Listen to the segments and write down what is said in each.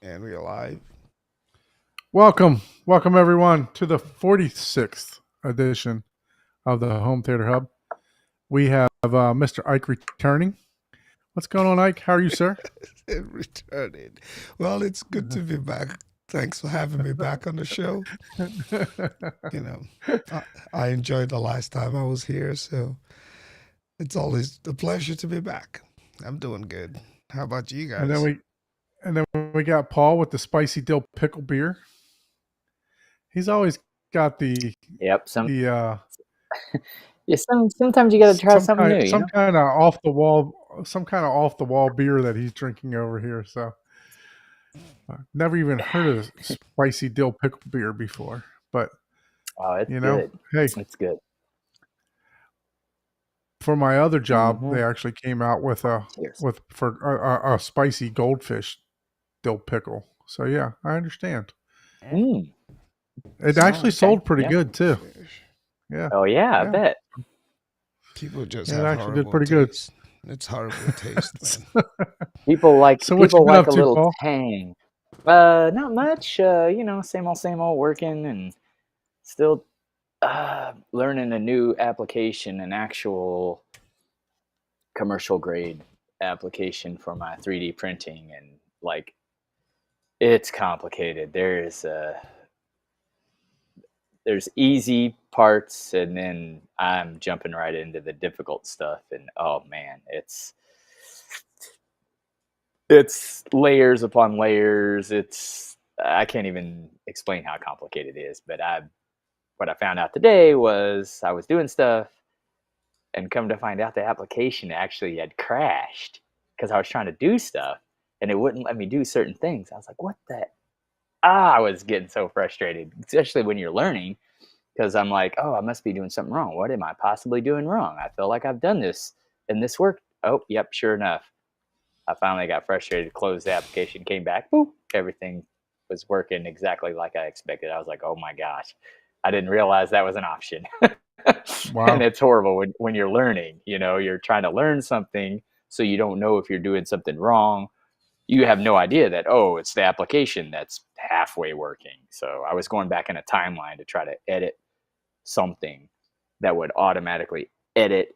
And we're live. Welcome everyone to the 46th edition of the Home Theater Hub. We have Mr. Ike returning. What's going on, Ike? How are you, sir? And returning. Well, it's good to be back. Thanks for having me back on the show. You know, I enjoyed the last time I was here, so it's always a pleasure to be back. I'm doing good. How about you and then guys? we and then we got Paul with the spicy dill pickle beer. He's always got Yep. the Yeah. Sometimes you got to try something new. some kind of off the wall beer that he's drinking over here. So never even heard of spicy dill pickle beer before, but Oh, it's good. hey, It's good. for my other job, Mm-hmm. they actually came out with Cheers. a spicy goldfish dill pickle. So yeah, I understand. Mm. It So, actually Okay. sold pretty Yep. good too. fish. Yeah, Oh yeah, I yeah, bet. People just it have actually did horrible pretty good. taste. It's horrible taste, man. People like So what you people been like up a to, little Paul? tang. Not much. Same old working and still learning a new application, an actual commercial grade application for my 3D printing, and like it's complicated. There's easy parts, and then I'm jumping right into the difficult stuff, and oh man, it's layers upon layers. It's I can't even explain how complicated it is, but I what I found out today was I was doing stuff, and come to find out the application actually had crashed because I was trying to do stuff and it wouldn't let me do certain things. I was like, what the I was getting so frustrated, especially when you're learning, because I'm like, oh, I must be doing something wrong. What am I possibly doing wrong? I feel like I've done this and this worked. Oh, yep, sure enough. I finally got frustrated, closed the application, came back, boop, everything was working exactly like I expected. I was like, oh my gosh, I didn't realize that was an option. And Wow. it's horrible when you're learning, you're trying to learn something, so you don't know if you're doing something wrong. You have no idea that, oh, it's the application that's halfway working. So I was going back in a timeline to try to edit something that would automatically edit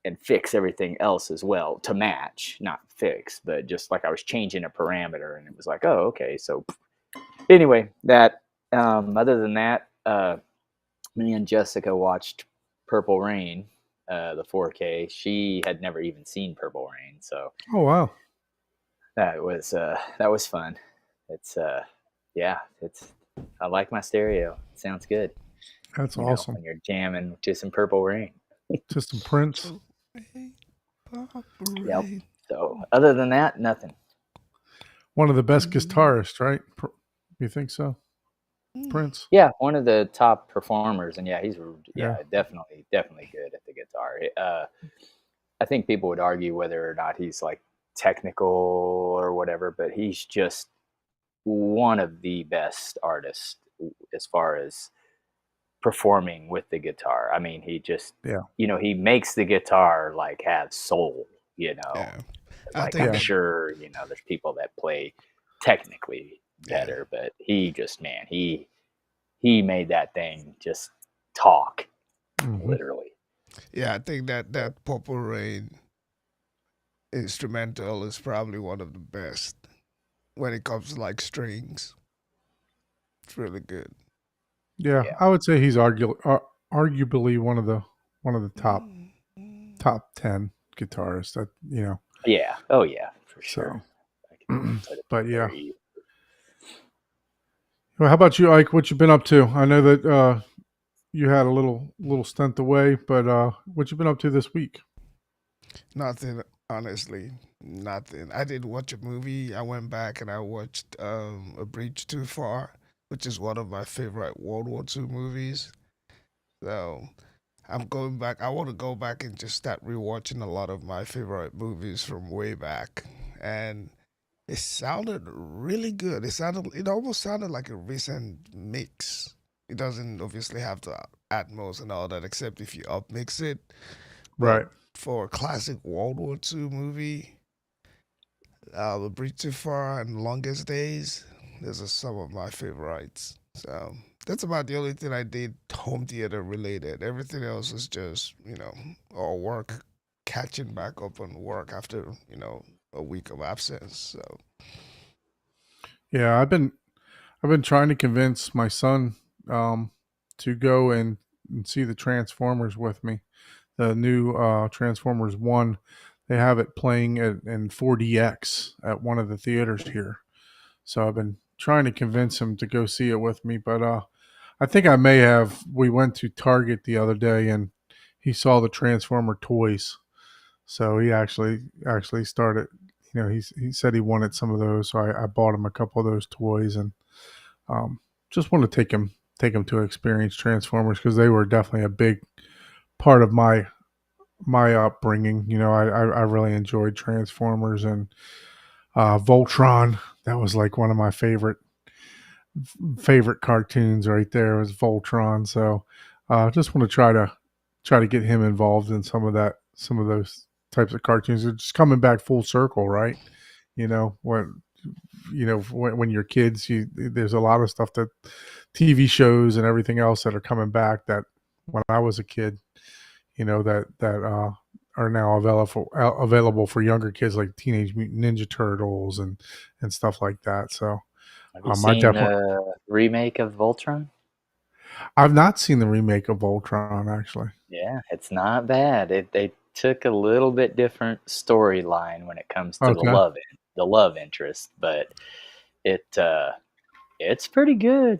and fix everything else as well to match, not fix, but just like I was changing a parameter, and it was like, oh, okay. So anyway, that other than that, me and Jessica watched Purple Rain, the 4K. She had never even seen Purple Rain, so Oh wow, that was fun. It's yeah, it's I like my stereo. It sounds good, that's awesome. when you're jamming to some Purple Rain. To some Prince. Yep. Operate. So other than that, nothing. One of the best guitarists, right? You think so? Prince. Yeah, one of the top performers, and yeah, he's Yeah. definitely good at the guitar. I think people would argue whether or not he's like technical or whatever, but he's just one of the best artists as far as performing with the guitar. I mean, he just, Yeah. he makes the guitar like have soul, you know. Yeah. I Like think I'm Yeah. that, sure, there's people that play technically yeah. better, but he just, man, he made that thing just talk, Hmm. literally. Yeah, I think that Purple Rain instrumental is probably one of the best when it comes to like strings. It's really good. Yeah, Yeah. I would say he's arguably one of the top 10 guitarists. That. Yeah. Oh yeah, for sure. So, I can put it but yeah. there. Well, how about you, Ike? What you been up to? I know that you had a little stint away, but what you been up to this week? Nothing, honestly, nothing. I did watch a movie. I went back and I watched A Bridge Too Far, which is one of my favorite World War II movies. So I'm going back. I want to go back and just start rewatching a lot of my favorite movies from way back. And it sounded really good. It almost sounded like a recent mix. It doesn't obviously have the Atmos and all that, except if you upmix it. But Right. for a classic World War II movie, A Bridge Too Far and Longest Days. Those are some of my favorites. So that's about the only thing I did home theater related. Everything else was just, all work, catching back up on work after, a week of absence. So Yeah, I've been trying to convince my son um, to go and see the Transformers with me. The new Transformers One, they have it playing in 4DX at one of the theaters here. So I've been trying to convince him to go see it with me, but I think I may have. We went to Target the other day and he saw the Transformer toys, so he actually started. He said he wanted some of those, so I bought him a couple of those toys and um, just want to take him to experience Transformers because they were definitely a big part of my upbringing. I really enjoyed Transformers and Voltron. That was like one of my favorite cartoons right there was Voltron. So just want to try to get him involved in some of those types of cartoons. It's just coming back full circle, right? You know when when you're kids, there's a lot of stuff that TV shows and everything else that are coming back that when I was a kid, that are now available for younger kids like Teenage Mutant Ninja Turtles and stuff like that. So Have you I seen definitely the remake of Voltron? I've not seen the remake of Voltron actually. Yeah, it's not bad. They took a little bit different storyline when it comes to Okay. the love interest, but it it's pretty good.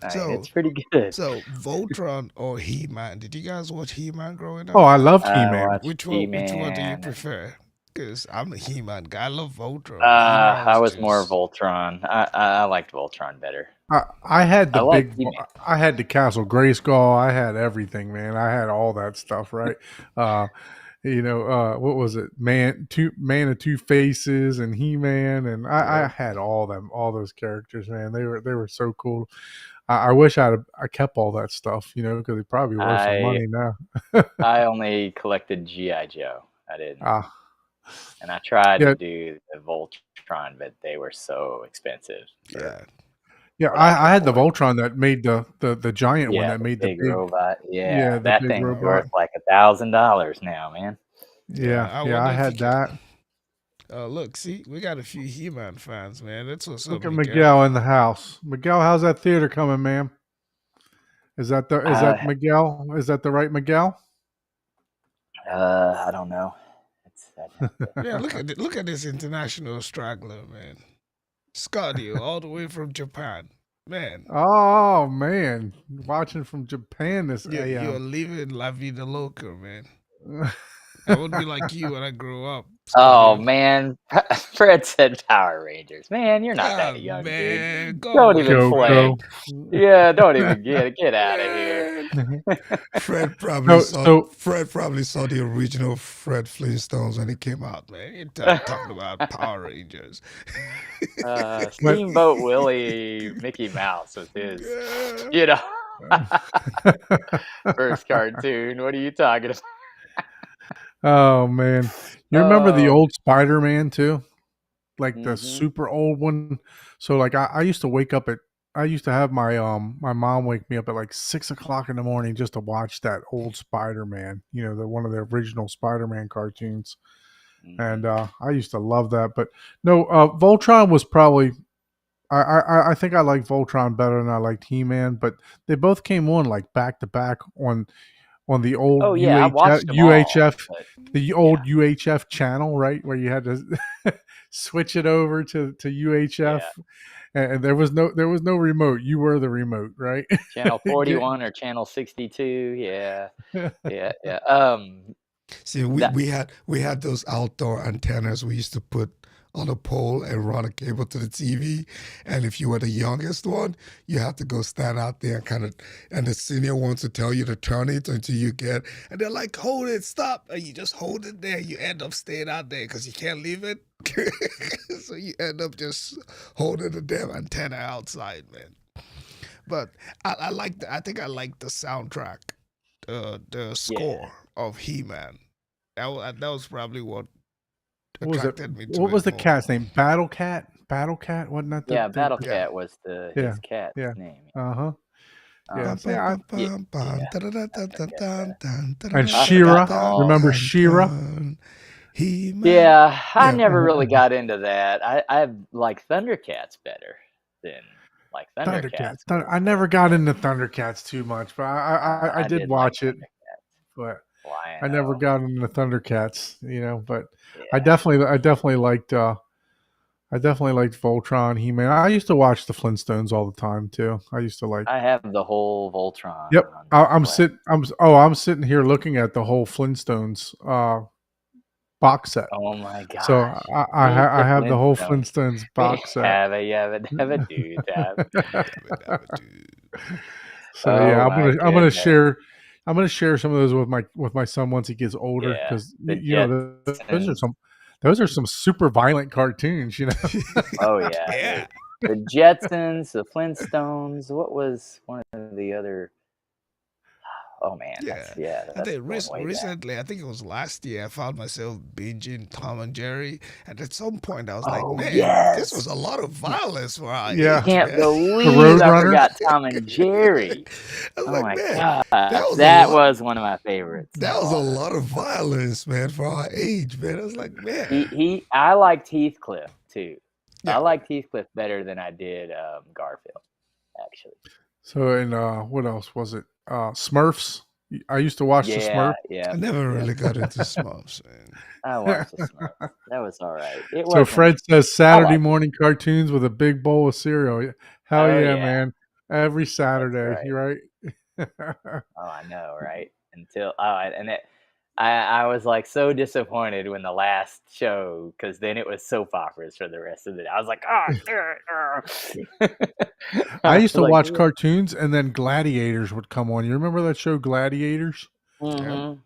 so It's pretty good. so Voltron or He Man? Did you guys watch He Man growing Oh, up? I loved He I Man. watched Which one do you He-Man. prefer? Because I'm a He Man guy. I love Voltron. He Man I was was more just Voltron. I liked Voltron better. I had I the like big, He-Man. I had the Castle Grayskull. I had everything, man. I had all that stuff, right? Uh, what was it? Man of Two Faces, and He Man, and I yep. had all those characters, man. They were so cool. I wish I kept all that stuff, because it's probably worth some I money now. I only collected GI Joe. I didn't, Ah, and I tried to yeah, do the Voltron, but they were so expensive for Yeah. yeah. what I could I had the afford. Voltron that made the giant one Yeah, that the made the big big, robot. yeah, Yeah, the that big thing's robot. worth like $1,000 now, man. Yeah, Yeah. I yeah. I wonder if you had could. that. Look, see, we got a few He Man fans, man. That's what's up, Look at Miguel. Miguel in the house. Miguel, how's that theater coming, ma'am? Is Uh, that Miguel? Is that the right Miguel? I don't know. I'd have to. Yeah, look at this international straggler, man. Scardio, all the way from Japan, man. Oh man, watching from Japan this You're AM. living la vida loca, man. I would be like you when I grow up, Oh Scardio. man, Fred said Power Rangers. Man, you're not Ah, that young, dude. man, go Don't away, even Fred. play. Coco. Yeah, don't even get out of here. Man. Fred probably saw the original Fred Flintstones when it came out, man. You're talking about Power Rangers. But Steamboat Willie, Mickey Mouse was his, Yeah. you know, first cartoon. What are you talking about? oh man, you remember the Oh, old Spider-Man too? Like the hmm super old one. So like I used to wake up at I used to have my mom wake me up at like 6 o'clock in the morning just to watch that old Spider-Man, the one of the original Spider-Man cartoons. And hmm I used to love that. But no, Voltron was probably I think I like Voltron better than I liked He-Man, but they both came on like back to back on the Oh old yeah, I watched them all, but the yeah, old UHF channel, right, where you had to switch it over to yeah. UHF, and there was no remote. You were the remote, right? Channel Get- 41 or channel 62. Yeah, yeah, yeah. See, That. we had those outdoor antennas we used to put on a pole and run a cable to the TV. And if you were the youngest one, you have to go stand out there and and the senior ones to tell you to turn it until you get, and they're like, hold it, stop. And you just hold it there. You end up staying out there because you can't leave it. So you end up just holding the damn antenna outside, man. But I think I like the soundtrack, the Yeah. score of He Man. That was probably what what was it? attracted me to What it was the more. cat's name? Battle Cat. Battle Cat. Wasn't that Yeah, Battle the Yeah. Cat was yeah his cat's yeah name. uh-huh yeah Bum, see bum, I bum, Yeah, bum, yeah. bum, da-da-da-da, I dun, forget dun, dun, and I da-da-da-da, forgot Shira. all dun, Remember the. dun, Shira? dun. He-Man. Yeah, I Yeah. never really got into that. I like Thundercats better than like Thundercats. Thundercats was. I never got into Thundercats too much, but I I did did like watch it, Thundercats. but I never Lion-O. got into Thundercats. But I Yeah, definitely liked Voltron, He-Man. I used to watch the Flintstones all the time too. I used to like. I have the whole Voltron Yep. on I'm Blu-ray. I'm sitting here looking at the whole Flintstones box set. Oh my So gosh! Meet I the have the whole Flintstones. Flintstones box set. Have a do tab. Dabba, dabba, doo. So yeah, Oh my I'm gonna goodness! share some of those with my son once he gets older Yeah, because the Jetsons. those are some super violent cartoons. Oh yeah, Yeah. the Jetsons, the Flintstones. What was one of the other? Oh man, Yeah. I that's think going way back. recently, I think it was last year, I found myself binging Tom and Jerry. And at some point, I was like, Oh man, this was yes, a lot of violence for our Yeah. age, can't man. The believe I Roadrunner. forgot Tom and Jerry. I was Oh like, my man, that gosh, was a that lot. was one of my favorites. That was a lot of violence, man, for our age, man. I was like, man. I liked Heathcliff too. I Yeah. liked Heathcliff better than I did Garfield, actually. So and what else was it? Smurfs. I used to watch the Yeah, Smurfs. yeah, I never yeah. really got into Smurfs, man. I watched the Smurfs. That was all right. It So wasn't. Fred says I Saturday liked it. morning cartoons with a big bowl of cereal. Hell Oh yeah, yeah, man! Every that's Saturday, right. you right? Oh, I know, right? Until and it, I was like so disappointed when the last show because then it was soap operas for the rest of the day. I was like, I I used was to like, watch cartoons and then Gladiators would come on. You remember that show Gladiators? Yeah. mm-hmm.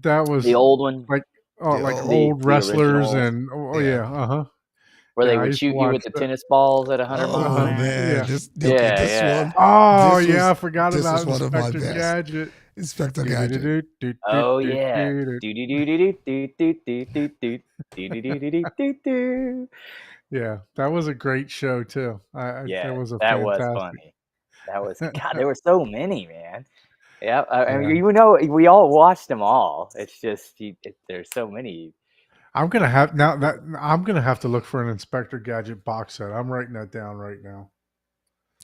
That The was old one, like The like old, old the wrestlers original, and yeah. yeah, uh-huh. where Yeah, they I would used to shoot you watch with the that. tennis balls at 100 mile an Oh Uh-huh. hour. man, Yeah. this okay. Yeah, This yeah. one, Oh this yeah, I was forgot this was about one of my Inspector best. Gadget. Inspector Gadget. Oh yeah. Do do do do do do do do do do do do do do. Yeah, that was a great show too. That Yeah, was a that was fantastic. funny. That was God. There were so many, man. Yeah, I Yeah. mean, we all watched them all. It's just there's so many. I'm gonna have to look for an Inspector Gadget box set. I'm writing that down right now.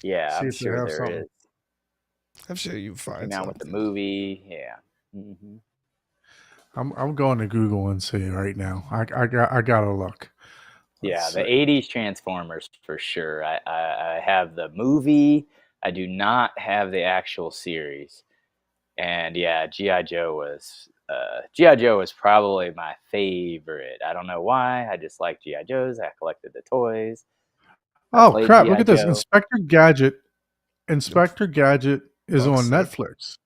Yeah, See I'm if they sure have there something. is. I'm sure you It find came out with the something. movie. Yeah. hmm I'm going to Google and see right now. I gotta look. Yeah, Let's the see. 80s Transformers for sure. I have the movie. I do not have the actual series. And yeah, GI Joe was probably my favorite. I don't know why. I just like GI Joes. I collected the toys. I Oh played crap! Look GI at this. Joe. The Inspector Gadget is box on set. Netflix.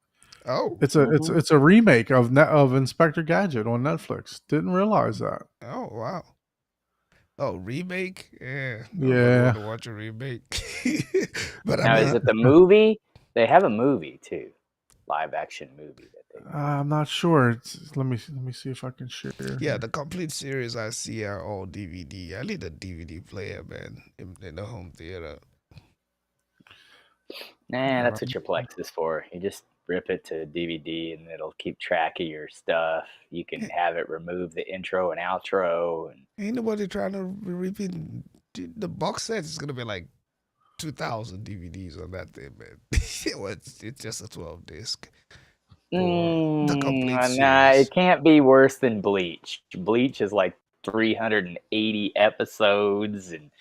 Oh, hmm It's a remake of Inspector Gadget on Netflix. Didn't realize that. oh wow. Oh, remake? Yeah, nobody want Yeah. to watch a remake. But I Now, is mean, it the movie? They have a movie too, live action movie that they made. I'm not sure. Let me see if I can share yeah, here. the complete series I see are all DVD. I need a DVD player, man, in the home theater. Nah, that's what Um, your Plex is for. You just rip it to DVD and it'll keep track of your stuff. You can have it remove the intro and outro. And Ain't nobody trying to repeat. The box set is gonna be like 2,000 DVDs on that thing, man. Well, it's just a 12 disc for the complete nah, series. it can't be worse than Bleach. Bleach is like 380 episodes, and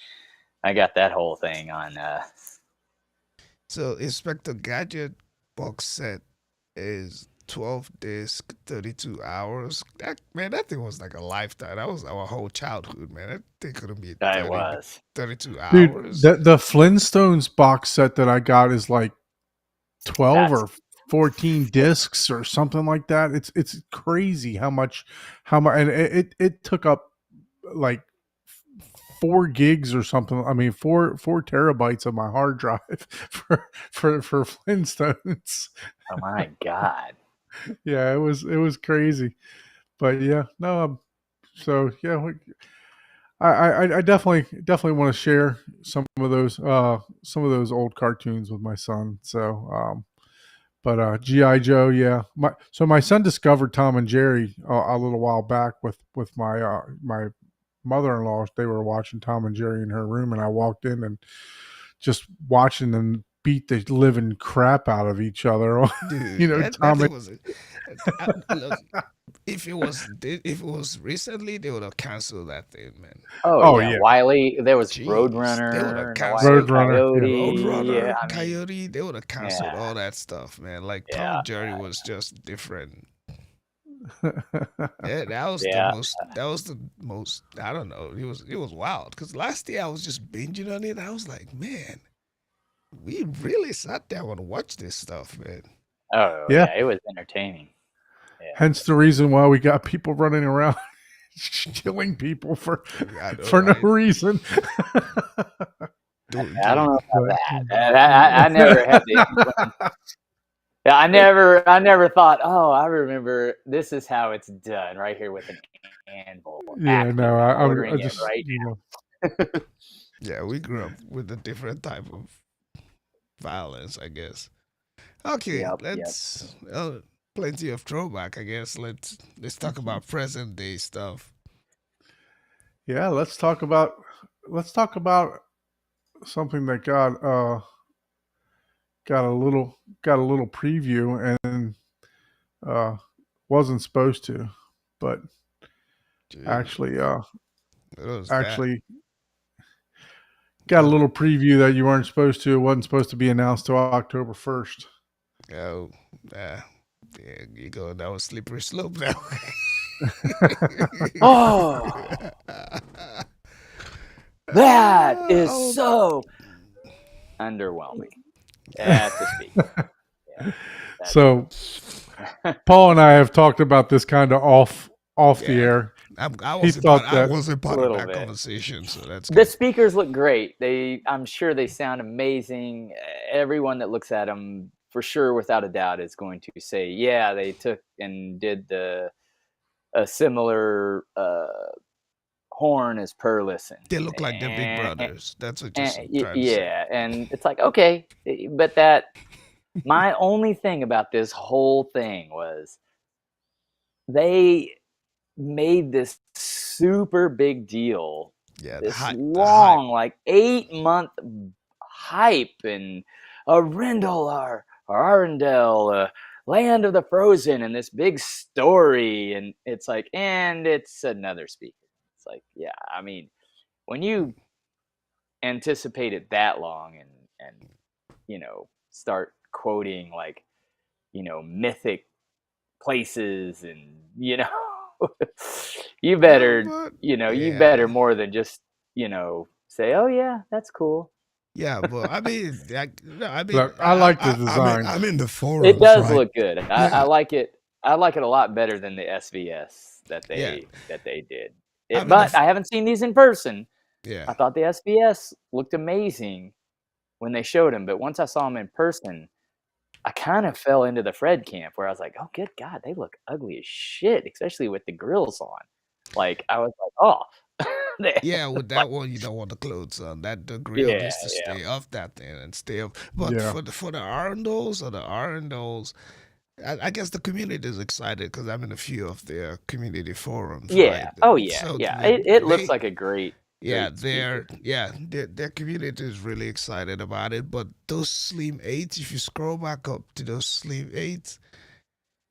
I got that whole thing on. So Inspector Gadget box set is 12 disc, 32 hours. That thing was like a lifetime. That was our whole childhood, man. That thing couldn't be It 30, was. 32 Dude, hours. the Flintstones box set that I got is like 12 That's or 14 discs or something like that. It's crazy how much and it took up like 4 gigs or something. I mean, 4 terabytes of my hard drive for Flintstones. oh my god. Yeah, it was crazy. But yeah, no, So yeah, I definitely want to share some of those old cartoons with my son. So but GI Joe, yeah. My son discovered Tom and Jerry a little while back with my mother-in-law. They were watching Tom and Jerry in her room, and I walked in and just watching them beat the living crap out of each other. Dude, that Tom thing and was. Look, if it was recently, they would have canceled that thing, man. Oh oh yeah, yeah, Wiley. There was Jeez, they would have Roadrunner and the Wiley canceled Roadrunner, yeah. Coyote. Yeah, Roadrunner, I mean, Coyote. They would have canceled yeah, all that stuff, man. Like Tom yeah, and Jerry was just different. yeah. Yeah, that was the yeah. most. That was the most. I don't know. It was wild because last year I was just binging on it. I was like, man, we really sat down and watched this stuff, man. Oh Yeah. yeah, it was entertaining. Yeah. Hence the reason why we got people running around killing people I know, for no right? reason. Dude, I don't know But- about that. I never had the inkling. Yeah, I never thought. Oh, I remember. This is how it's done, right here with an anvil. yeah, Actively no, I ordering it just right now. yeah, we grew up with a different type of violence, I guess. Okay, Yep. let's plenty of throwback, I guess. Let's talk about present day stuff. yeah. Let's talk about something that got a little preview and uh, wasn't supposed to, but Jeez, actually what was that? actually got a little preview that you weren't supposed to. It wasn't supposed to be announced till October 1st. Oh, yeah, you go down a slippery slope now. Oh, that is Oh, so underwhelming. That's a speak. Yeah, that's So Paul and I have talked about this kind of off the Yeah. air. I He wasn't thought part, I that- wasn't part of Little that bit. conversation, so that's The good. speakers look great. I'm sure they sound amazing. Everyone that looks at them, for sure, without a doubt, is going to say, "Yeah, they took and did a similar horn as per listen." They look like they're big And- brothers. That's what you're and, trying to say. yeah, and it's like, okay, but that my only thing about this whole thing was they made this super big deal, Yeah, this the hype. long, like 8-month hype, and Arendal, or Arendal, land of the frozen, and this big story, and it's like, and it's another speaker. It's like, yeah, I mean, when you anticipate it that long and start quoting, like, mythic places, and you better but- you yeah. better more than just say, oh yeah, that's cool. Yeah, but I mean, Look, I like the design. I'm in the forums. It does right? look good. I Yeah. like it. I like it a lot better than the SVS that Yeah. they did. I'm in But the f- I haven't seen these in person. I Yeah, thought the SVS looked amazing when they showed them, but once I saw them in person, I kind of fell into the Fred camp where I was like, "Oh, good God, they look ugly as shit," especially with the grills on. Like, I was like, "Oh." yeah. With that one, you don't want the clothes on. That the grill Yeah, needs to stay off that thing and stay up. But Yeah. for the Arendals, I guess the community is excited because I'm in a few of their community forums. Yeah. Right? Oh, yeah. So Yeah. they- It looks they- like a great. Yeah, great speaker. their community is really excited about it. But those Slim 8s, if you scroll back up to those Slim 8s,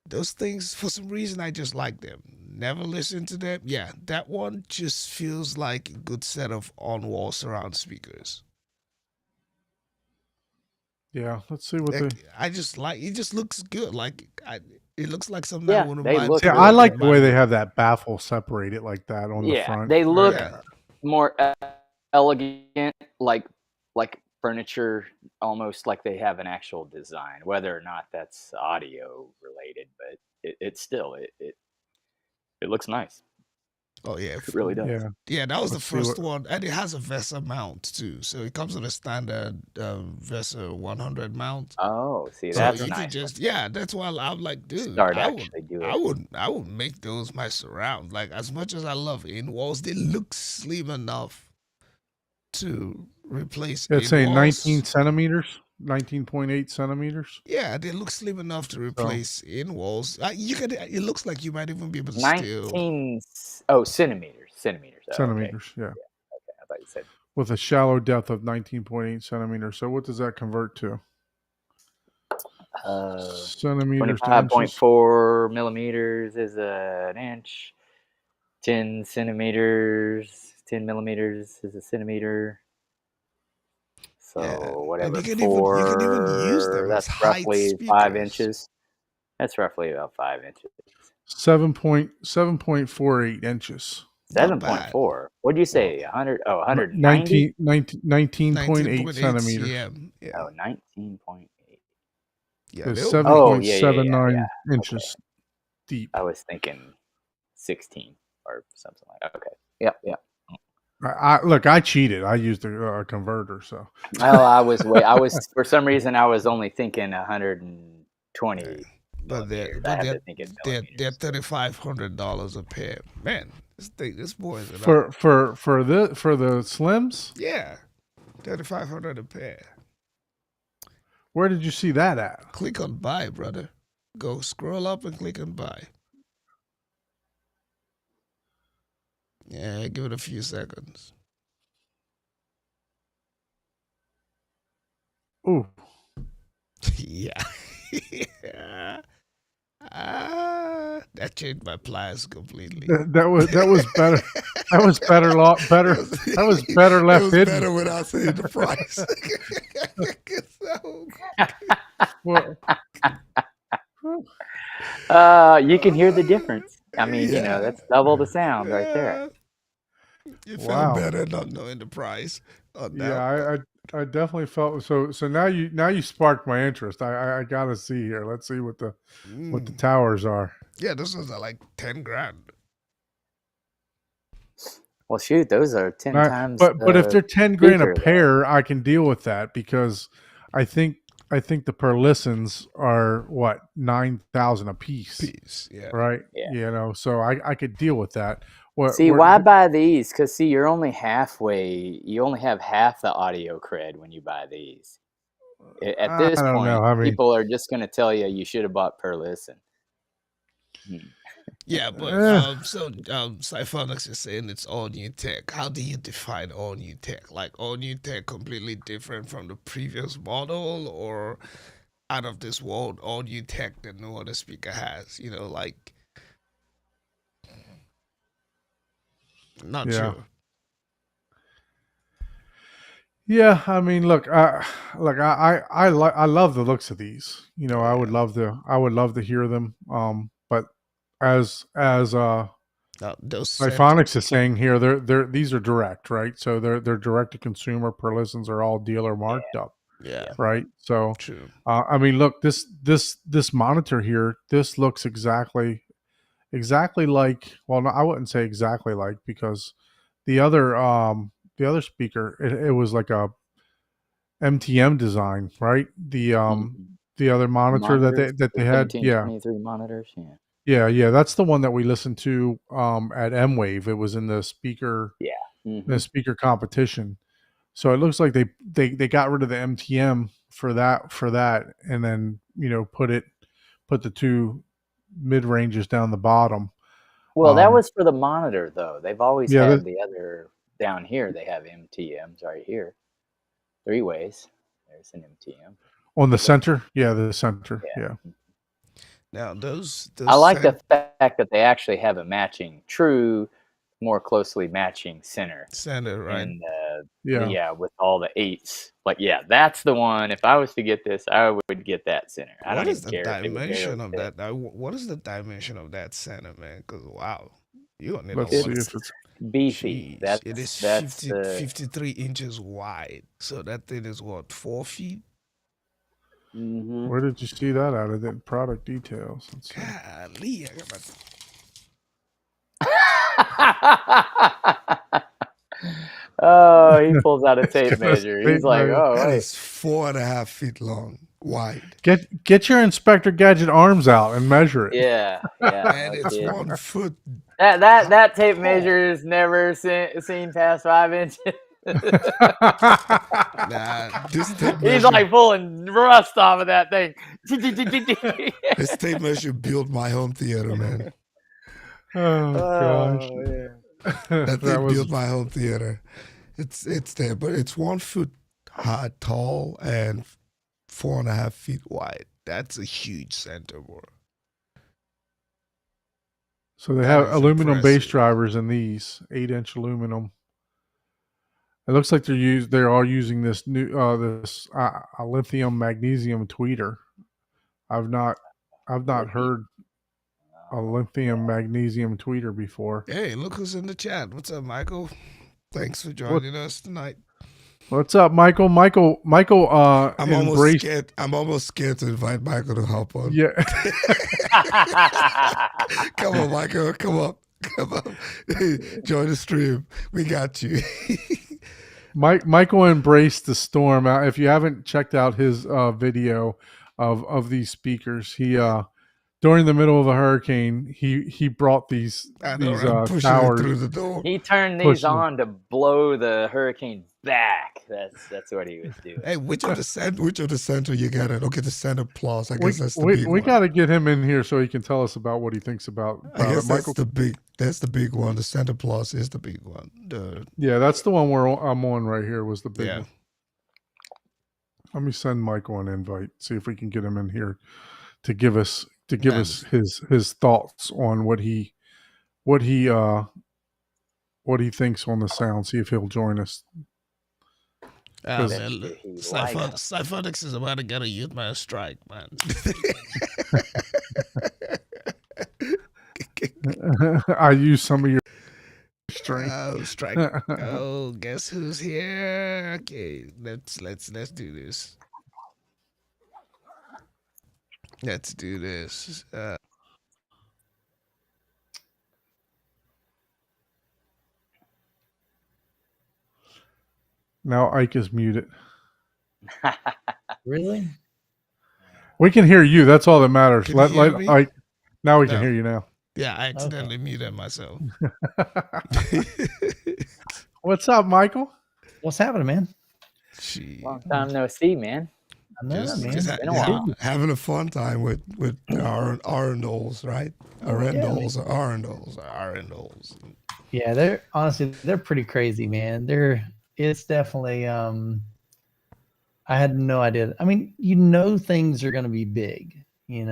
those things, for some reason, I just like them. Never listened to them. Yeah, that one just feels like a good set of on-wall surround speakers. Yeah, let's see what Like, they. I just like it. Just looks good. Like it looks like something I Yeah, wouldn't they mind. look Yeah, putting I really in like good. the my way they room. have that baffle separated like that on the Yeah, front. they look Yeah. more elegant, like furniture, almost like they have an actual design. Whether or not that's audio related, but it looks nice. Oh yeah, It really does. yeah. That was the Let's see first what. one, and it has a Versa mount too. So it comes with a standard Versa 100 mount. Oh, see, So that's Okay. you could nice. just yeah. That's why I'm like, dude, Start actually do it. I would make those my surround. Like as much as I love in walls, they look slim enough to replace Yeah, it's in saying 19 walls. centimeters, 19.8 centimeters. Yeah, they look slim enough to So replace in walls. You could. It looks like you might even be able to still. 19 centimeters. Centimeters. Oh, okay. centimeters, yeah, Yeah, okay. I thought you said with a shallow depth of 19.8 centimeters. So what does that convert to? Centimeters to inches. 25.4 millimeters is an inch. 10 centimeters, 10 millimeters is a centimeter. So Yeah, and whatever, you can even use them as that's height roughly 5 speakers. inches. That's roughly about 5 inches. 7.48 inches. Not bad. 7.4. What'd you say? Well, 100? Oh, 190? 19.8 centimeters. cm. Yeah, Oh, 19.8. yeah. Is They'll make Oh, yeah. 7.79 Okay. inches deep. I was thinking 16 or something like that. Okay. Yep. Look, I cheated. I used a converter, so Well, I was for some reason I was only thinking 120 but millimeters. I had to think in they're millimeters. $3,500 a pair. Man, this boy is for the slims. yeah, 3,500 a pair. Where did you see that at? Click on buy, brother. Go scroll up and click on buy. Yeah, give it a few seconds. Ooh, Yeah. Yeah. That changed my plans completely. that was better. That was better. That was better It left was hidden. better without saying the price. Well, You can hear the difference. I mean, Yeah. that's double the sound right there. You felt Wow. better not knowing the price. Yeah, I definitely felt so. So now you sparked my interest. I gotta see here. Let's see what the towers are. Yeah, this was like 10 grand. Well, shoot, those are 10 times. But if they're 10 grand a speaker, pair, I can deal with that because I think the per listens are what 9,000 a piece, Yeah. right? Yeah. So I could deal with that. Why buy these? Because you're only halfway. You only have half the audio cred when you buy these. At this I don't point, know. I mean, people are just going to tell you should have bought per listen. Yeah, but Cyphonix is saying it's all new tech. How do you define all new tech? Like all new tech completely different from the previous model, or out of this world, all new tech that no other speaker has? Like not sure. Yeah, I mean, look, I love the looks of these. I would love to hear them. But as those Siphonix is saying here, these are direct, right? So they're direct to consumer. Per listens are all dealer marked up. Yeah. Right. So True. I mean, look, this monitor here, this looks exactly like. Well, no, I wouldn't say exactly like because the other speaker, it was like a MTM design, right? The other monitor that they had, 1723 monitors, yeah. That's the one that we listened to at M-Wave. It was in the speaker, the speaker competition. So it looks like they got rid of the MTM for that, and then put the two mid ranges down the bottom. Well, that was for the monitor, though. They've always had the other down here. They have MTMs right here, 3 ways. There's an MTM on the center. Yeah, the center. Yeah. Now those I like the fact that they actually have a more closely matching center. Center, right? And with all the 8s. Like, that's the one. If I was to get this, I would get that center. What is the dimension of that? What is the dimension of that center, man? Because wow, you don't need. Let's see if it's beefy. It is 53 inches wide. So that thing is what, 4 feet? Mm-hmm. Where did you see that out of the product details? Golly, I got Oh, he pulls out a tape got a measure. tape He's like, measure. "Oh, That wait, is 4.5 feet long, wide, Get your Inspector Gadget arms out and measure it. yeah, and no it's kidding." 1 foot. That tape tall. measure is never seen past 5 inches. Nah, this tape He's measure, like pulling rust off of that thing. this tape measure built my home theater, man. Oh gosh, Oh, yeah. That that thing was built my home theater. It's there, but it's 1 foot high, tall, and 4.5 feet wide. That's a huge center board. so they That have is aluminum base impressive. drivers in these 8-inch aluminum. It looks like they are using this new this lithium magnesium tweeter. I've not heard a lithium magnesium tweeter before. Hey, look who's in the chat. What's up, Michael? Thanks for What, joining us tonight. what's up, Michael? Michael I'm almost embraced. scared. I'm almost scared to invite Michael to hop on. Yeah. Come on, Michael. Come up. Come up. Join the stream. We got you. Michael embraced the storm. If you haven't checked out his video of these speakers, he during the middle of a hurricane, he brought these I know, I'm pushing it towers. through the door. He turned these Pushing. on to blow the hurricane back. That's what he was doing. Hey, which of the center you got it? Okay, the center plus. I guess that's the we big one. got to get him in here so he can tell us about what he thinks about I guess it. that's Michael, that's the big one. The center plus is the big one. yeah, that's the one where I'm on right here. Was the big Yeah. one. Let me send Michael an invite. See if we can get him in here to give us his thoughts on what he thinks on the sound. See if he'll join us. Oh, Because- man, Cyphonics is about to get a youth man strike, man. I use some of your strength. Oh, strike. Oh, guess who's here? Okay, let's do this. Let's do this. Now Ike is muted. Really? We can hear you. That's all that matters. Can you hear me? Ike. Now we can No. hear you now. Yeah, I accidentally muted myself. What's up, Michael? What's happening, man? She Long time no see, man. I know, man. been a while. having a fun time with our Arendals, right? Arendals. Yeah, they're pretty crazy, man. It's definitely I had no idea. I mean, things are going to be big. We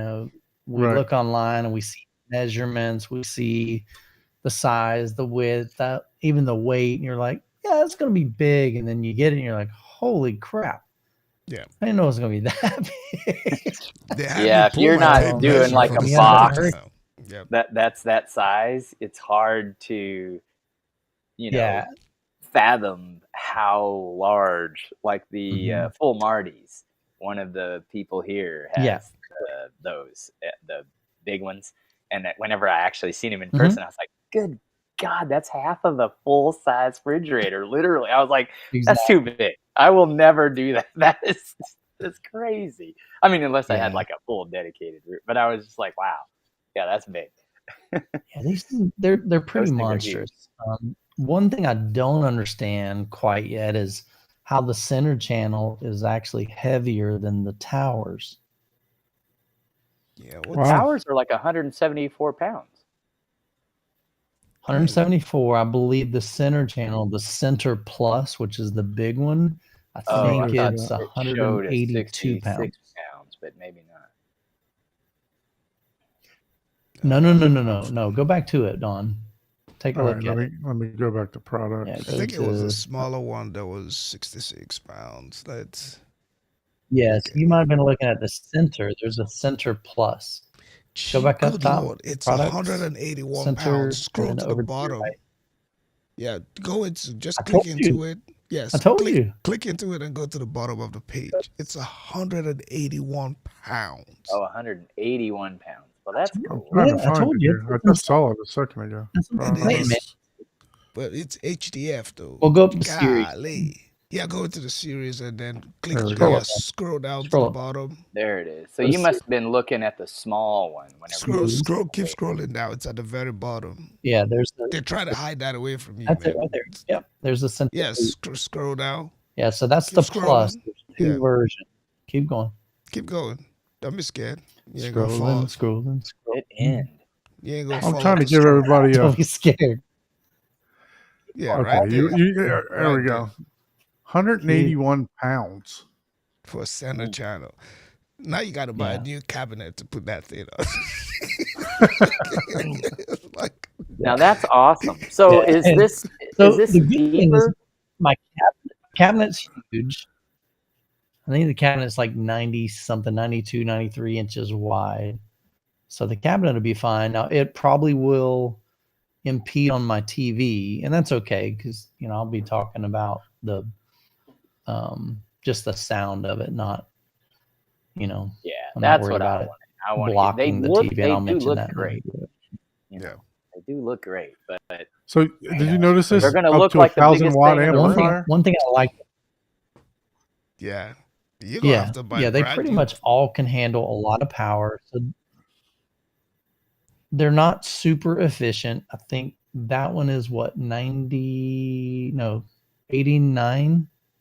Right. look online and we see measurements, we see the size, the width, even the weight, and you're like, yeah, it's going to be big. And then you get it and you're like, holy crap. Yeah. I didn't know it was going to be that big. Yeah, if you're not doing like a box, Yep. that's that size, it's hard to, Yeah. fathom how large, like the full Marty's. One of the people here has those, the big ones. And that whenever I actually seen him in person, I was like, good God, that's half of a full size refrigerator. Literally. I was like, that's too big. I will never do that. That's crazy. I mean, unless I had like a full dedicated room, but I was just like, wow, yeah, that's big. Yeah, these things, they're pretty Those things are monstrous. One thing I don't understand quite yet is how the center channel is actually heavier than the towers. Yeah, Wow. Towers are like 174 pounds. 174, I believe the center channel, the center plus, which is the big one, I think thought it's it showed as 182 pounds. 66 pounds, but maybe not. No. Go back to it, Don. Take a All look right, at let it. me go back to product. Yeah, I think it was to- a smaller one that was 66 pounds. That's Yes, you might have been looking at the center. There's a center plus. Go back up good top. Lord, it's Products, 181 center, pounds. Scroll and to over the to your bottom. right. Yeah, go into just I click told you. into it. Yes, I told you. Click into it and go to the bottom of the page. It's 181 pounds. Oh, 181 pounds. Well, that's I'm cool. trying to Yeah, I find told it you. here. I just saw it a second ago. That's what I'm And saying, man. but it's HDF though. We'll go up to series. Golly. Yeah, go into the series and then click. There we Scroll go. up. Scroll down Scroll to up. the bottom. There it is. So Let's you must have been looking at the small one whenever. Keep scrolling down. It's at the very bottom. Yeah, there's the. They're trying to hide that away from you, That's man. it right there. Yep. There's the center. Yes, scroll down. Yeah, so that's Keep the plus. scrolling. There's two Yeah. versions. Keep going. Keep going. Don't be scared. You ain't gonna fall. Scrolling. It end. You ain't gonna I'm fall. trying to off the give scroll. everybody a. Don't be scared. Yeah, Okay, right there. there Right we go. 181 pounds. For a center channel. Now you gotta buy Yeah. a new cabinet to put that thing on. It's like, Now that's awesome. So Yeah, is and this So is this the good thing is deeper? my cabinet's huge. I think the cabinet's like 90 something, 92, 93 inches wide. So the cabinet will be fine. Now it probably will impede on my TV, and that's okay because I'll be talking about the just the sound of it, not Yeah, I'm not that's worried what about I it want. I want blocking the TV, and I'll They do mention look that. great. Yeah. They do look great, but So did you notice this? They're gonna up look to like the 1,000 biggest watt thing in the amplifier. One thing I like. yeah. You're gonna have to buy They brand pretty new. much all can handle a lot of power. So they're not super efficient. I think that one is what 89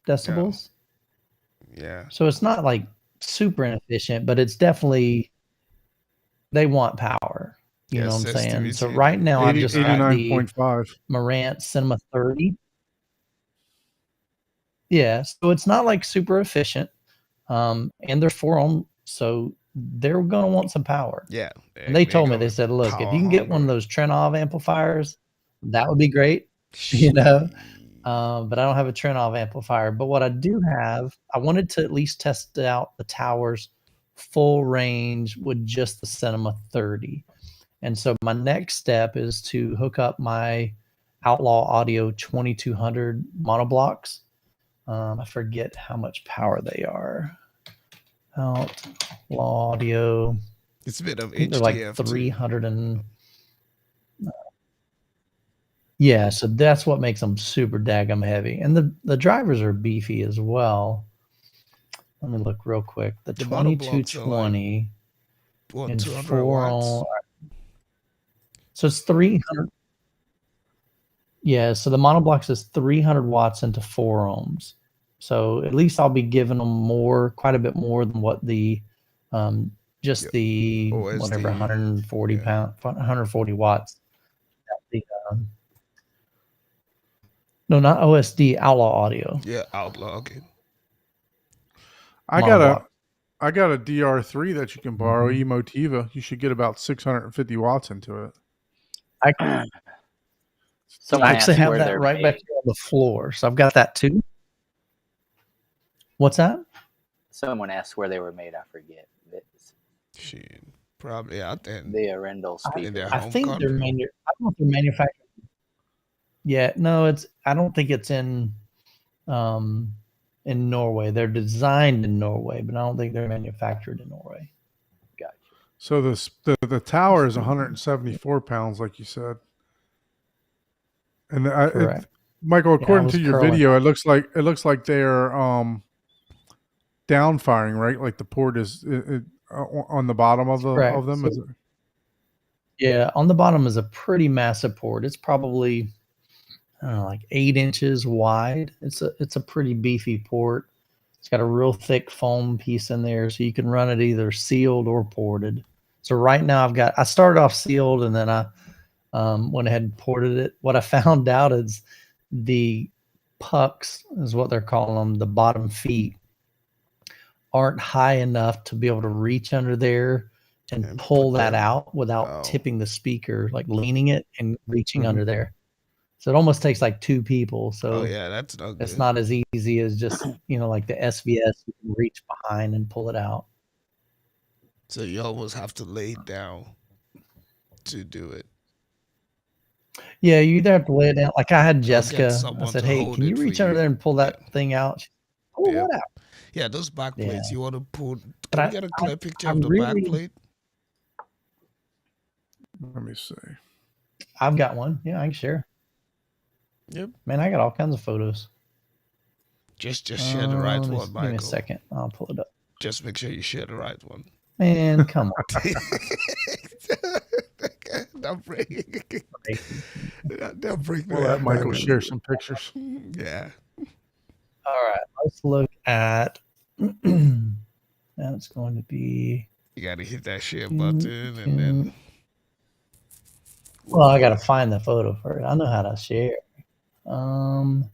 decibels. Yeah. So it's not like super inefficient, but it's definitely they want power. You know what I'm saying? So right now I've just got the 89.5. Marantz Cinema 30. Yeah, so it's not like super efficient. And they're 4 ohm, so they're gonna want some power. Yeah. And they told me, they said, look, if you can get one of those Trenov amplifiers, that would be great, but I don't have a Trenov amplifier. But what I do have, I wanted to at least test out the tower's full range with just the Cinema 30. And so my next step is to hook up my Outlaw Audio 2200 monoblocks. I forget how much power they are. Outlaw Audio. It's a bit of They're like HDF 300 and yeah, so that's what makes them super daggum heavy, and the drivers are beefy as well. Let me look real quick. The The monoblocks are 2220 What, and 200 4 watts? ohm. So it's 300. Yeah, so the monoblocks is 300 watts into 4 ohms. So at least I'll be giving them quite a bit more than what the just the OSD, whatever 140 watts. The, no, not OSD, Outlaw Audio. Yeah, Outlaw. Okay. I got a DR3 that you can borrow, Mhm. Emotiva. You should get about 650 watts into it. I someone actually asked have where that they're right back made. here on the floor, so I've got that too. What's that? Someone asked where they were made. I forget. Shit. Probably out there. The Arendal speaker. their I home think country. I don't know if they're manufactured. Yeah, no, I don't think it's in Norway. They're designed in Norway, but I don't think they're manufactured in Norway. Gotcha. So the tower is 174 pounds, like you said. And Correct. Michael, according was to your curling. video, it looks like they're down firing, right? Like the port is on the bottom of Correct. of them. So- Is it? Yeah, on the bottom is a pretty massive port. It's probably I don't know, like 8 inches wide. It's a pretty beefy port. It's got a real thick foam piece in there, so you can run it either sealed or ported. So right now I started off sealed, and then I went ahead and ported it. What I found out is the pucks is what they're calling them, the bottom feet, aren't high enough to be able to reach under there and And pull put that them- out without Oh. tipping the speaker, like leaning it and reaching Mhm. under there. So it almost takes like 2 people. So Oh yeah, that's not good. it's not as easy as just, like the SVS, you can reach behind and pull it out. So you almost have to lay it down to do it. Yeah, you either have to lay it down. Like I had get Jessica, I someone said, to hey, hold can you it for reach under you. there and pull that Yeah. thing out? Pull Yeah. what out? Yeah, those back plates. Yeah. You want to pull? But Can I- we get a clear picture I of the really- back plate? Let me see. I've got one. Yeah, I can share. Yep. Man, I got all kinds of photos. Just share the right one, Give me a Michael. second. I'll pull it up. Just make sure you share the right one. Man, come on. Don't break. Don't break We'll let Michael share some pictures. Yeah. All right, let's look at. That's going to be. You got to hit that share button and then. Well, I got to find the photo first. I know how to share. All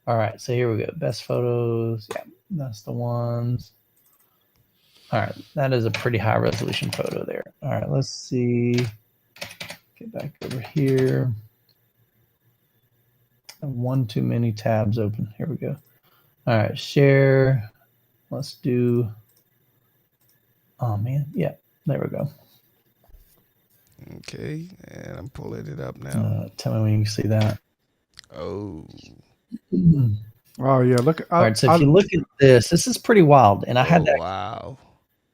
right, so here we go. Best photos. Yeah, that's the ones. All right, that is a pretty high resolution photo there. All right, let's see. Get back over here. One too many tabs open. Here we go. All right, share. Let's do. Oh man, yeah, there we go. Okay, and I'm pulling it up now. Tell me when you can see that. Oh. Oh yeah, look. All right, so if you look at this is pretty wild, and I had to. Wow.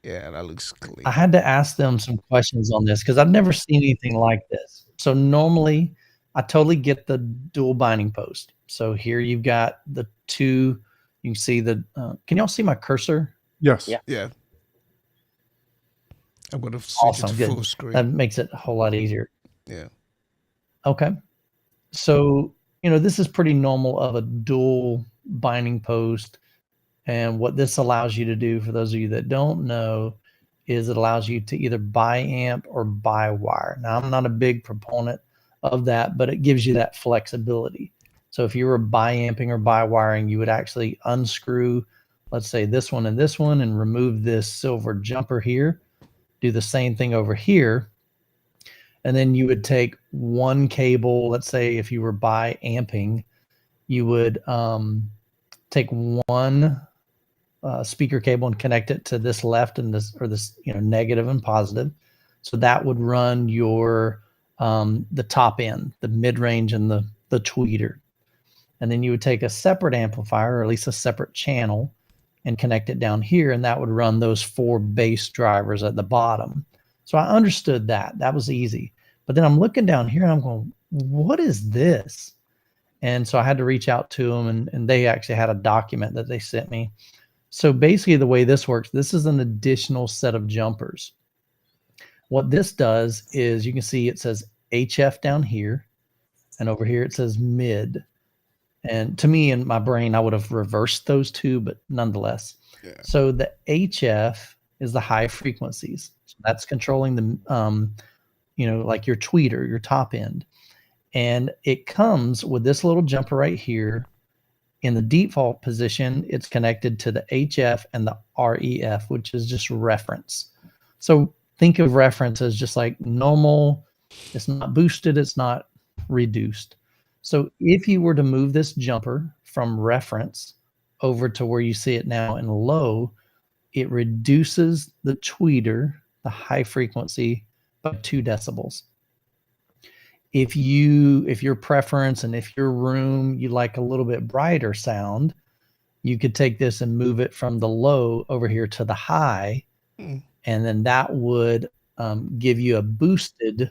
Yeah, that looks clean. I had to ask them some questions on this because I've never seen anything like this. So normally, I totally get the dual binding post. So here you've got the two. You can see the. Can y'all see my cursor? Yes. Yeah. I'm gonna switch it to full screen. That makes it a whole lot easier. Yeah. Okay. So this is pretty normal of a dual binding post. And what this allows you to do, for those of you that don't know, is it allows you to either bi-amp or bi-wire. Now, I'm not a big proponent of that, but it gives you that flexibility. So if you were bi-amping or bi-wiring, you would actually unscrew, let's say, this one and remove this silver jumper here. Do the same thing over here. And then you would take one cable, let's say if you were bi-amping, you would take one speaker cable and connect it to this left and this negative and positive. So that would run your the top end, the mid-range, and the tweeter. And then you would take a separate amplifier, or at least a separate channel, and connect it down here, and that would run those 4 bass drivers at the bottom. So I understood that. That was easy. But then I'm looking down here and I'm going, what is this? And so I had to reach out to them, and they actually had a document that they sent me. So basically the way this works, this is an additional set of jumpers. What this does is, you can see it says HF down here, and over here it says mid. And to me, in my brain, I would have reversed those two, but nonetheless. Yeah. So the HF is the high frequencies. So that's controlling the, like your tweeter, your top end. And it comes with this little jumper right here. In the default position, it's connected to the HF and the REF, which is just reference. So think of reference as just like normal. It's not boosted. It's not reduced. So if you were to move this jumper from reference over to where you see it now in low, it reduces the tweeter, the high frequency, by 2 decibels. If your preference and if your room, you like a little bit brighter sound, you could take this and move it from the low over here to the high, and then that would give you a boosted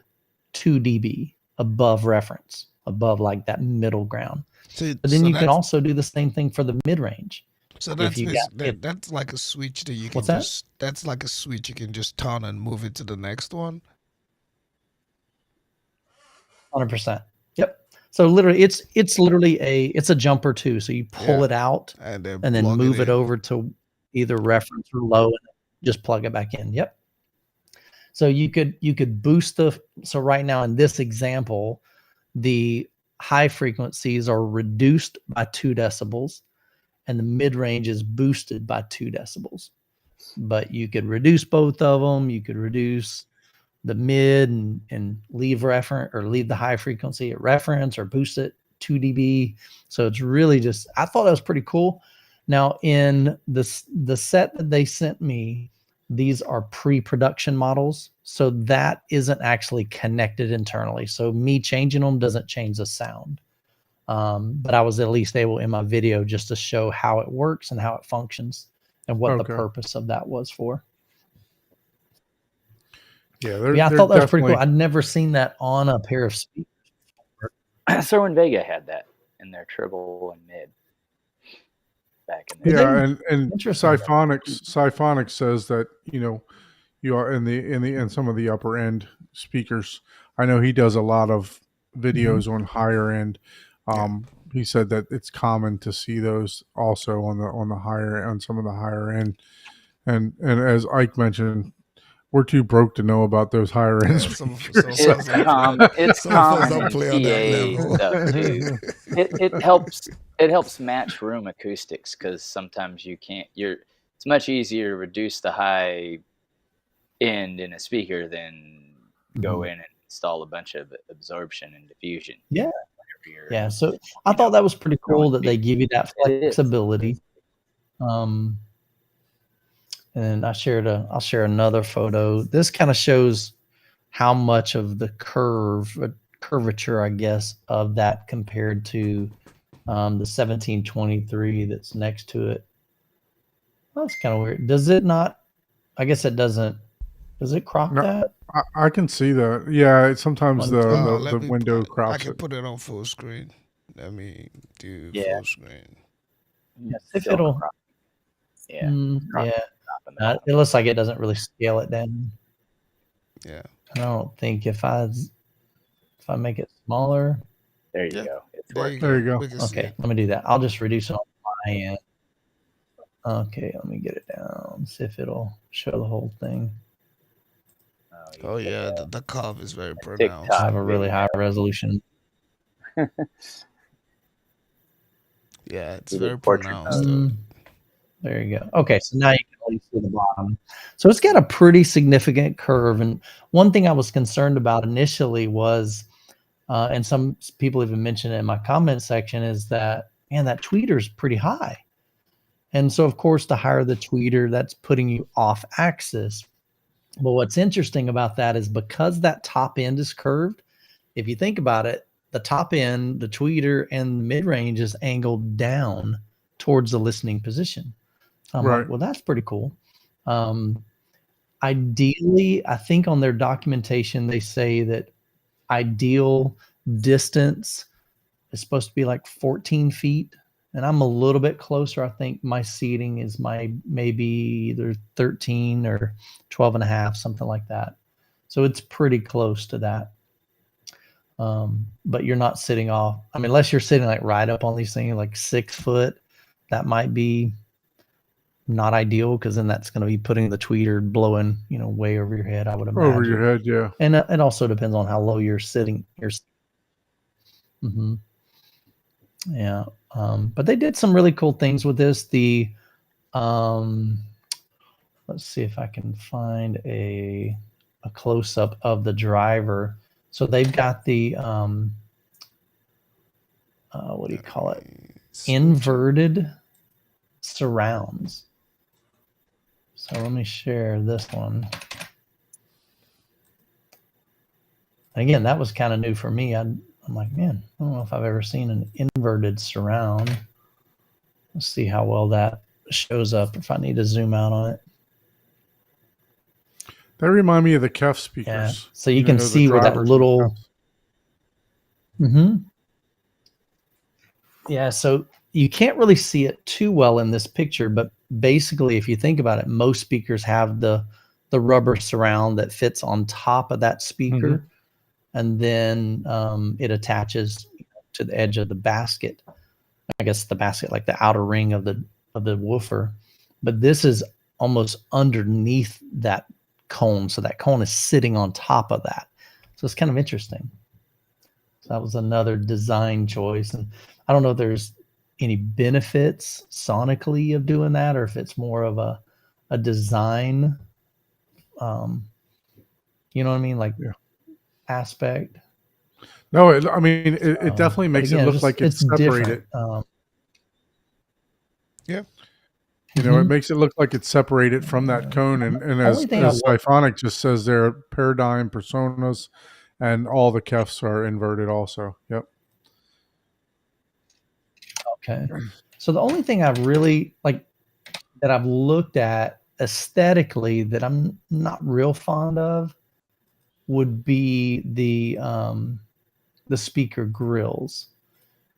2 dB above reference, above like that middle ground. But then you can also do the same thing for the mid-range. So that's like a switch that you can that's like a switch you can just turn and move it to the next one. 100%. Yep. So literally, it's literally it's a jumper too. So you pull it out and then move it over to either reference or low, and just plug it back in. Yep. So you could boost so right now in this example, the high frequencies are reduced by 2 decibels, and the mid range is boosted by 2 decibels. But you could reduce both of them. You could reduce the mid and leave reference, or leave the high frequency at reference, or boost it 2 dB. So it's really just, I thought that was pretty cool. Now in the set that they sent me, these are pre-production models. So that isn't actually connected internally. So me changing them doesn't change the sound. But I was at least able in my video just to show how it works and how it functions and what the purpose of that was for. Yeah, I thought that was pretty cool. I'd never seen that on a pair of speakers. So in Vega had that. in their treble and mid back in the Well, day. Yeah, and Interesting. Siphonics says that, you are in some of the upper end speakers. I know he does a lot of videos on higher end. He said that it's common to see those also on some of the higher end. And as Ike mentioned, we're too broke to know about those higher end Yeah, some speakers. of us It's don't play. it's Some of us common don't in play on that PA level. stuff too. It helps match room acoustics because sometimes you can't. It's much easier to reduce the high end in a speaker than go in and install a bunch of absorption and diffusion. Yeah. Whenever you're, Yeah. So I thought that was pretty cool that they give you that It is. flexibility. And I'll share another photo. This kind of shows how much of the curvature, I guess, of that compared to the 1723 that's next to it. Well, that's kind of weird. Does it not? I guess it doesn't. Does it crop No, that? I can see that. Yeah, sometimes One, two. the window I crops can it. put it on full screen. Let me do Yeah. full screen. If it'll. Yeah. Yeah. It looks like it doesn't really scale it down. Yeah. I don't think if I make it smaller. There you Yeah. go. It's There working. you There you go. go. We can see Okay, it. let me do that. I'll just reduce it on my end. Okay, let me get it down. See if it'll show the whole thing. Oh yeah, the curve is very I pronounced. have a really high resolution. Yeah, it's You very did portrait pronounced. There you go. Okay, so now you can at least see the bottom. So it's got a pretty significant curve. And one thing I was concerned about initially was, and some people even mentioned it in my comment section, is that, man, that tweeter is pretty high. And so, of course, the higher the tweeter, that's putting you off axis. But what's interesting about that is because that top end is curved, if you think about it, the top end, the tweeter, and the mid-range is angled down towards the listening position. So I'm like, well, that's pretty cool. Ideally, I think on their documentation, they say that ideal distance is supposed to be like 14 feet. And I'm a little bit closer. I think my seating is maybe either 13 or 12 and a half, something like that. So it's pretty close to that. But you're not sitting off. I mean, unless you're sitting like right up on these things, like 6 foot, that might be not ideal because then that's going to be putting the tweeter blowing, way over your head, I would imagine. Over your head, yeah. And it also depends on how low you're sitting. Yeah. But they did some really cool things with this. Let's see if I can find a close up of the driver. So they've got the what do you call it? Inverted surrounds. So let me share this one. Again, that was kind of new for me. I'm like, man, I don't know if I've ever seen an inverted surround. Let's see how well that shows up if I need to zoom out on it. They remind me of the KEF speakers. Yeah. So you can see where that little. Yeah. So you can't really see it too well in this picture, but basically, if you think about it, most speakers have the rubber surround that fits on top of that speaker, and then it attaches to the edge of the basket. I guess the basket, like the outer ring of the woofer, but this is almost underneath that cone, so that cone is sitting on top of that. So it's kind of interesting. So that was another design choice, and I don't know if there's any benefits sonically of doing that, or if it's more of a design, you know what I mean, like aspect. No, it definitely makes it look like it's separated. Yeah. It makes it look like it's separated from that cone, and as Siphonic just says there, paradigm personas, and all the KEFs are inverted also. Yep. Okay. So the only thing I've really that I've looked at aesthetically that I'm not real fond of would be the speaker grills.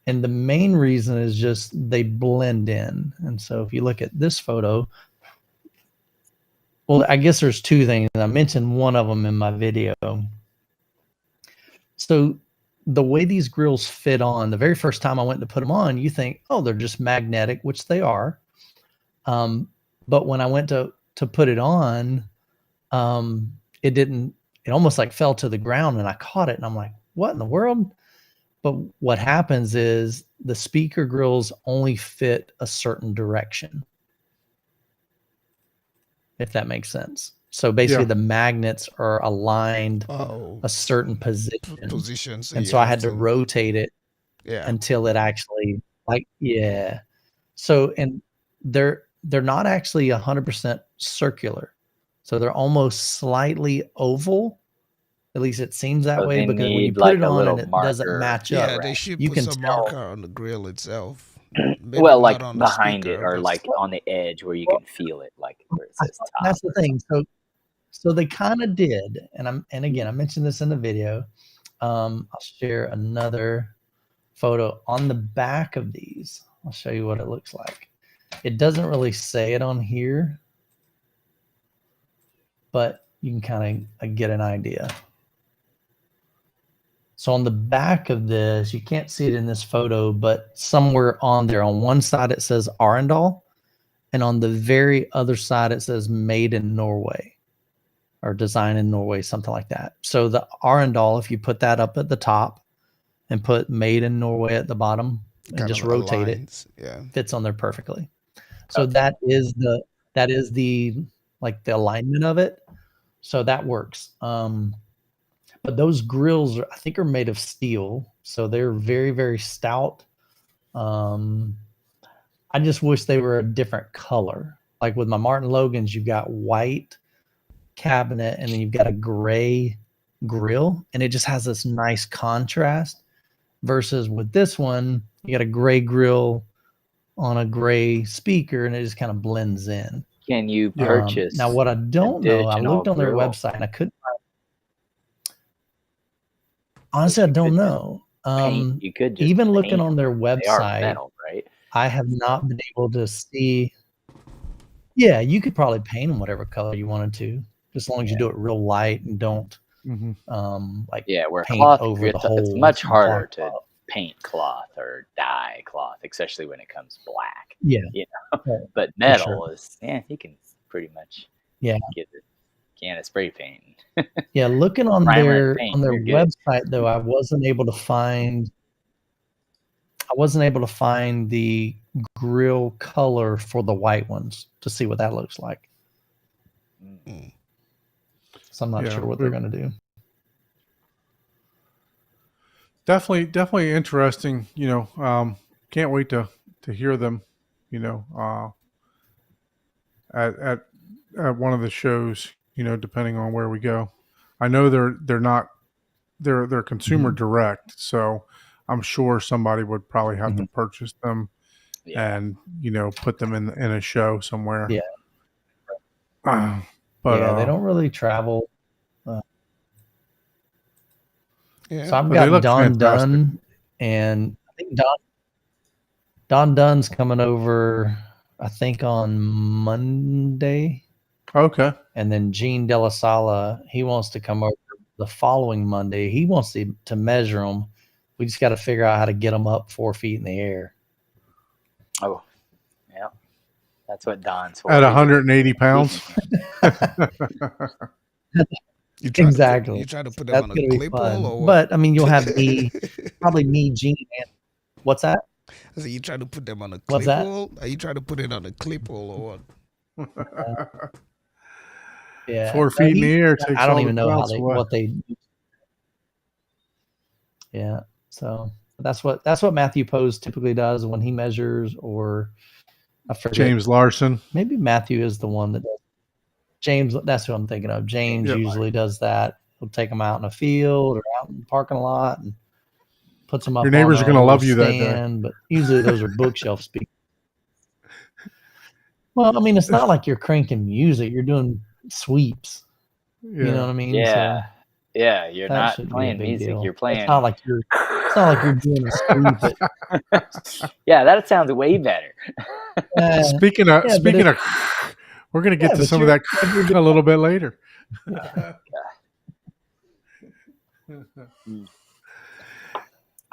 And the main reason is just they blend in. And so if you look at this photo, well, I guess there's two things. I mentioned one of them in my video. So the way these grills fit on, the very first time I went to put them on, you think, oh, they're just magnetic, which they are. But when I went to put it on, it didn't, it almost like fell to the ground, and I caught it and I'm like, what in the world? But what happens is the speaker grills only fit a certain direction, if that makes sense. So basically the magnets are aligned a certain position. So and so I had to rotate it until it actually So, and they're not actually 100% circular. So they're almost slightly oval. At least it seems that way, because when you put it on and it doesn't match up, Yeah, they should you put can some tell. marker on the grill itself. Maybe Well, not like on the behind speaker, it, or but like on the edge where you can feel it, like where it says top. That's the thing. So they kind of did, and again, I mentioned this in the video. I'll share another photo on the back of these. I'll show you what it looks like. It doesn't really say it on here, but you can kind of get an idea. So on the back of this, you can't see it in this photo, but somewhere on there, on one side it says Arendal, and on the very other side it says Made in Norway, or Design in Norway, something like that. So the Arendal, if you put that up at the top and put Made in Norway at the bottom and just rotate it, fits on there perfectly. So that is the like the alignment of it. So that works. But those grills I think are made of steel, so they're very, very stout. I just wish they were a different color. Like with my Martin Logans, you've got white cabinet and then you've got a gray grill, and it just has this nice contrast. Versus with this one, you got a gray grill on a gray speaker, and it just kind of blends in. Can you purchase? Now, what I don't know, I looked on their website and I couldn't. Honestly, I don't know. You could just even looking on their website, they are metal, right? I have not been able to see. Yeah, you could probably paint them whatever color you wanted to, as long as you do it real light and don't like where paint cloth, over the whole. It's much harder to paint cloth or dye cloth, especially when it comes black. Yeah, you know. But metal is you can pretty much get it. Can of spray paint. Yeah, looking on their website though, I wasn't able to find the grill color for the white ones to see what that looks like. So I'm not sure what they're going to do. Definitely interesting. Can't wait to hear them. At one of the shows. Depending on where we go. I know they're consumer direct, so I'm sure somebody would probably have to purchase them and put them in a show somewhere. Yeah. But they don't really travel. So I've But got Don Dunn, and I think Don Dunn's coming over, I think, on Monday. Okay. And then Gene Della Sala, he wants to come over the following Monday. He wants to measure them. We just got to figure out how to get them up 4 feet in the air. Oh, yeah. That's what Don's for. At 180 pounds. Exactly. You try to put them on a clip pole, or what? But I mean, you'll have probably me, Gene, and what's that? I said, you try to put them on a clip pole? Are you trying to put it on a clip pole or what? Yeah, 4 feet in the air. I don't even know what they. Yeah, so that's what Matthew Pose typically does when he measures, or I forget. James Larson. Maybe Matthew is the one that does. James, that's who I'm thinking of. James usually does that. He'll take them out in a field or out in the parking lot and puts them up. Your neighbors are going to love you that day. But usually those are bookshelf speakers. Well, I mean, it's not like you're cranking music. You're doing sweeps. You know what I mean? Yeah. Yeah, you're That not shouldn't be a playing big music. deal. You're It's playing. not like you're. It's not like you're doing a sweep. Yeah, that sounds way better. Speaking yeah, of, we're gonna get to some of that a little bit later.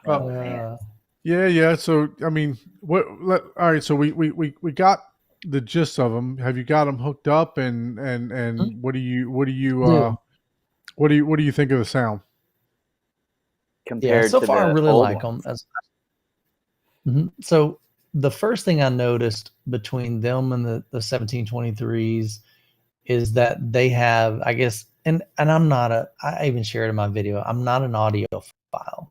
Oh, man. Yeah. So I mean, all right. So we got the gist of them. Have you got them hooked up? And what do you what do you think of the sound? Compared so to far I the really old like ones. them. So the first thing I noticed between them and the 1723s is that they have, I guess, and I'm not I even shared in my video, I'm not an audiophile.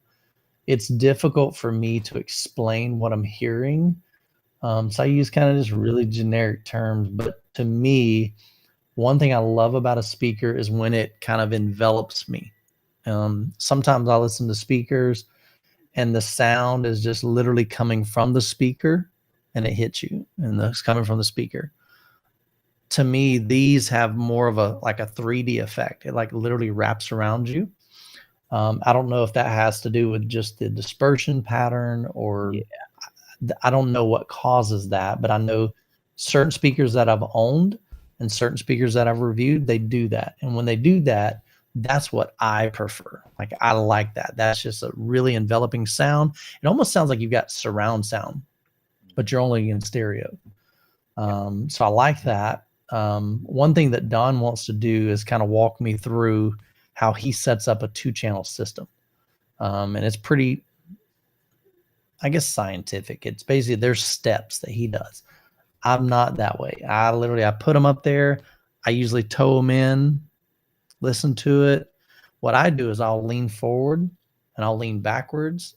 It's difficult for me to explain what I'm hearing. So I use kind of just really generic terms, but to me, one thing I love about a speaker is when it kind of envelops me. Sometimes I listen to speakers and the sound is just literally coming from the speaker and it hits you and it's coming from the speaker. To me, these have more of a 3D effect. It like literally wraps around you. I don't know if that has to do with just the dispersion pattern or I don't know what causes that, but I know certain speakers that I've owned and certain speakers that I've reviewed, they do that. And when they do that, that's what I prefer. Like, I like that. That's just a really enveloping sound. It almost sounds like you've got surround sound, but you're only in stereo. So I like that. One thing that Don wants to do is kind of walk me through how he sets up a 2-channel system. And it's pretty, I guess, scientific. It's basically, there's steps that he does. I'm not that way. I put them up there. I usually tow them in, listen to it. What I do is I'll lean forward and I'll lean backwards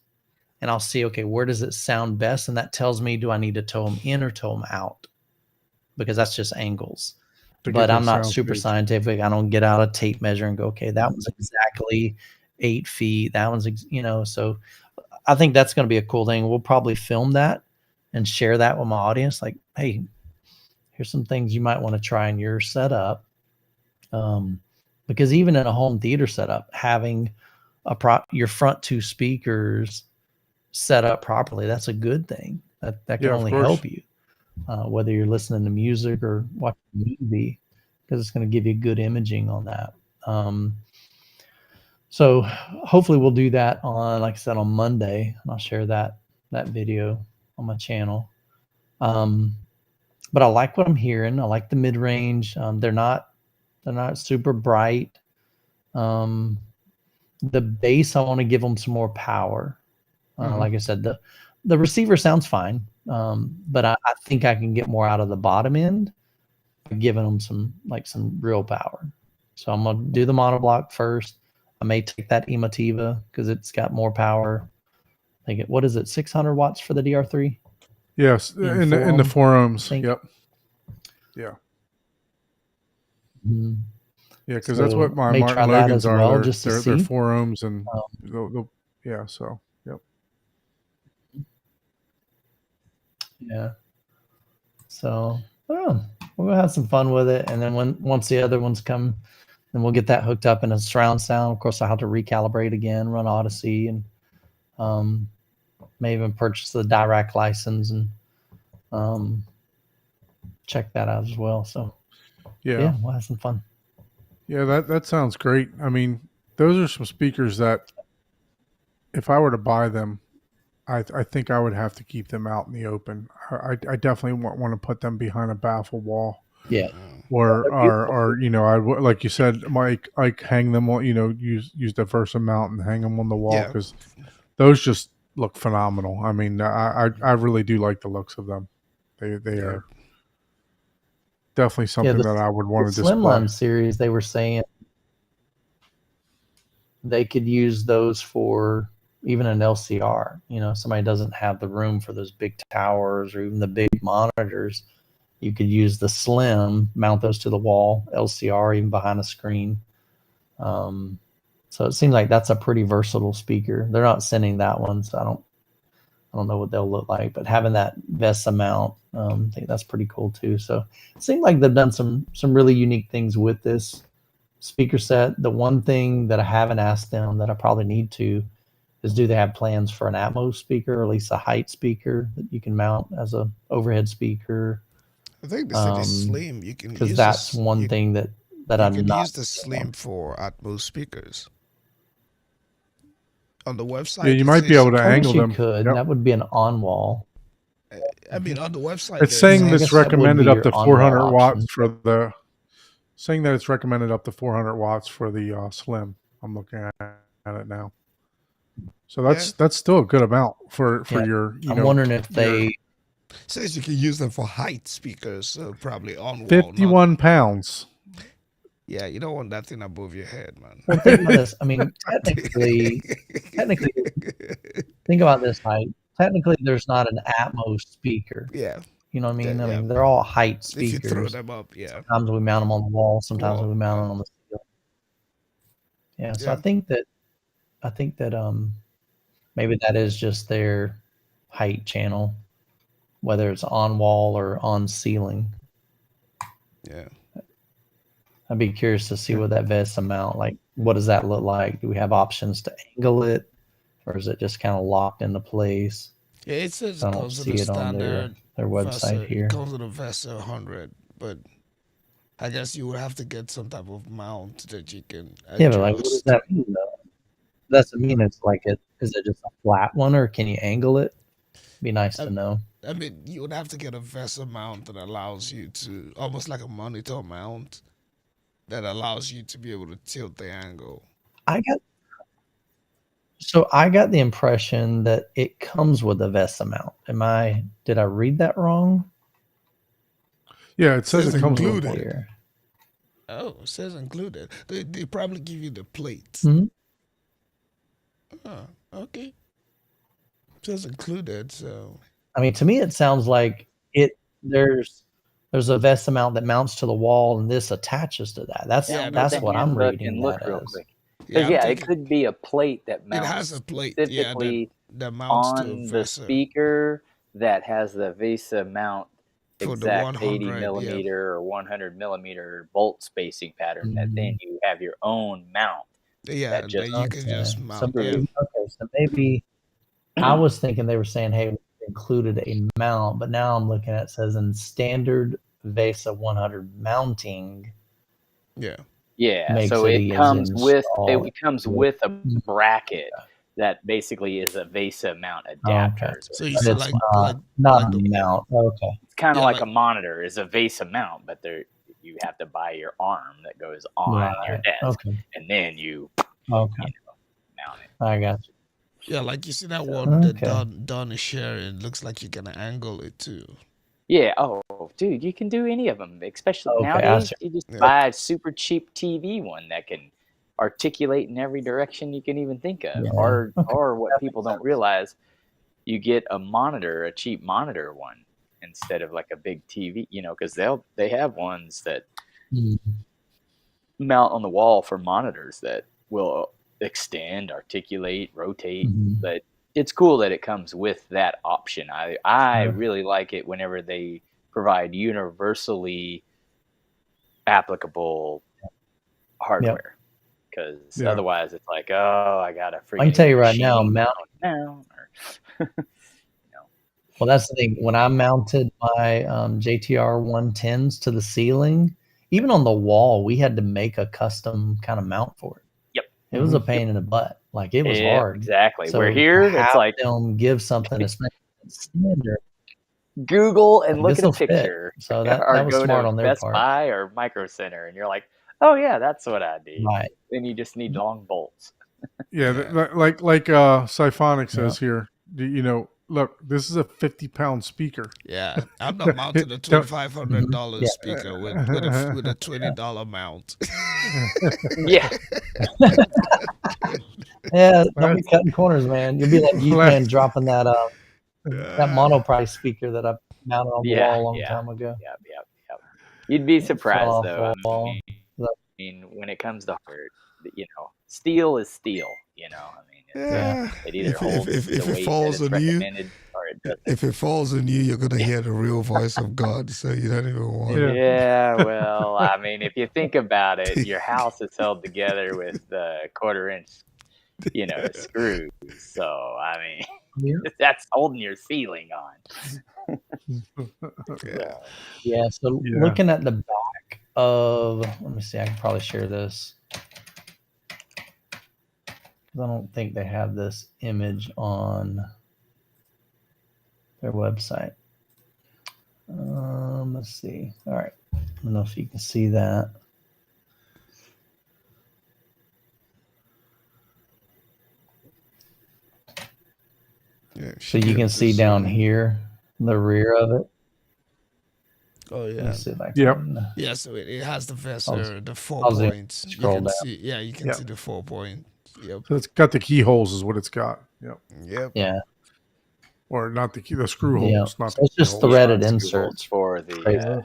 and I'll see, okay, where does it sound best? And that tells me, do I need to tow them in or tow them out? Because that's just angles. But I'm not super scientific. I don't get out a tape measure and go, okay, that one's exactly 8 feet. That one's, so I think that's going to be a cool thing. We'll probably film that and share that with my audience. Like, hey, here's some things you might want to try in your setup. Because even in a home theater setup, having your front 2 speakers set up properly, that's a good thing. That can only help you, whether you're listening to music or watching a movie, because it's going to give you good imaging on that. So hopefully we'll do that on, like I said, on Monday, and I'll share that video on my channel. But I like what I'm hearing. I like the mid-range. They're not super bright. The bass, I want to give them some more power. Like I said, the receiver sounds fine, but I think I can get more out of the bottom end by giving them some real power. So I'm gonna do the monoblock first. I may take that Emotiva because it's got more power. I think what is it, 600 watts for the DR3? Yes, in the 4 ohms. Yep. Yeah. Mm-hmm. Yeah, because that's what my Martin Logans are. Well, they're 4 ohms and yeah. So yep. Yeah. So we'll go have some fun with it, and then once the other ones come, then we'll get that hooked up in a surround sound. Of course, I'll have to recalibrate again, run Odyssey, and may even purchase the Dirac license and check that out as well. So yeah, we'll have some fun. Yeah, that sounds great. I mean, those are some speakers that if I were to buy them, I think I would have to keep them out in the open. I definitely want to put them behind a baffle wall. Yeah. Or I would, like you said, Mike, like hang them on, use the Versa mount and hang them on the wall, because those just look phenomenal. I mean, I really do like the looks of them. They are definitely something that I would want to display. Slimline series, they were saying they could use those for even an LCR. Somebody doesn't have the room for those big towers or even the big monitors. You could use the Slim, mount those to the wall, LCR, even behind a screen. So it seems like that's a pretty versatile speaker. They're not sending that one, so I don't know what they'll look like. But having that VESA mount, I think that's pretty cool too. So it seems like they've done some really unique things with this. speaker set. The one thing that I haven't asked them that I probably need to is, do they have plans for an Atmos speaker, or at least a height speaker that you can mount as a overhead speaker? I think they said it's slim. You can Because use that's this. one thing that You I'm can not use the seeing on. slim for Atmos speakers. On the website, Yeah, you it might be says able to Of course angle you them. could. Yep. That would be an on wall. I mean, on the website, It's there saying I says, that's guess that would recommended be up your to on-wall 400 watts option. for the. Saying that it's recommended up to 400 watts for the slim. I'm looking at it now. So that's still a good amount for Yeah. your. I'm wondering if they. says you can use them for height speakers, so probably on wall. 51 pounds. Yeah, you don't want that thing above your head, man. Well, think about this. I mean, technically, think about this height. Technically, there's not an Atmos speaker. Yeah. You know what I mean? Yeah. I mean, they're all height If you throw speakers. them up, yeah. Sometimes we mount them on the wall. Sometimes we mount them on the ceiling. Yeah. So Yeah. I think that maybe that is just their height channel, whether it's on wall or on ceiling. Yeah. I'd be curious to see what that VESA mount, like, what does that look like? Do we have options to angle it, or is it just kind of locked into place? Yeah, it says I it don't comes see with a it on standard their website VESA. here. It comes with a VESA 100, but I guess you would have to get some type of mount that you can adjust. Yeah, but like, what does that mean though? That's I mean, it's like is it just a flat one, or can you angle it? Be nice to know. I mean, you would have to get a VESA mount that allows you to, almost like a monitor mount, that allows you to be able to tilt the angle. I got the impression that it comes with a VESA mount. Did I read that wrong? Yeah, it says it comes included. with Here. Oh, it says included. They probably give you the plates. Mm-hmm. Oh, okay. It says included, so. I mean, to me, it sounds like there's a VESA mount that mounts to the wall, and this attaches to that. That's what I'm reading Look that real as. quick. Because it could be a plate that mounts. It has a plate, specifically that mounts on to a VESA. the speaker that has the VESA mount For the exact 100, 80 millimeter or 100 millimeter bolt spacing pattern. That then you have your own mount. Yeah, that you can just mount. So maybe I was thinking they were saying, hey, we included a mount, but now I'm looking at it says in standard VESA 100 mounting. Yeah. Yeah, so it comes with a bracket that basically is a VESA mount adapter. Okay. So you said not a mount. Okay. It's kind of like a monitor is a VESA mount, but you have to buy your arm that goes on your desk, and then you mount it. I got you. Yeah, like you see that one that Don is sharing. Looks like you're gonna angle it too. Yeah. Oh, dude, you can do any of them. Especially nowadays, you just buy a super cheap TV one that can articulate in every direction you can even think of. Or what people don't realize, you get a cheap monitor one instead of like a big TV. You know, because they have ones that mount on the wall for monitors that will extend, articulate, rotate. But it's cool that it comes with that option. I really like it whenever they provide universally applicable hardware, because otherwise it's like, oh, I gotta freaking. I can tell you right now, Well, that's the thing. When I mounted my JTR 110s to the ceiling, even on the wall, we had to make a custom kind of mount for it. It was a pain in the butt. Like, it was hard. Exactly. So we're here. It's like them give something standard. Google and look at a picture. So that was smart on their Best part. Buy or Micro Center, and you're like, oh yeah, that's what I need. Right. Then you just need long bolts. like Siphonic says here. You know, look, this is a 50-pound speaker. Yeah, I'm not mounting a $2,500 speaker with a $20 mount. Yeah. Yeah, don't be cutting corners, man. You'll be like you man dropping that monoprice speaker that I mounted on the wall a long time ago. Yep. You'd be surprised though. I mean, when it comes to hardware, steel is steel. You know, I mean, it either holds if the it weight falls that it's on you, recommended, or it doesn't. If it falls on you, you're gonna hear the real voice of God. So you don't even want. Yeah. Yeah, well, I mean, if you think about it, your house is held together with quarter-inch, screws. So, I mean, Yeah. that's holding your ceiling on. Yeah. Yeah. So Yeah. looking at the back of, let me see, I can probably share this. I don't think they have this image on their website. Let's see. All right. I don't know if you can see that. Yeah, So you can see down here the rear of it. Oh Let yeah. me see if I Yep. can. Yeah, so it has the vessel, the 4 I'll zoom- points. You scroll can down. see, yeah, you can Yep. see the 4 point. Yep. So it's got the keyholes, is what it's got. Yep. Yep. Yeah. Or not the screw Yeah. holes, not So the it's just keyholes. threaded Screw inserts. holes for Crazy. the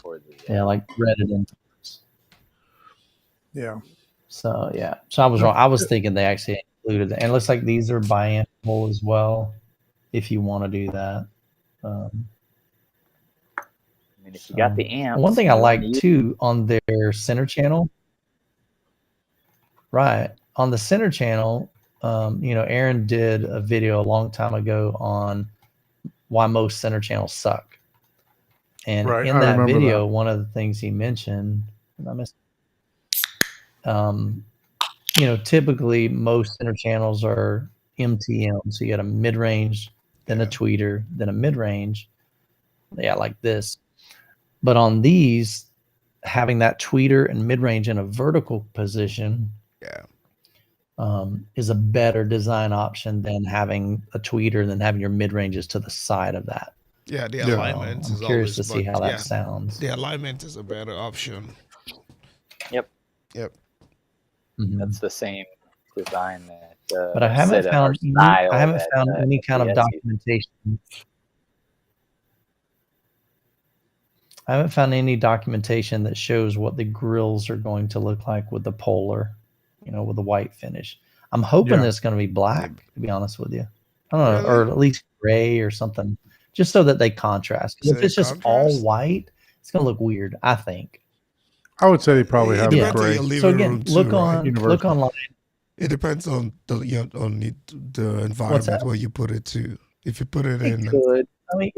for the Yeah, like threaded inserts. Yeah. So yeah. So I was wrong. I was thinking they actually included it. And it looks like these are biaxial as well, if you want to do that. I mean, if you got the amps, One thing I you like need- too on their center channel, right? On the center channel, Aaron did a video a long time ago on why most center channels suck. And Right, in I that remember video, that. one of the things he mentioned, I missed, typically most center channels are MTM. So you got a mid-range, then a tweeter, then a mid-range. Yeah, like this. But on these, having that tweeter and mid-range in a vertical position Yeah. is a better design option than having a tweeter and then having your mid-ranges to the side of that. Yeah, the Yeah. alignment I'm is curious always to see how that sounds. The alignment is a better option. Yep. Yep. Mhm. That's the same design that. But I haven't found any kind of SVS documentation. I haven't found any documentation that shows what the grills are going to look like with the polar, with the white finish. I'm hoping Yeah. it's going to be black, to be honest with you. I don't know, Really? or at least gray or something, just so that they contrast. 'Cause So if it's just contrast? all white, it's going to look weird, I think. I would say they probably It have depends the on gray. your living So again, room look too, right? on Universal. look online. It depends on the environment where you put it to. If you put it in, could. I mean,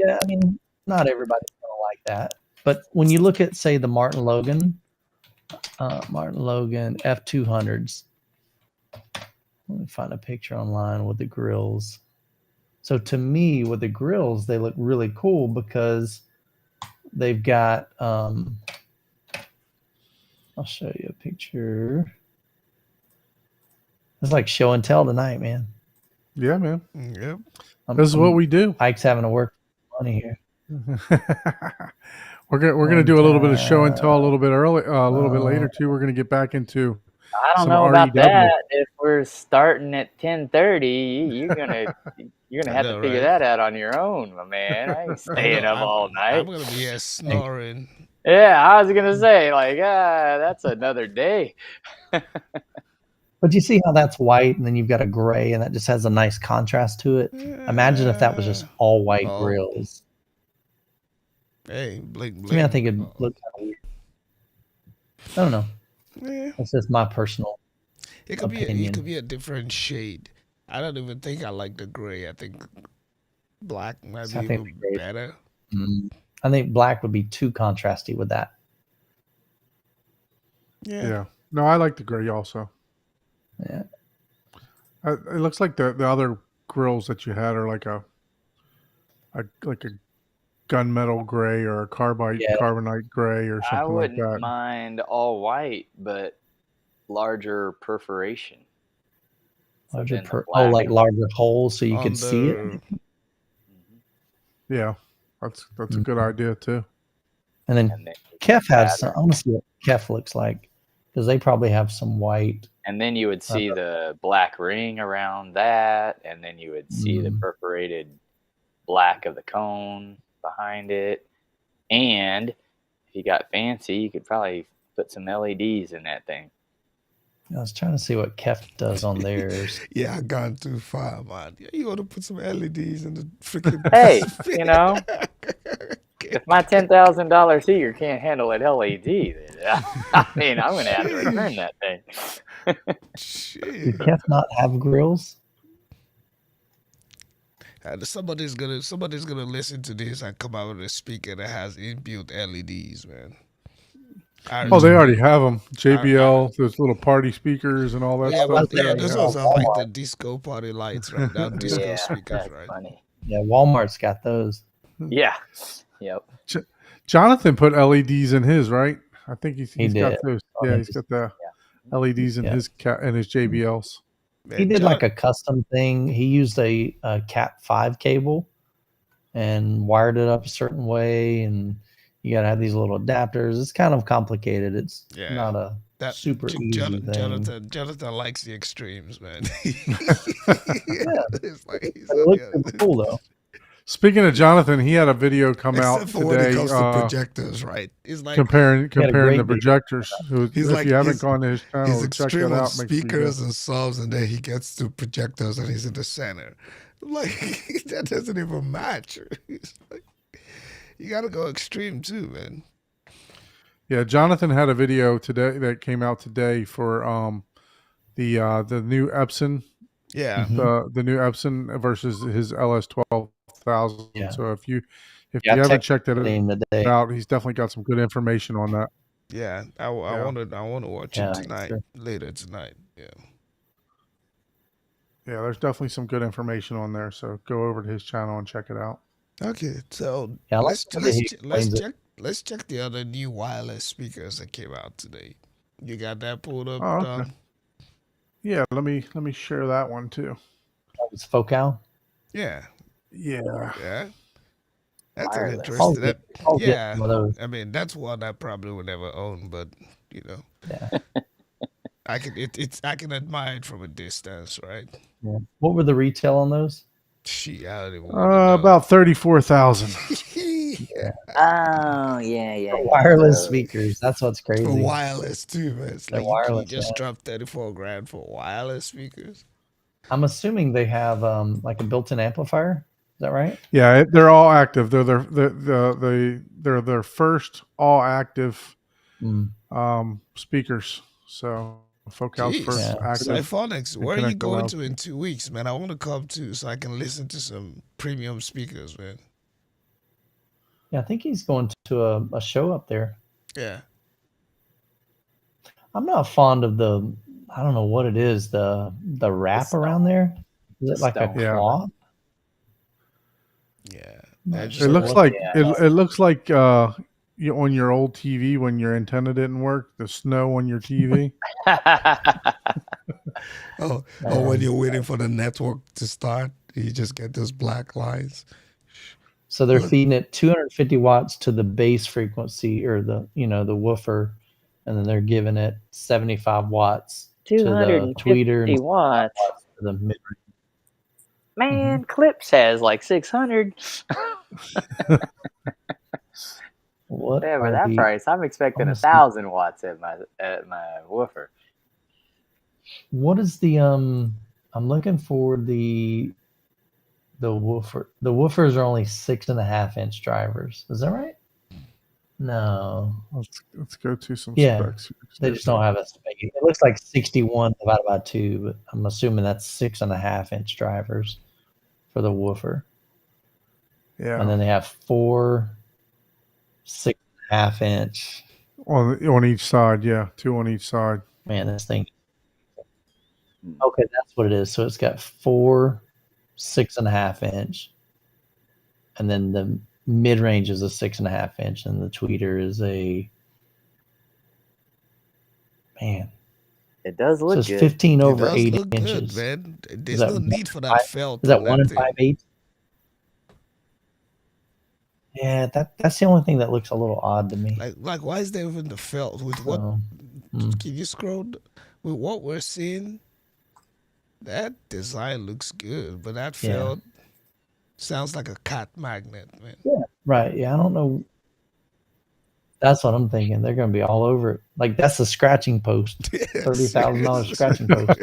not everybody's going to like that. But when you look at, say, the Martin Logan F200s, let me find a picture online with the grills. So to me, with the grills, they look really cool because they've got, I'll show you a picture. It's like show and tell tonight, man. Yeah, man. yep. This is what we do. Ike's having to work money here. We're gonna do a little bit of show and tell a little bit early, a little bit later too. We're gonna get back into. I don't some know about REW. that. If we're starting at 10:30, you're gonna have to figure that out on your own, my man. I ain't staying up all night. I'm gonna be here snoring. Yeah, I was gonna say that's another day. But you see how that's white and then you've got a gray and that just has a nice contrast to it. Imagine if that was just all white grills. Hey, blink. I mean, I think it'd look kind of weird. I don't know. Yeah. That's just my personal opinion. It could be a different shade. I don't even think I like the gray. I think black might be even better. I think black would be too contrasty with that. Yeah. No, I like the gray also. Yeah. It looks like the other grills that you had are like a gunmetal gray or a carbonite gray or something I wouldn't like that. mind all white, but larger perforation. Larger like larger holes so you could see it. Yeah, that's a good idea too. And then Kef has some. I want to see what Kef looks like because they probably have some white. And then you would see the black ring around that, and then you would see the perforated black of the cone behind it. And if you got fancy, you could probably put some LEDs in that thing. I was trying to see what Kef does on theirs. Yeah, I gone too far, man. Yeah, you want to put some LEDs in the freaking. Hey, you know, if my $10,000 heater can't handle an LED, then I mean, I'm gonna have to return that thing. Do Shit. Kef not have grills? And somebody's gonna listen to this and come out with a speaker that has inbuilt LEDs, man. Oh, they Mhm. already have them. JBL, those little party speakers and all that Yeah, stuff. but yeah, They those have ones 'em. are like the disco party lights, right? Now disco Yeah, speakers, that's right? funny. Yeah, Walmart's got those. Yeah, yep. Jonathan put LEDs in his, right? I think He he's got did. those. on Yeah, his- he's got the Yeah. LEDs in Yeah. his JBLs. He Man, did John- like a custom thing. He used a Cat 5 cable and wired it up a certain way, and you got to have these little adapters. It's kind of complicated. It's Yeah. not a that super easy thing. Jonathan likes the extremes, man. It's like he's But it on looks the super other. cool though. Speaking of Jonathan, he had a video come Except out for when it today comes to projectors, right? It's like comparing great the video. projectors. So He's if like- you haven't he's- gone to his channel, he's check extreme that on out. Make sure you do. speakers and subs, and then he gets to projectors and he's in the center. Like that doesn't even match. It's like, you gotta go extreme too, man. Yeah, Jonathan had a video today that came out today for the new Epson, Yeah. Mhm. the new Epson versus his LS 12,000. Yeah. So if you I haven't texted checked it him today. out, he's definitely got some good information on that. Yeah. I Yeah. want to watch Yeah, it tonight. sure. Later tonight. Yeah. Yeah, there's definitely some good information on there. So go over to his channel and check it out. Okay. So Yeah, I like let's the way he let's explains it. check let's check the other new wireless speakers that came out today. You got that pulled up, Oh, okay. Don? Yeah, let me share that one too. It's Focal. Yeah. Yeah. Yeah. That's an Wireless. interesting. That, I'll get yeah. some of those. I mean, that's one I probably would never own, but you know, Yeah. I can admire it from a distance, right? Yeah. What were the retail on those? She, I don't even want to know. About 34,000. Oh, yeah. Wireless speakers. That's what's crazy. For wireless too, man. It's They're like wireless, you just yeah. dropped 34 grand for wireless speakers. I'm assuming they have like a built-in amplifier. Is that right? Yeah, they're all active. They're their first all active Mm. speakers. So Focal's Jeez. first Yeah. active. Siphonics, and where are you connect going loud. to in 2 weeks, man? I want to come too so I can listen to some premium speakers, man. Yeah, I think he's going to a show up there. Yeah. I'm not fond of the. I don't know what it is. The wrap stone. around there. Is The it like a stone. Yeah. cloth? Yeah. Not I just It looks sure. like Yeah. it looks like on your old TV when your antenna didn't work, the snow on your TV. Oh, when you're waiting for the network to start, you just get those black lines. So they're Look. feeding it 250 watts to the base frequency or the the woofer, and then they're giving it 75 watts to the tweeter 250 and watts. to the mid. Man, Clips has like 600. What Yeah, for are that the- price, I'm expecting honestly- 1,000 watts at my woofer. What is the I'm looking for the woofer. The woofers are only 6.5-inch drivers. Is that right? No, Let's go to some Yeah. specs. they just don't have a space. It looks like 61 divided by 2, but I'm assuming that's 6.5-inch drivers for the woofer. Yeah, And then they have 4 6.5-inch. on each side. Yeah, 2 on each side. Man, this thing. Okay, that's what it is. So it's got 4 6.5-inch, and then the mid range is a 6.5-inch, and the tweeter is a man. It does So look it's good. 15 It over does 8 look inches. good, man. There's that no need for five- that felt. Is that on 1 and thing. 5/8? Yeah, that's the only thing that looks a little odd to me. Like, why is there even the felt with what? So, Can you scroll with what we're seeing? That design looks good, but that Yeah. felt sounds like a cat magnet, man. right. Yeah, I don't know. That's what I'm thinking. They're going to be all over it. Like that's a scratching post. $30,000 scratching post.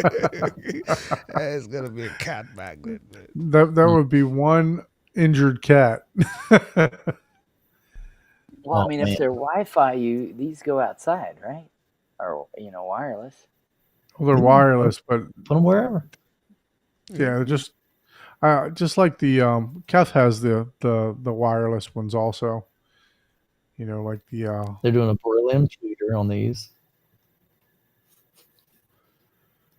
It's gonna be a cat magnet. That would be one injured cat. Well, I Oh, mean, man. if they're Wi-Fi, these go outside, right? Or wireless. Well, they're Yeah, wireless, but Put them wherever. yeah, they're just like the Keth has the wireless ones also. You know, like the They're doing a beryllium tweeter on these.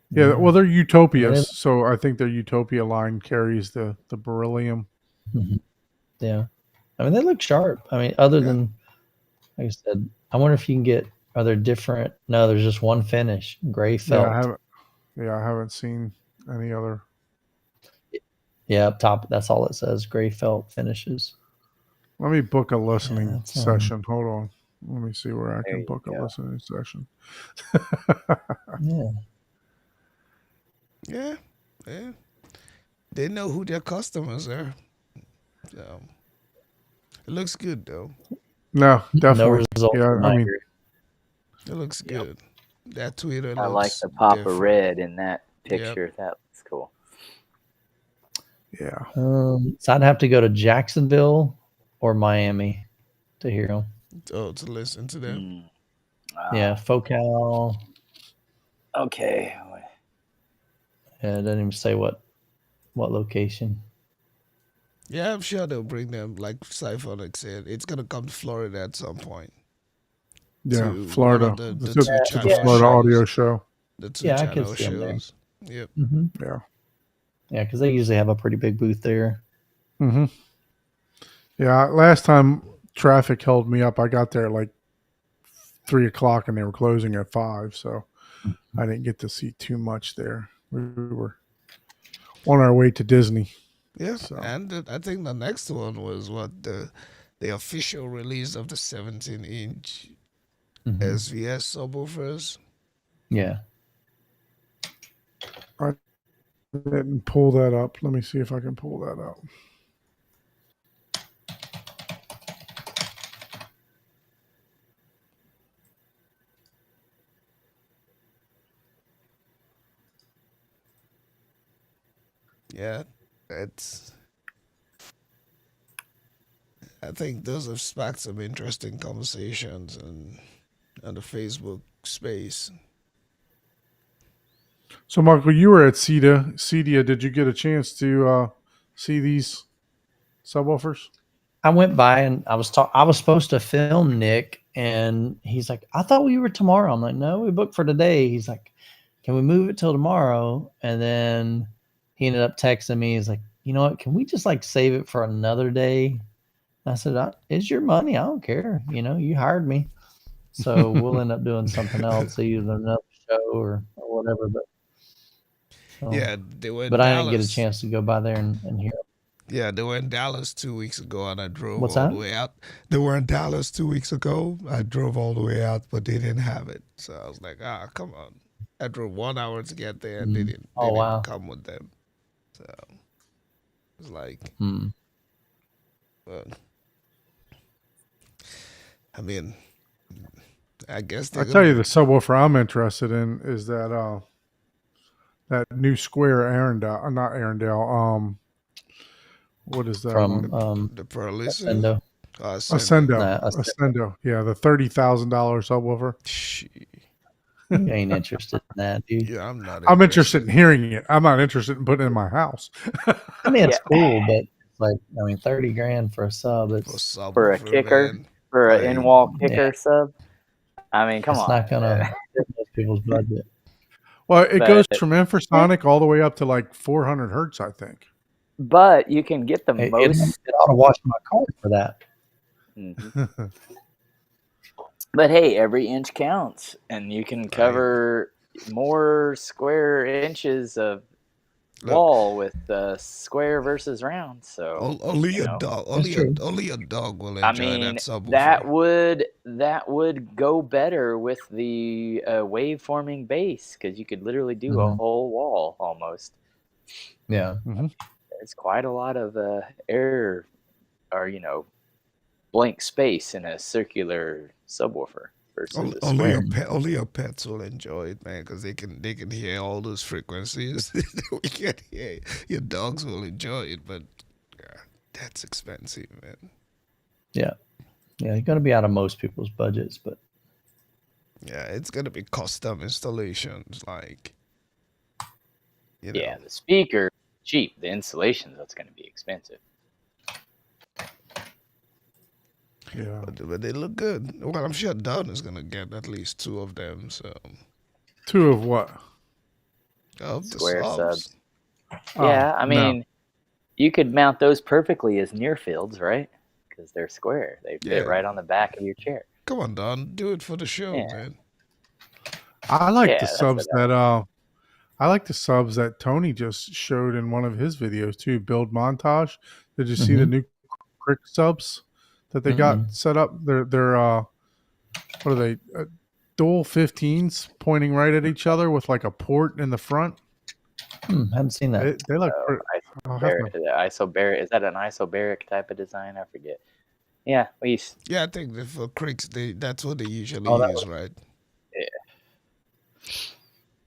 yeah. Well, they're Utopias, Really? so I think their Utopia line carries the beryllium. Mhm. Yeah. I mean, they look sharp. I mean, other Yeah. than, like I said, I wonder if you can get, are there different? No, there's just one finish, gray felt. I haven't seen any other. Yeah, up top, that's all it says, gray felt finishes. Let me book a listening that's, session. Hold on. Let me see where I There can you book a go. listening session. Yeah. Yeah. They know who their customers are. So it looks good though. No, No definitely. results Yeah, in I my mean, area. It looks good. That Twitter I like looks the pop different. of red in that Yep. picture. That looks cool. yeah. So I'd have to go to Jacksonville or Miami to hear them. Oh, to listen to them. Mm. Yeah, Focal. Okay. Yeah, it doesn't even say what location. Yeah, I'm sure they'll bring them. Like Cyphonic said, it's gonna come to Florida at some point. Yeah, To Florida. one of the to, two to the channel Florida audio shows. show. The two Yeah, I could channel see them there. shows. Yep. Mm-hmm. Yeah. Yeah, because they usually have a pretty big booth there. Mm-hmm. Yeah, last time traffic held me up, I got there at like 3:00 and they were closing at 5, so I didn't get to see too much there. We were on our way to Disney. Yeah, So. and I think the next one was what the official release of the 17-inch SVS subwoofers. Yeah. I didn't pull that up. Let me see if I can pull that up. Yeah, it's. I think those have sparked some interesting conversations and on the Facebook space. So, Michael, you were at CEDIA. Did you get a chance to see these subwoofers? I went by and I was supposed to film Nick, and he's like, I thought we were tomorrow. I'm like, no, we booked for today. He's like, can we move it till tomorrow? And then he ended up texting me. He's like, you know what? Can we just like save it for another day? I said, it's your money. I don't care. You know, you hired me. So we'll end up doing something else, either another show or whatever. But Yeah, they were in but I Dallas. didn't get a chance to go by there and hear them. Yeah, they were in Dallas 2 weeks ago, and I drove What's all that? the way out. They were in Dallas 2 weeks ago. I drove all the way out, but they didn't have it. So I was like, come on. I drove 1 hour to get there, and they didn't wow. come with them. So it was like, but I mean, I guess I tell you, the subwoofer I'm interested in is that new square Arendal, not Arendal. What is that From one? the Perlis Ascendo. Ascendo. Ascendo. Yeah, the $30,000 subwoofer. You ain't interested in that, dude. Yeah, I'm not. I'm interested in hearing it. I'm not interested in putting it in my house. I mean, it's cool, but it's like, I mean, $30,000 for a sub. It's for a kicker, man. for an in-wall kicker sub. I mean, come on. It's not gonna hit most people's budget. Well, it goes from infrasonic all the way up to like 400 hertz, I think. But you can get the most. It ought to wash my car for that. Mm-hmm. But hey, every inch counts, and you can cover more square inches of wall with square versus round. So only a dog will enjoy that subwoofer. That would go better with the wave forming base, because you could literally do a whole wall almost. Yeah, it's quite a lot of air, or blank space in a circular subwoofer versus Only, a square. only your pets will enjoy it, man, because they can hear all those frequencies. We can't hear. Your dogs will enjoy it, but that's expensive, man. Yeah. Yeah, you got to be out of most people's budgets, but Yeah, it's gonna be custom installations, like Yeah, the speaker cheap. The installation that's going to be expensive. Yeah. But they look good. Well, I'm sure Don is gonna get at least 2 of them. So 2 of what? of the Square subs. Oh, Yeah, I no. mean, you could mount those perfectly as near fields, right? Because they're square. They fit Yeah. right on the back of your chair. Come on, Don, do it for the show, Yeah. man. I like Yeah, the that's subs what I like the subs that Tony just showed in one of his videos too. Build montage. Did you see the new Crick subs that they got set up? They're what are they? Dual 15s pointing right at each other with like a port in the front. Haven't seen that. They look pretty. Isobaric. Is that an isobaric type of design? I forget. Yeah, we used. Yeah, I think that for cricks, that's what they usually Oh, that use, was- right? Yeah.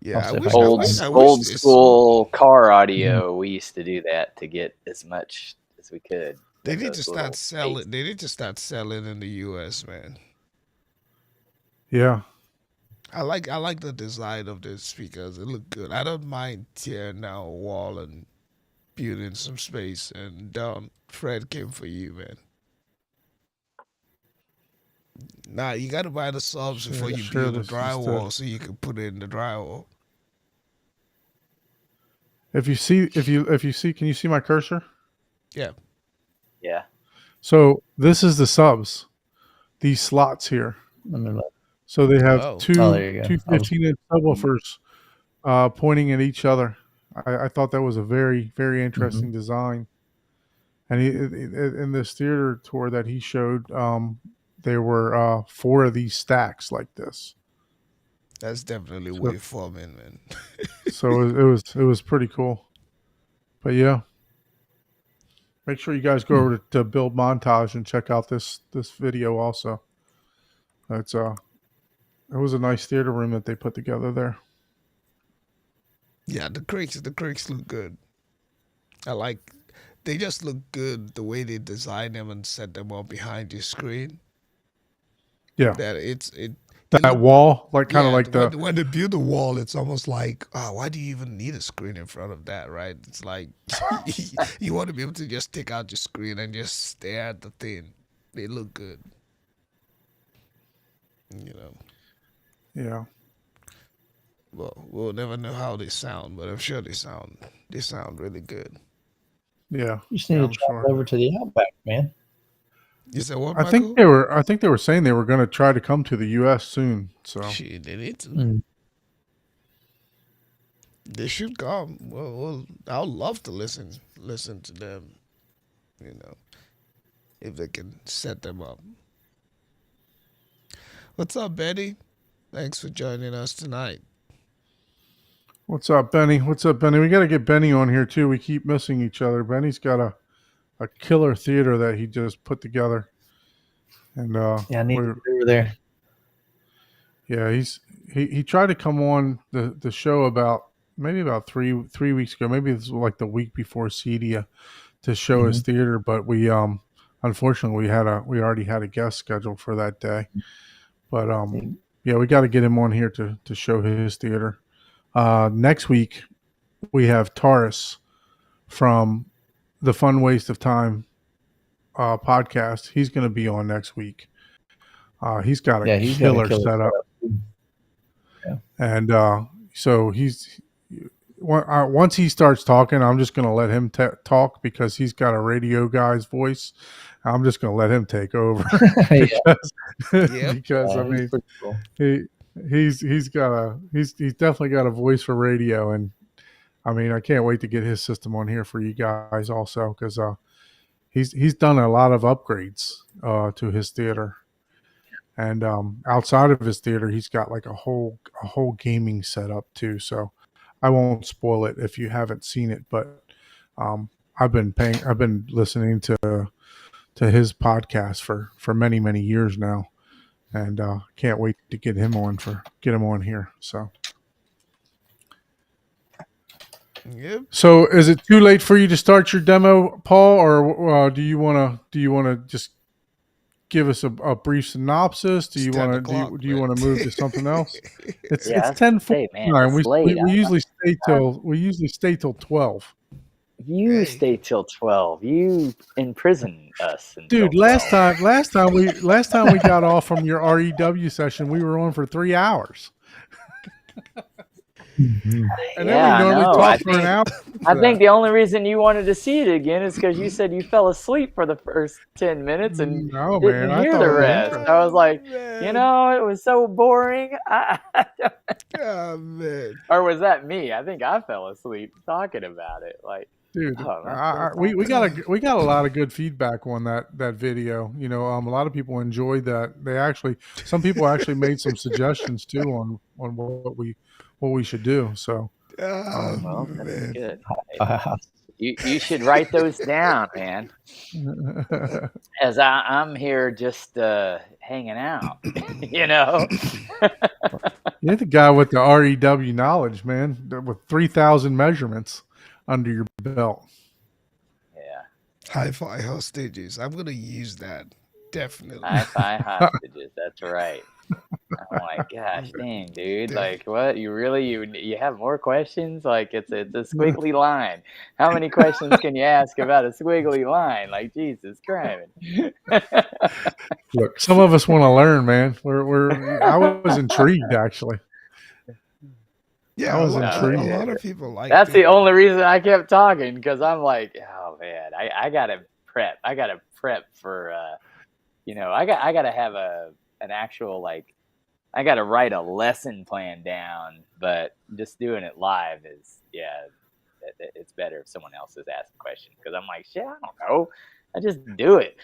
Yeah, I'll I see if wish, I can I old wish, I old wish this- school car audio. We used to do that to get as much as we could. They in need to those start little selling. spaces. They need to start selling in the U.S., man. Yeah. I like the design of the speakers. They look good. I don't mind tearing down a wall and building some space. And Fred came for you, man. Nah, you gotta buy the subs before you Sure, build the this is drywall, so you can put it in the drywall. If you see, can you see my cursor? Yeah. Yeah. So this is the subs. These slots here. Let me look. So they have Oh. two Oh, there you go. 15-inch subwoofers pointing at each other. I thought that was a very, very interesting design. And in this theater tour that he showed, there were 4 of these stacks like this. That's definitely waveforming, man. So it was pretty cool. But yeah, make sure you guys go over to Build Montage and check out this video also. It was a nice theater room that they put together there. Yeah, the cricks look good. They just look good the way they design them and set them up behind your screen. Yeah. That wall, like kind of like when they build the wall, it's almost like, why do you even need a screen in front of that, right? It's like you want to be able to just take out your screen and just stare at the thing. They look good, you know. Yeah. Well, we'll never know how they sound, but I'm sure they sound really good. Yeah. You just need to travel over to the Outback, man. You said what, I Michael? think they were saying they were going to try to come to the U.S. soon. So Shit, they need to. They should come. Well, I'd love to listen to them. You know, if they can set them up. What's up, Betty? Thanks for joining us tonight. What's up, Benny? We got to get Benny on here too. We keep missing each other. Benny's got a killer theater that he just put together. And I need to get over there. Yeah, he tried to come on the show about 3 weeks ago. Maybe it was like the week before Cedia to show his theater, but we unfortunately we already had a guest scheduled for that day. But yeah, we got to get him on here to show his theater. Next week we have Taurus from the Fun Waste of Time podcast. He's going to be on next week. He's got a killer setup. Yeah. And so once he starts talking, I'm just going to let him talk because he's got a radio guy's voice. I'm just going to let him take over because I mean, cool. he's definitely got a voice for radio, and I mean, I can't wait to get his system on here for you guys also because he's done a lot of upgrades to his theater. And outside of his theater, he's got like a whole gaming setup too. So I won't spoil it if you haven't seen it. But I've been listening to his podcast for many years now, and can't wait to get him on here. Yep. So is it too late for you to start your demo, Paul, or do you want to just give us a brief synopsis? Do It's you 10 want o'clock, do you want to move to something else? It's Yeah, I was gonna say, man, 10:49. it's late. We usually stay till 12. You Hey. stay till 12. You imprison us until Dude, last 12. time we got off from your REW session, we were on for 3 hours. Mhm. And Yeah, then we I normally know. talk for an hour. I think the only reason you wanted to see it again is because you said you fell asleep for the first 10 minutes and No, didn't man, I hear thought the it was rest. interesting. I was like, you Man. know, it was so boring. Oh, man. Or was that me? I think I fell asleep talking about it. Like, Dude, oh, am I still we talking? we got a lot of good feedback on that video. You know, a lot of people enjoyed that. Some people actually made some suggestions too on what we should do. So, Oh, Well, that's man. good. You should write those down, man. As I'm here just hanging out, you know. you're the guy with the REW knowledge, man, with 3,000 measurements under your belt. Yeah, Hi-fi hostages. I'm going to use that. Definitely. hi-fi hostages. That's right. I'm like, gosh, dang, dude. Like, what? You really you have more questions? Like, it's a squiggly line. How many questions can you ask about a squiggly line? Like, Jesus Christ. Look, some of us want to learn, man. I was intrigued actually. Yeah, I was a intrigued. lot of people like That's the it. only reason I kept talking, because I'm like, oh man, I gotta prep. I gotta prep for I gotta have an actual, like, I gotta write a lesson plan down, but just doing it live is, it's better if someone else is asking questions, because I'm like, shit, I don't know. I just do it.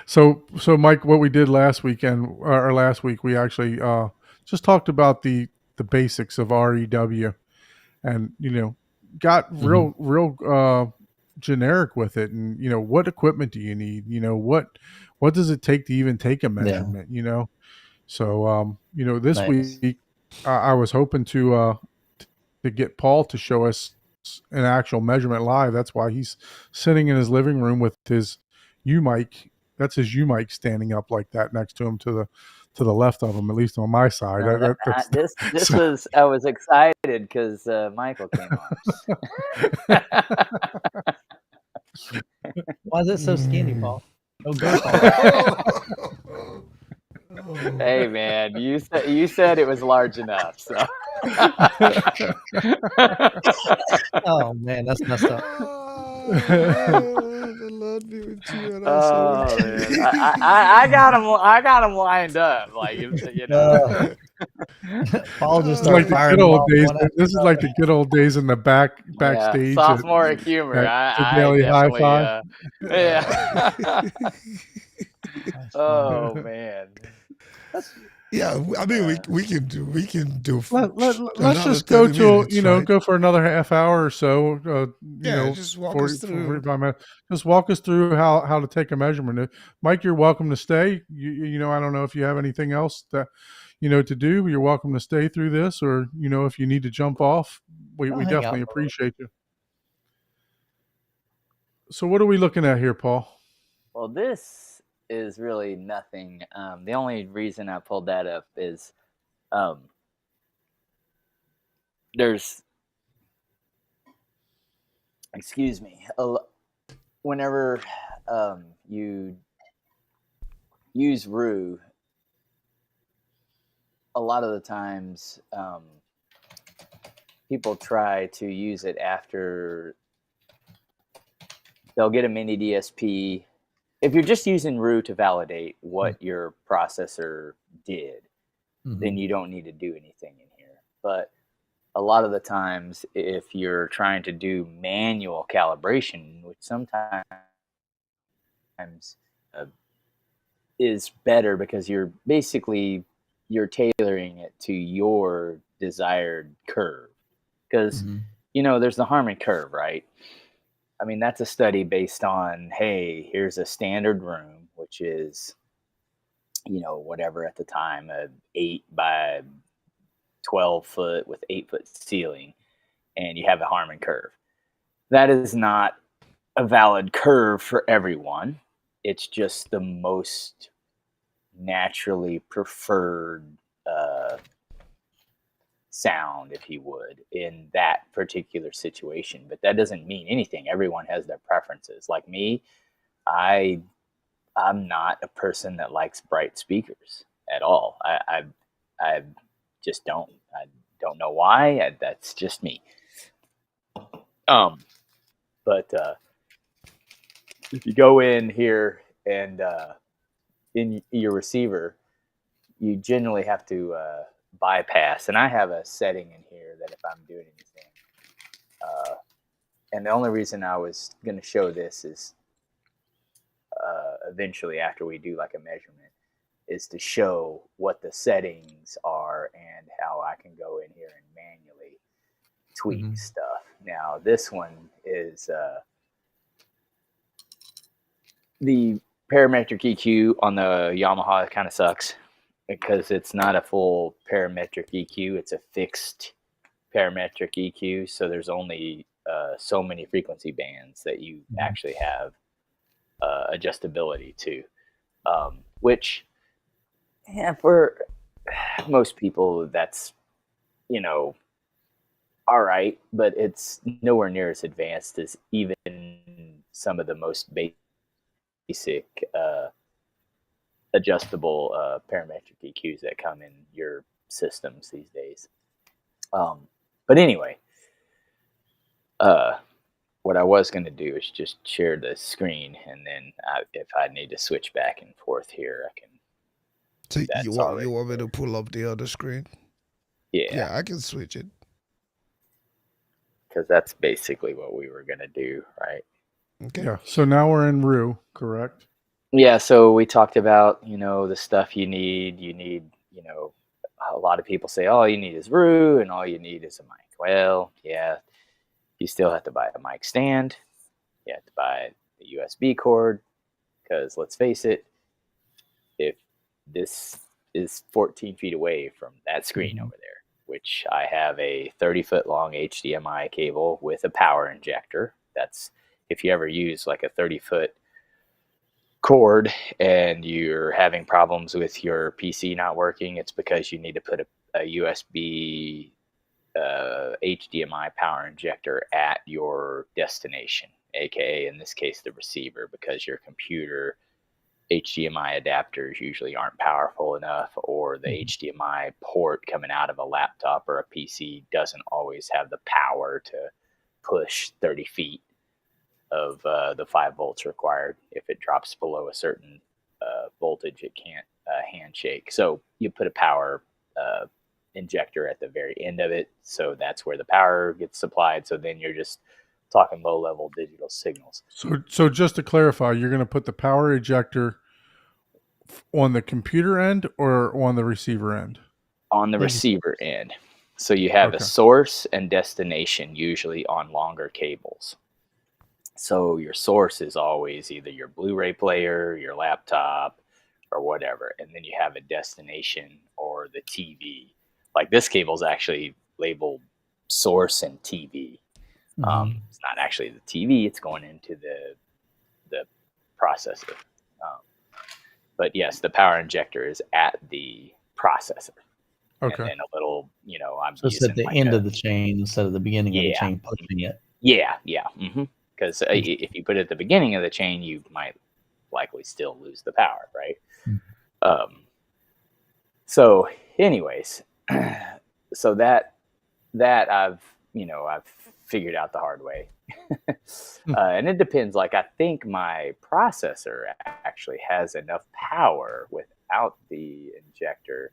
So Mike, what we did last weekend or last week, we actually just talked about the basics of REW, and got real generic with it, and what equipment do you need? What does it take to even take a measurement? So this Nice. week I was hoping to get Paul to show us an actual measurement live. That's why he's sitting in his living room with his U mic. That's his U mic standing up like that next to him, to the left of him, at least on my side. No, this so, was, I was excited because Michael came on. Why is it so skinny, Paul? No girth on it. Hey man, you said it was large enough, so. Oh man, that's messed up. The Lord be with you, and also Oh with you. man, I got him lined up, like, Paul just It's started like the firing good them old off days. one after This is like the good old days in the yeah, backstage sophomoric humor. at the I Daily definitely, Hi-Fi. yeah. That's Oh funny. man. Yeah, I mean, we can do Let's another just go 30 to minutes, right? go for another half hour or so. Yeah, just walk us through. 45 minutes. Just walk us through how to take a measurement. Mike, you're welcome to stay. I don't know if you have anything else that to do. You're welcome to stay through this, or if you need to jump off, we I'll hang out definitely for a little. appreciate you. So what are we looking at here, Paul? Well, this is really nothing. The only reason I pulled that up is there's, excuse me, whenever you use Rue, a lot of the times people try to use it after they'll get a mini DSP. If you're just using Rue to validate what your processor did, then you don't need to do anything in here. But a lot of the times, if you're trying to do manual calibration, which sometimes is better, because you're tailoring it to your desired curve. Because there's the Harmon curve, right? I mean, that's a study based on, hey, here's a standard room. which is, whatever at the time, a 8 by 12 foot with 8 foot ceiling, and you have a Harmon curve. That is not a valid curve for everyone. It's just the most naturally preferred sound, if you would, in that particular situation. But that doesn't mean anything. Everyone has their preferences. Like me, I'm not a person that likes bright speakers at all. I just don't. I don't know why. That's just me. But if you go in here and in your receiver, you generally have to bypass. And I have a setting in here that if I'm doing anything, and the only reason I was going to show this is eventually after we do like a measurement, is to show what the settings are and how I can go in here and manually tweak stuff. Now, this one is the parametric EQ on the Yamaha kind of sucks because it's not a full parametric EQ. It's a fixed parametric EQ. So there's only so many frequency bands that you actually have adjustability to, which for most people, that's, all right, but it's nowhere near as advanced as even some of the most basic adjustable parametric EQs that come in your systems these days. But anyway, what I was going to do is just share the screen, and then if I need to switch back and forth here, I can. So you want me to pull up the other screen? Yeah, I can switch it. Because that's basically what we were going to do, right? Okay. Yeah, so now we're in RU, correct? Yeah, so we talked about, the stuff you need. You need, a lot of people say all you need is RU and all you need is a mic. Well, yeah, you still have to buy a mic stand. You have to buy the USB cord because let's face it, if this is 14 feet away from that screen over there, which I have a 30-foot long HDMI cable with a power injector. That's if you ever use like a 30-foot cord and you're having problems with your PC not working, it's because you need to put a USB HDMI power injector at your destination, aka in this case the receiver, because your computer HDMI adapters usually aren't powerful enough, or the HDMI port coming out of a laptop or a PC doesn't always have the power to push 30 feet of the 5 volts required. If it drops below a certain voltage, it can't handshake. So you put a power injector at the very end of it, so that's where the power gets supplied. So then you're just talking low-level digital signals. So just to clarify, you're going to put the power ejector on the computer end or on the receiver end? On the receiver end. So you have a source and destination, usually on longer cables. So your source is always either your Blu-ray player, your laptop, or whatever. And then you have a destination or the TV. Like this cable is actually labeled source and TV. It's not actually the TV, it's going into the processor. But yes, the power injector is at the processor. Okay. And then a little, I'm so it's at the end of the chain instead of the beginning of the chain pushing it. Yeah. Because if you put it at the beginning of the chain, you might likely still lose the power, right? So anyways, so that I've figured out the hard way. And it depends. Like, I think my processor actually has enough power without the injector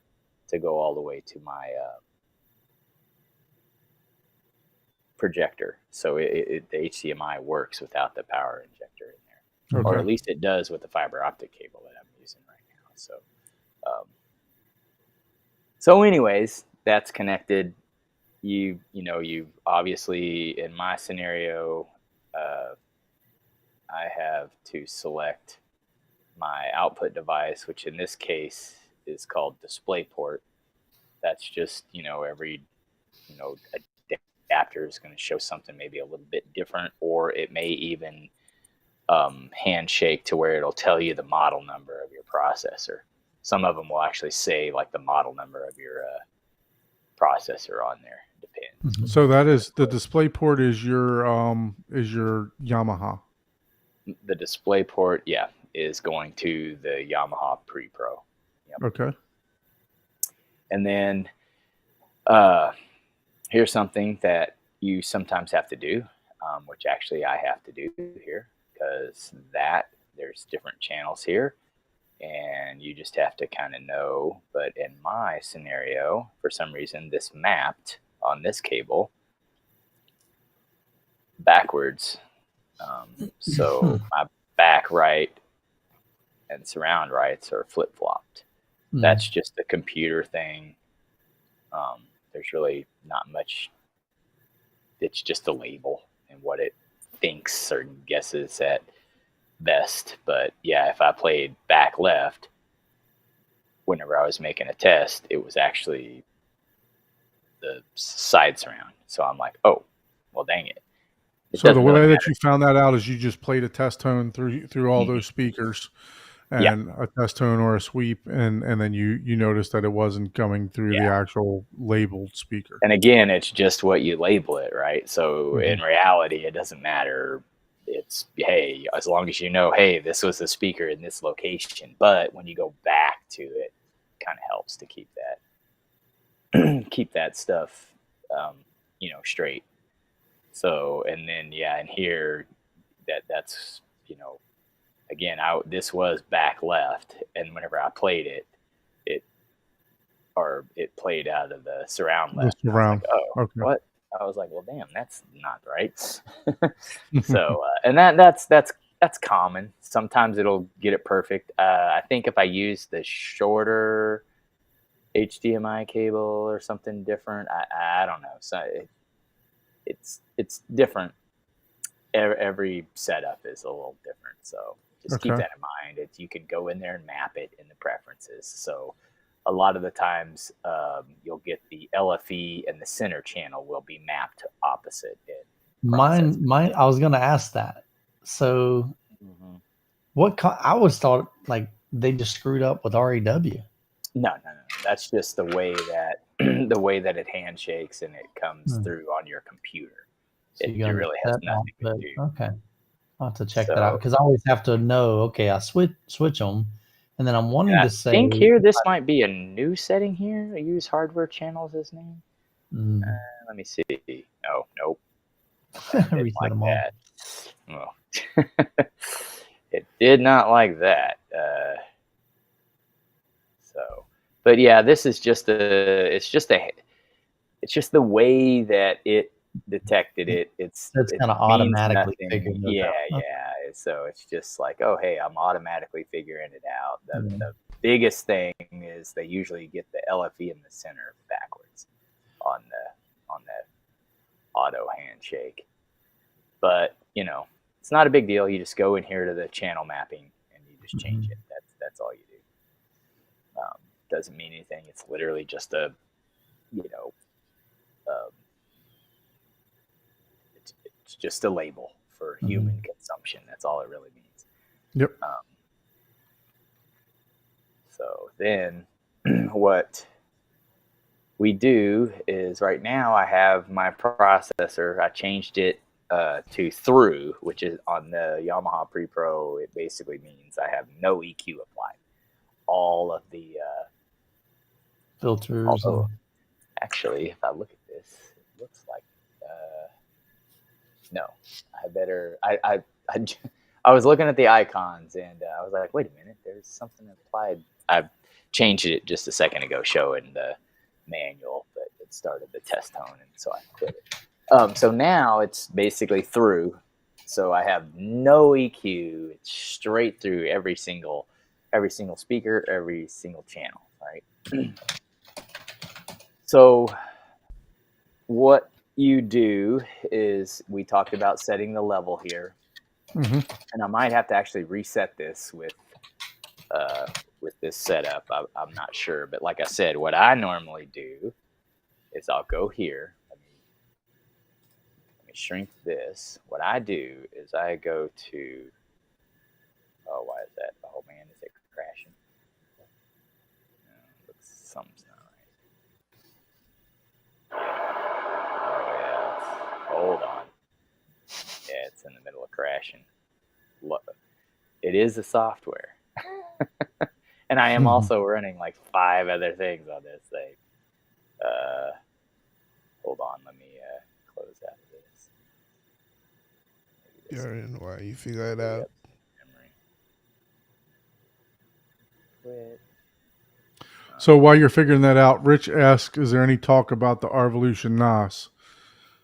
to go all the way to my projector. So the HDMI works without the power injector in there. Or at least it does with the fiber optic cable that I'm using right now. So anyways, that's connected. You obviously, in my scenario, I have to select my output device, which in this case is called DisplayPort. That's just, every, adapter is going to show something maybe a little bit different, or it may even handshake to where it'll tell you the model number of your processor. Some of them will actually say like the model number of your processor on there. Depends. So that is the DisplayPort is your Yamaha. The DisplayPort, yeah, is going to the Yamaha Pre-Pro. Yep. Okay. And then here's something that you sometimes have to do, which actually I have to do here, because there's different channels here, and you just have to kind of know. But in my scenario, for some reason, this mapped on this cable backwards. So my back right and surround rights are flip-flopped. That's just a computer thing. There's really not much. It's just a label and what it thinks or guesses at best. But yeah, if I played back left, whenever I was making a test, it was actually the side surround. So I'm like, oh, well, dang it. So the way that you found that out is you just played a test tone through all those speakers, and a test tone or a sweep, and then you noticed that it wasn't coming through the actual labeled speaker. And again, it's just what you label it, right? So in reality, it doesn't matter. It's, hey, as long as you know, hey, this was the speaker in this location. But when you go back to it, it kind of helps to keep that stuff, straight. So, and then, and here that's, again, this was back left. And whenever I played it, it played out of the surround left. Surround. Like, okay. What? I was like, well, damn, that's not right. So, and that's common. Sometimes it'll get it perfect. I think if I use the shorter HDMI cable or something different, I don't know. So it's different. Every setup is a little different. So just keep that in mind. You can go in there and map it in the preferences. So a lot of the times you'll get the LFE and the center channel will be mapped opposite it. Mine. I was going to ask that. So I always thought like they just screwed up with REW. No. That's just the way that it handshakes and it comes through on your computer. So it really has nothing to do. Okay. I'll have to check that out, because I always have to know, okay, I switch them. And then I'm wanting to say, I think here this might be a new setting here. I use hardware channels as name. Let me see. Oh, nope. Reset like them that. Well, it did not like that. But yeah, this is just it's just the way that it detected it. It's kind of automatically figured it out. Yeah. So it's just like, oh, hey, I'm automatically figuring it out. The biggest thing is they usually get the LFE in the center backwards on that auto handshake. But it's not a big deal. You just go in here to the channel mapping and you just change it. That's all you do. Doesn't mean anything. It's literally just a it's just a label for human consumption. That's all it really means. Yep. So then what we do is, right now I have my processor. I changed it to through, which is on the Yamaha Pre-Pro. It basically means I have no EQ applied. All of the filters. Although, actually, if I look at this, it looks like no. I better. I was looking at the icons and I was like, wait a minute, there's something applied. I changed it just a second ago, showing the manual, but it started the test tone, and so I quit it. So now it's basically through. So I have no EQ. It's straight through every single speaker, every single channel, right? So what you do is, we talked about setting the level here, and I might have to actually reset this with with this setup. I'm not sure, but like I said, what I normally do is I'll go here. Let me shrink this. What I do is I go to. Oh, why is that? Oh man, is it crashing? Something's not right. Oh yeah, hold on. Yeah, it's in the middle of crashing. Look, it is the software. And I am also running like 5 other things on this thing. Hold on, let me close out of this. You're in why you figure it out. Memory. Quit. So while you're figuring that out, Rich asks, is there any talk about the Arvolution NOS?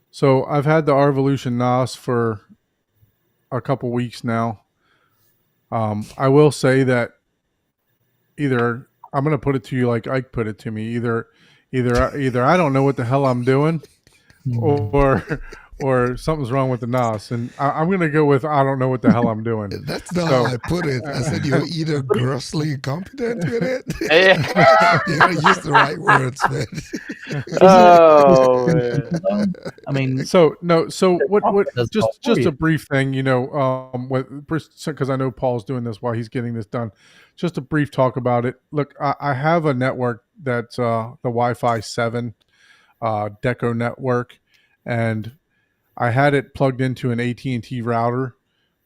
So I've had the Arvolution NOS for a couple weeks now. I will say that either I'm going to put it to you like Ike put it to me. Either I don't know what the hell I'm doing, or something's wrong with the NOS, and I'm going to go with I don't know what the hell I'm doing. That's not how I put it. I said you're either grossly incompetent with it. You gotta use the right words, man. Oh, man. I mean, So what? does it all for Just you. a brief thing, because I know Paul's doing this while he's getting this done. Just a brief talk about it. Look, I have a network that's the Wi-Fi 7 Deco network, and I had it plugged into an AT&T router.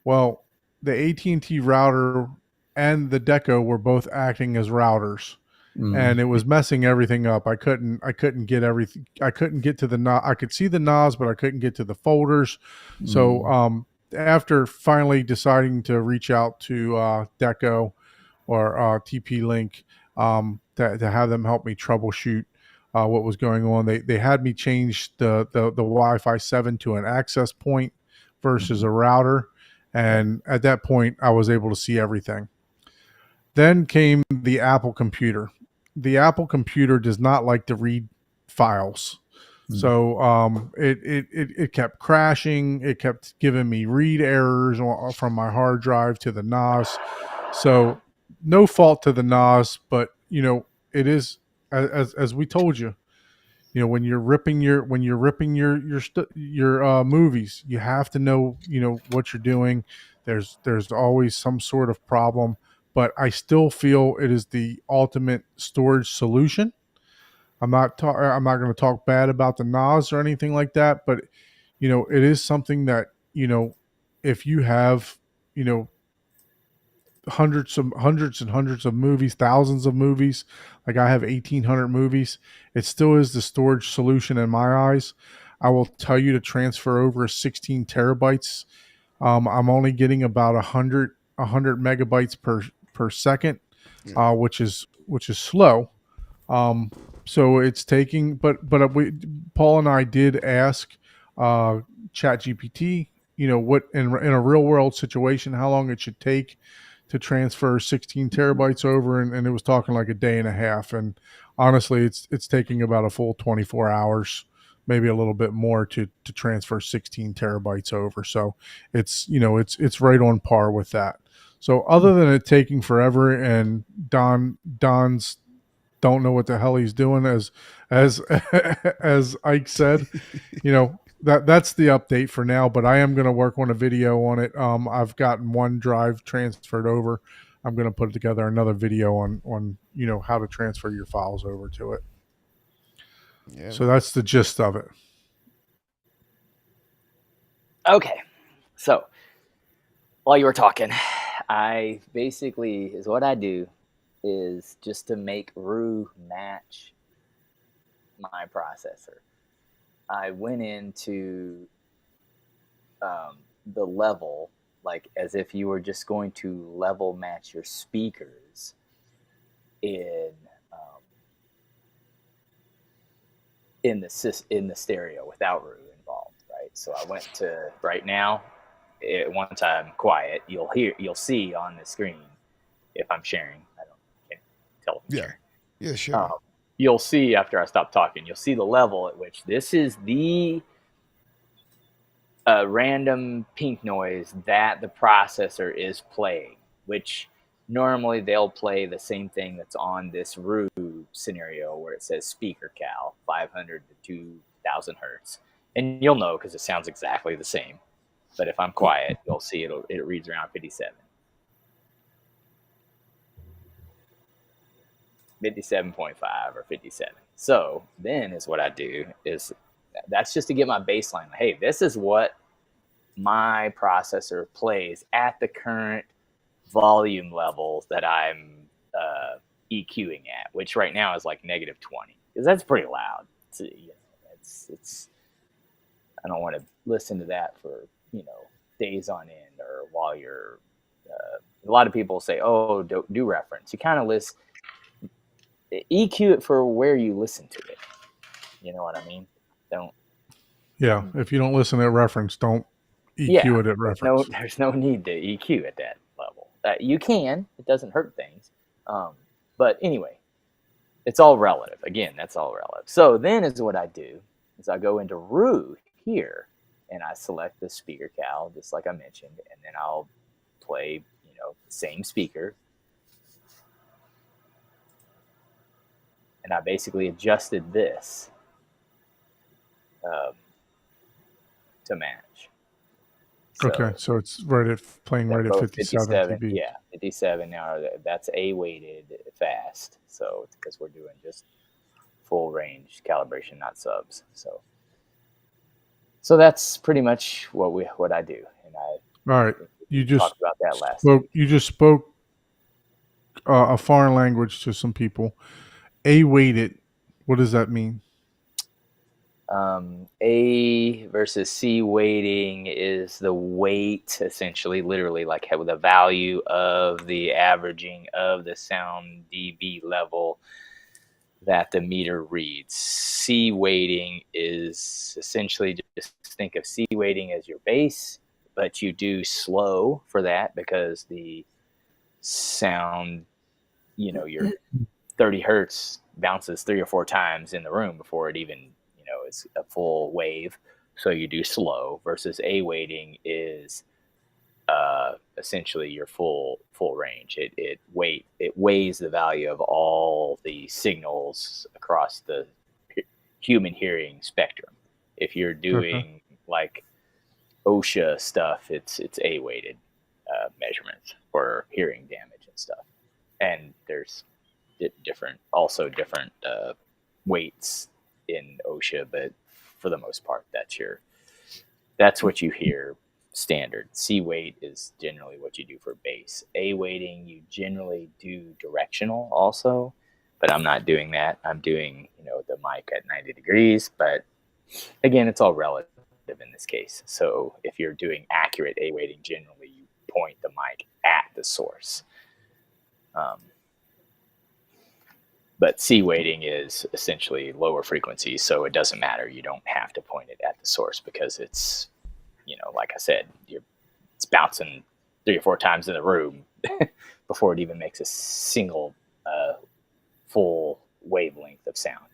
Well, the AT&T router and the Deco were both acting as routers. And it was messing everything up. I couldn't get everything. I couldn't get to the NOS. I could see the NOS, but I couldn't get to the folders. So after finally deciding to reach out to Deco or TP-Link to have them help me troubleshoot what was going on, they had me change the Wi-Fi 7 to an access point versus a router, and at that point, I was able to see everything. Then came the Apple computer. The Apple computer does not like to read files. So it kept crashing. It kept giving me read errors from my hard drive to the NOS. So no fault to the NOS, but it is as we told you. When you're ripping your movies, you have to know what you're doing. There's always some sort of problem, but I still feel it is the ultimate storage solution. I'm not going to talk bad about the NOS or anything like that, but it is something that if you have hundreds and hundreds of movies, thousands of movies, like I have 1,800 movies, it still is the storage solution in my eyes. I will tell you, to transfer over 16 terabytes, I'm only getting about 100 megabytes per second, which is slow. So it's taking, but Paul and I did ask ChatGPT, what in a real world situation, how long it should take to transfer 16 terabytes over, and it was talking like a day and a half. And honestly, it's taking about a full 24 hours, maybe a little bit more to transfer 16 terabytes over. So it's right on par with that. So other than it taking forever, and Don's don't know what the hell he's doing, as as Ike said, that's the update for now, but I am going to work on a video on it. I've gotten one drive transferred over. I'm going to put together another video on how to transfer your files over to it. Yeah. So that's the gist of it. Okay. So while you were talking, I basically is what I do is just to make RU match my processor. I went into the level, like as if you were just going to level match your speakers in the stereo without RU involved, right? So I went to right now. Once I'm quiet, you'll see on the screen if I'm sharing. Can't tell if I'm sharing. Yeah, sure. You'll see after I stop talking, you'll see the level at which this is the random pink noise that the processor is playing, which normally they'll play the same thing that's on this Rue scenario where it says speaker cal 500 to 2000 hertz, and you'll know because it sounds exactly the same. But if I'm quiet, you'll see it reads around 57. 57.5 or 57. So then is what I do is that's just to get my baseline. Hey, this is what my processor plays at the current volume levels that I'm EQing at, which right now is like -20, because that's pretty loud. It's I don't want to listen to that for days on end, or while you're. A lot of people say, "Oh, do reference." You kind of EQ it for where you listen to it. You know what I mean? Don't. Yeah, if you don't listen at reference, don't EQ it at reference. There's no need to EQ at that level. You can. It doesn't hurt things. But anyway, it's all relative. Again, that's all relative. So then is what I do is I go into Rue here, and I select the speaker cal, just like I mentioned, and then I'll play, the same speaker. And I basically adjusted this to match. Okay, so it's playing right at 57 dB. Yeah, 57 now. That's A-weighted fast. So it's because we're doing just full range calibration, not subs. So that's pretty much what I do. And all right, you just talked about that last. You just spoke a foreign language to some people. A-weighted. What does that mean? A versus C weighting is the weight, essentially, literally, like the value of the averaging of the sound dB level that the meter reads. C weighting is essentially, just think of C weighting as your base, but you do slow for that because the sound, your 30 hertz bounces 3 or 4 times in the room before it even is a full wave. So you do slow, versus A weighting is essentially your full range. It weighs the value of all the signals across the human hearing spectrum. If you're doing like OSHA stuff, it's A weighted measurements for hearing damage and stuff. And there's different weights in OSHA, but for the most part, that's what you hear standard. C weight is generally what you do for bass. A weighting, you generally do directional also, but I'm not doing that. I'm doing the mic at 90 degrees, but again, it's all relative in this case. So if you're doing accurate A weighting, generally you point the mic at the source. But C weighting is essentially lower frequency, so it doesn't matter. You don't have to point it at the source because it's, like I said, it's bouncing 3 or 4 times in the room before it even makes a single full wavelength of sound.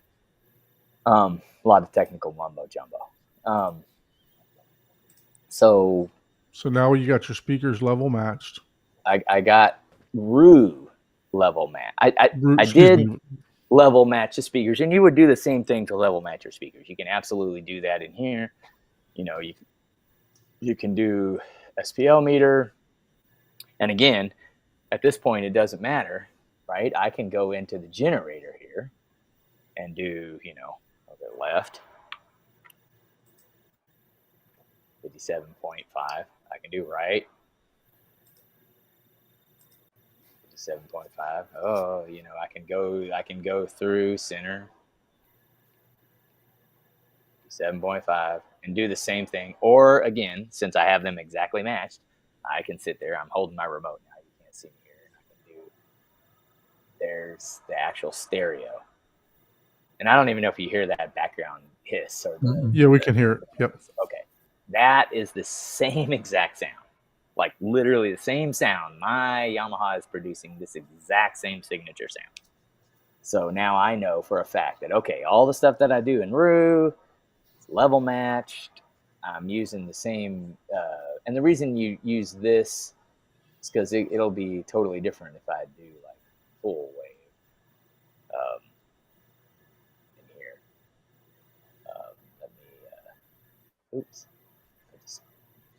A lot of technical mumbo jumbo. So now you got your speakers level matched. I got Rue level match. I did level match the speakers, and you would do the same thing to level match your speakers. You can absolutely do that in here. You can do SPL meter, and again, at this point, it doesn't matter, right? I can go into the generator here and do, over left, 57.5. I can do right, 7.5. Oh, I can go through center, 7.5, and do the same thing. Or again, since I have them exactly matched, I can sit there. I'm holding my remote now. You can't see me here. I can do. There's the actual stereo, and I don't even know if you hear that background hiss or yeah, we can hear it. Yep. Okay, that is the same exact sound. Like literally the same sound. My Yamaha is producing this exact same signature sound. So now I know for a fact that, okay, all the stuff that I do in Rue, it's level matched. I'm using the same, and the reason you use this It's because it'll be totally different if I do like full wave in here. Let me, oops, I just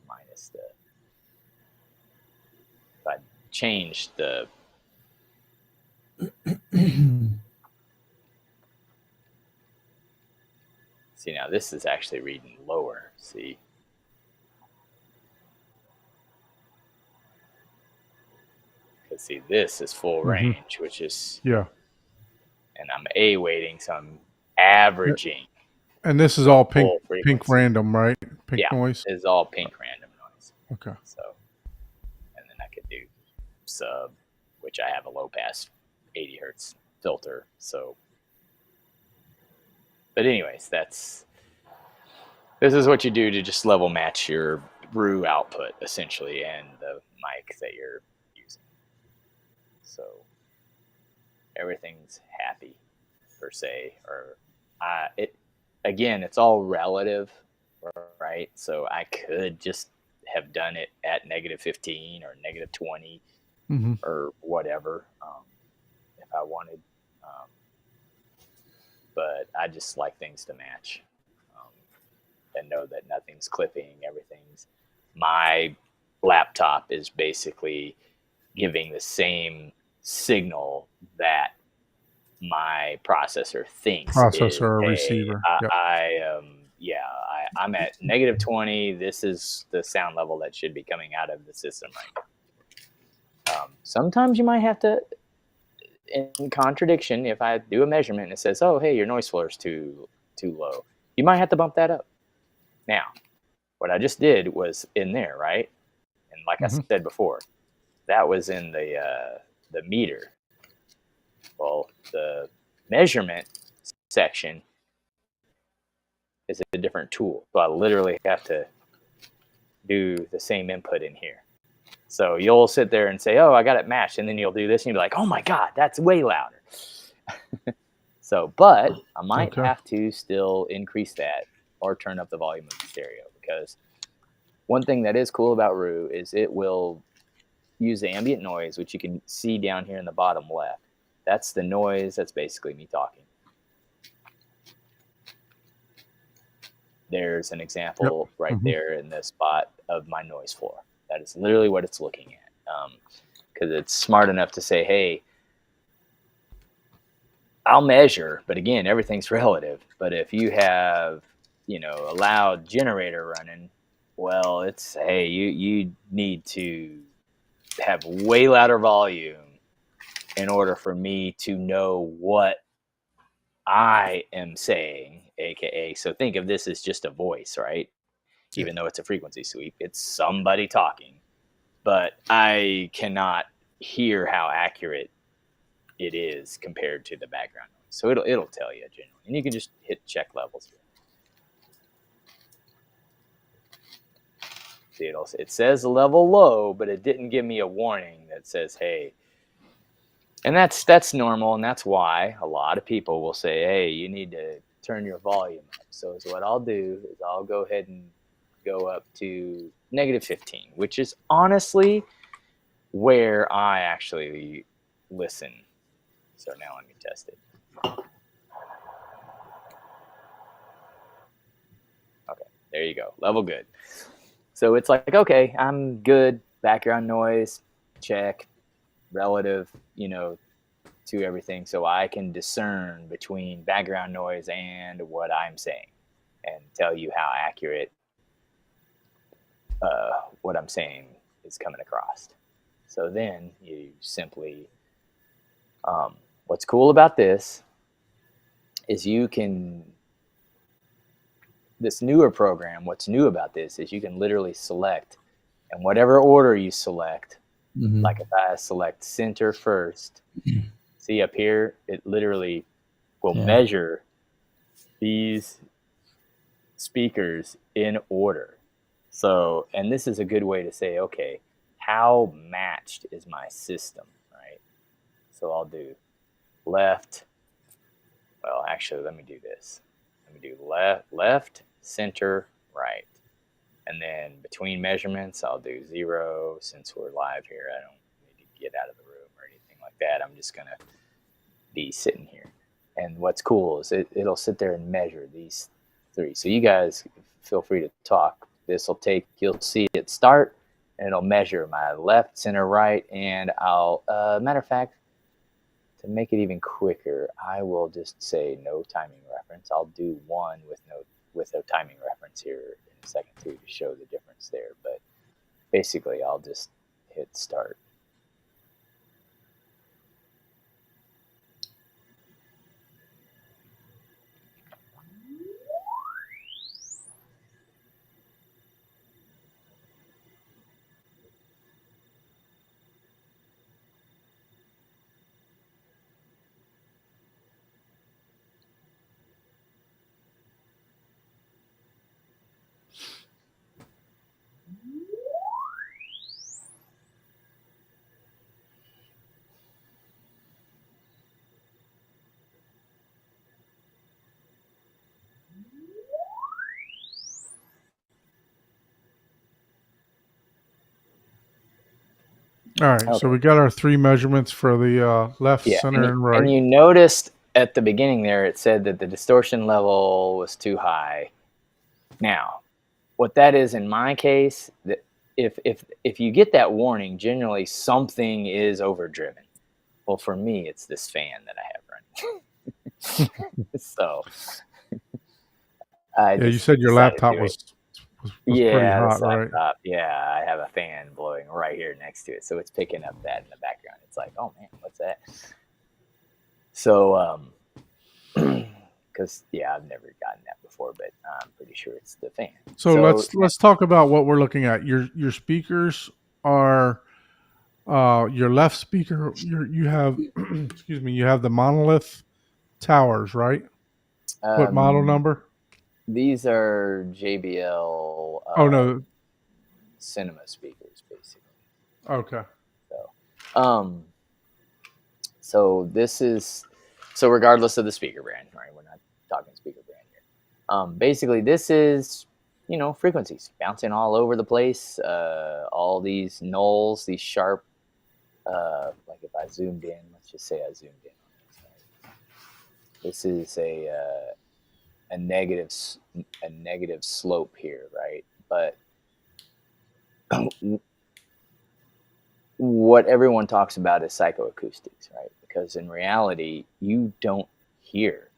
minus the, if I change the, see now this is actually reading lower, see? Because see, this is full range, which is, Yeah. and I'm A weighting, so I'm averaging. And this is all full pink frequency. random, right? Pink Yeah, noise. it's all pink random noise. Okay. So, and then I could do sub, which I have a low pass 80 hertz filter. So, but anyways, this is what you do to just level match your RU output essentially and the mic that you're using. So everything's happy per se, or again, it's all relative, right? So I could just have done it at -15 or -20 or whatever if I wanted, but I just like things to match and know that nothing's clipping, everything's, my laptop is basically giving the same signal that my processor thinks is, Processor or hey, receiver. I'm at -20. This is the sound level that should be coming out of the system right now. Sometimes you might have to, in contradiction, if I do a measurement and it says, oh, hey, your noise floor is too low, you might have to bump that up. Now, what I just did was in there, right? And like I said before, that was in the meter. Well, the measurement section is a different tool. So I literally have to do the same input in here. So you'll sit there and say, oh, I got it matched. And then you'll do this and you'll be like, oh my God, that's way louder. So, but I might have to still increase that or turn up the volume of the stereo, because one thing that is cool about RU is it will use the ambient noise, which you can see down here in the bottom left. That's the noise. That's basically me talking. There's an example right there in this spot of my noise floor. That is literally what it's looking at. Because it's smart enough to say, hey, I'll measure, but again, everything's relative. But if you have, a loud generator running, well, it's, hey, you need to have way louder volume in order for me to know what I am saying, aka, so think of this as just a voice, right? Even though it's a frequency sweep, it's somebody talking, but I cannot hear how accurate it is compared to the background noise. So it'll tell you generally, and you can just hit check levels. See, it says level low, but it didn't give me a warning that says, hey. And that's normal, and that's why a lot of people will say, hey, you need to turn your volume up. So what I'll do is I'll go ahead and go up to -15, which is honestly where I actually listen. So now let me test it. Okay, there you go. Level good. So it's like, okay, I'm good. Background noise, check. Relative, to everything, so I can discern between background noise and what I'm saying and tell you how accurate what I'm saying is coming across. So then you simply, what's cool about this is this newer program, what's new about this is you can literally select, and whatever order you select, like if I select center first, see up here, it literally will measure these speakers in order. So, and this is a good way to say, okay, how matched is my system, right? So I'll do left. Well, actually, let me do this. Let me do left, center, right. And then between measurements, I'll do 0. Since we're live here, I don't need to get out of the room or anything like that. I'm just going to be sitting here. And what's cool is it'll sit there and measure these 3. So you guys feel free to talk. This will take, you'll see it start, and it'll measure my left, center, right, and I'll, matter of fact, to make it even quicker, I will just say no timing reference. I'll do 1 with a timing reference here in a second too to show the difference there. But basically, I'll just hit start. All right, so we got our 3 measurements for the left, center, and right. And you noticed at the beginning there, it said that the distortion level was too high. Now, what that is in my case, that if you get that warning, generally something is overdriven. Well, for me, it's this fan that I have running. So, you said your laptop was pretty hot, right? Yeah, I have a fan blowing right here next to it, so it's picking up that in the background. It's like, oh man, what's that? So, because I've never gotten that before, but I'm pretty sure it's the fan. So let's talk about what we're looking at. Your speakers are your left speaker. You have excuse me. You have the monolith towers, right? What model number? These are JBL. Oh no, cinema speakers, basically. Okay. So this is regardless of the speaker brand, right? We're not talking speaker brand here. Basically, this is frequencies bouncing all over the place. All these nulls, these sharp. Like if I zoomed in, let's just say I zoomed in on this. Right? This is a negative slope here, right? But what everyone talks about is psychoacoustics, right? Because in reality, you don't hear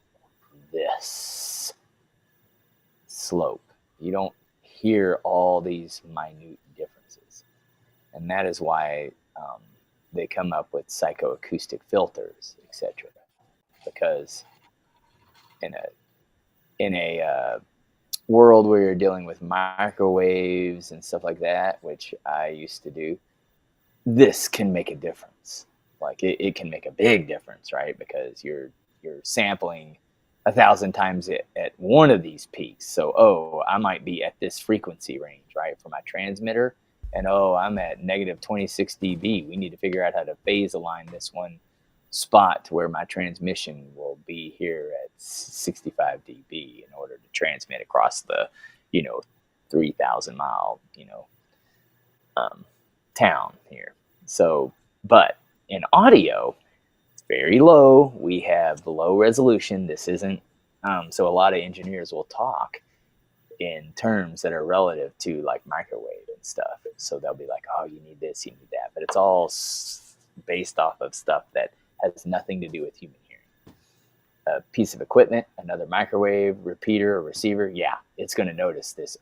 this slope. You don't hear all these minute differences. And that is why they come up with psychoacoustic filters, etc. Because in a world where you're dealing with microwaves and stuff like that, which I used to do, this can make a difference. Like it can make a big difference, right? Because you're sampling 1,000 times at one of these peaks. So, I might be at this frequency range, right, for my transmitter, and I'm at negative 26 dB. We need to figure out how to phase align this one spot to where my transmission will be here at 65 dB in order to transmit across the 3,000 mile town here. So, but in audio, it's very low. We have low resolution. This isn't so a lot of engineers will talk in terms that are relative to like microwave and stuff. So they'll be like, oh, you need this, you need that, but it's all based off of stuff that has nothing to do with human hearing. A piece of equipment, another microwave, repeater, or receiver, it's going to notice this.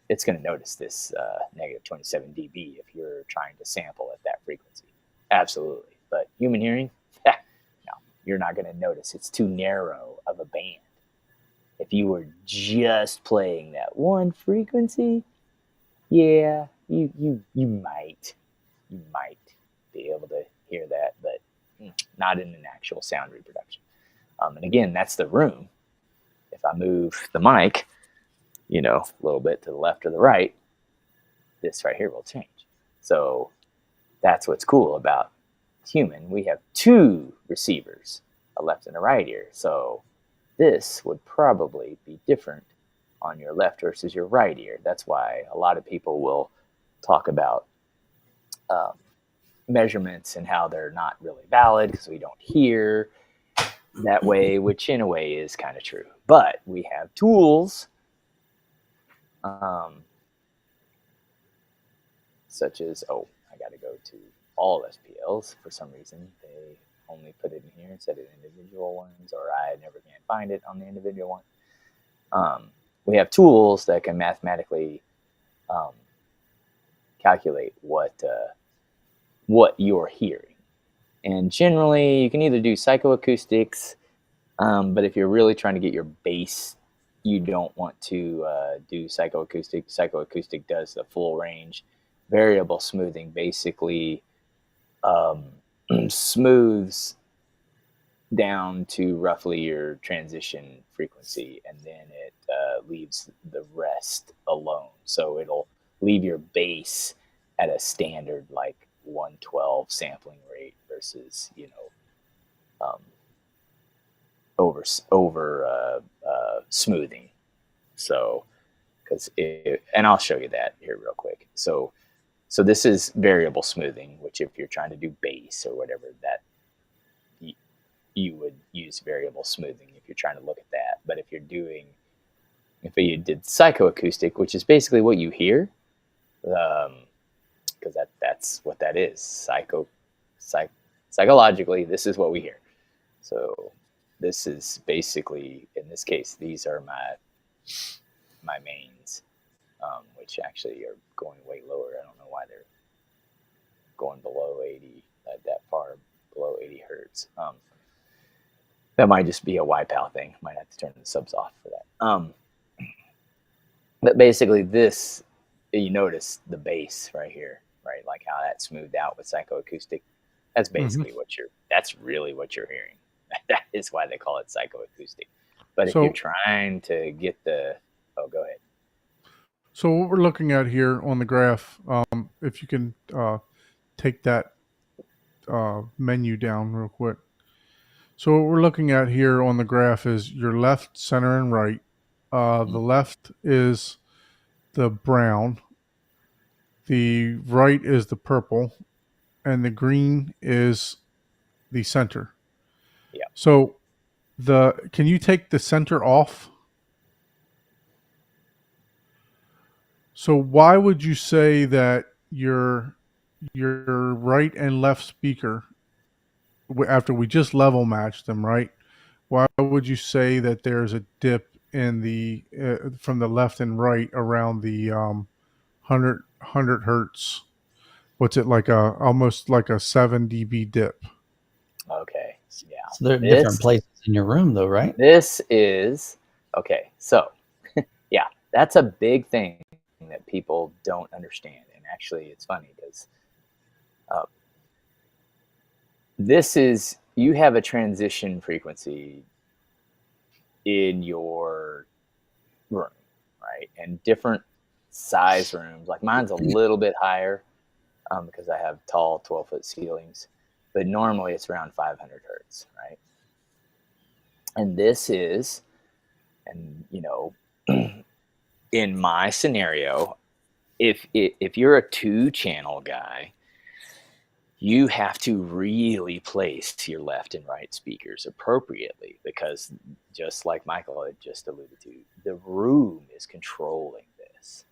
It's going to notice this negative 27 dB if you're trying to sample at that frequency. Absolutely. But human hearing, no, you're not going to notice. It's too narrow of a band. If you were just playing that one frequency, you might be able to hear that, but not in an actual sound reproduction. And again, that's the room. If I move the mic, a little bit to the left or the right, this right here will change. So that's what's cool about human. We have 2 receivers, a left and a right ear. So this would probably be different on your left versus your right ear. That's why a lot of people will talk about measurements and how they're not really valid because we don't hear that way, which in a way is kind of true. But we have tools such as, I got to go to all SPLs. For some reason, they only put it in here instead of individual ones, or I never can find it on the individual one. We have tools that can mathematically calculate what you're hearing. And generally, you can either do psychoacoustics, but if you're really trying to get your bass, you don't want to do psychoacoustic. Psychoacoustic does the full range. Variable smoothing basically smooths down to roughly your transition frequency, and then it leaves the rest alone. So it'll leave your bass at a standard like 112 sampling rate versus over smoothing. So and I'll show you that here real quick. So this is variable smoothing, which if you're trying to do bass or whatever, that you would use variable smoothing if you're trying to look at that. But if you did psychoacoustic, which is basically what you hear, because that's what that is. Psychologically, this is what we hear. So this is basically, in this case, these are my mains, which actually are going way lower. I don't know why they're going below 80, that far below 80 hertz. That might just be a YPAL thing. Might have to turn the subs off for that. But basically this, you notice the bass right here, right? Like how that smoothed out with psychoacoustic. That's basically that's really what you're hearing. That is why they call it psychoacoustic. But if you're trying to get go ahead. So what we're looking at here on the graph, if you can take that menu down real quick. So what we're looking at here on the graph is your left, center, and right. The left is the brown, the right is the purple, and the green is the center. Yeah. So can you take the center off? So why would you say that your right and left speaker, after we just level matched them, right? Why would you say that there's a dip in the from the left and right around the 100 hertz? What's it like, almost like a 7 dB dip? Okay. Yeah. So there are different places in your room, though, right? This is okay. So, yeah, that's a big thing that people don't understand. And actually, it's funny because you have a transition frequency in your room, right? And different size rooms, like mine's a little bit higher because I have tall 12-foot ceilings, but normally it's around 500 hertz, right? And this is, and in my scenario, if you're a 2-channel guy, you have to really place your left and right speakers appropriately, because just like Michael had just alluded to, the room is controlling this.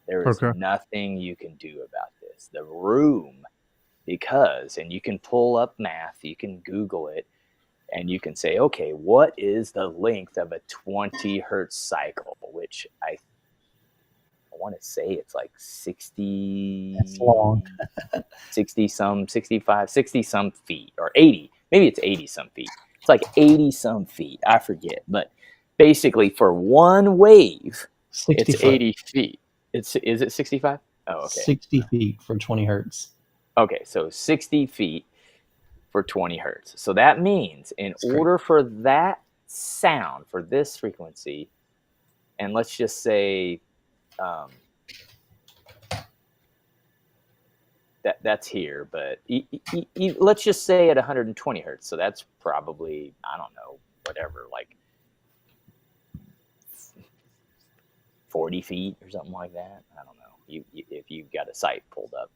There is nothing you can do about this. The room, and you can pull up math, you can Google it, and you can say, okay, what is the length of a 20 hertz cycle, which I want to say it's like 60. That's long. 60 some, 65, 60 some feet, or 80. Maybe it's 80 some feet. It's like 80 some feet. I forget. But basically for one wave, it's 80 feet. Is it 65? Oh, okay. 60 feet for 20 hertz. Okay, so 60 feet for 20 hertz. So that means in order for that sound, for this frequency, and let's just say that's here, but let's just say at 120 hertz. So that's probably, I don't know, whatever, like 40 feet or something like that. I don't know. If you've got a site pulled up.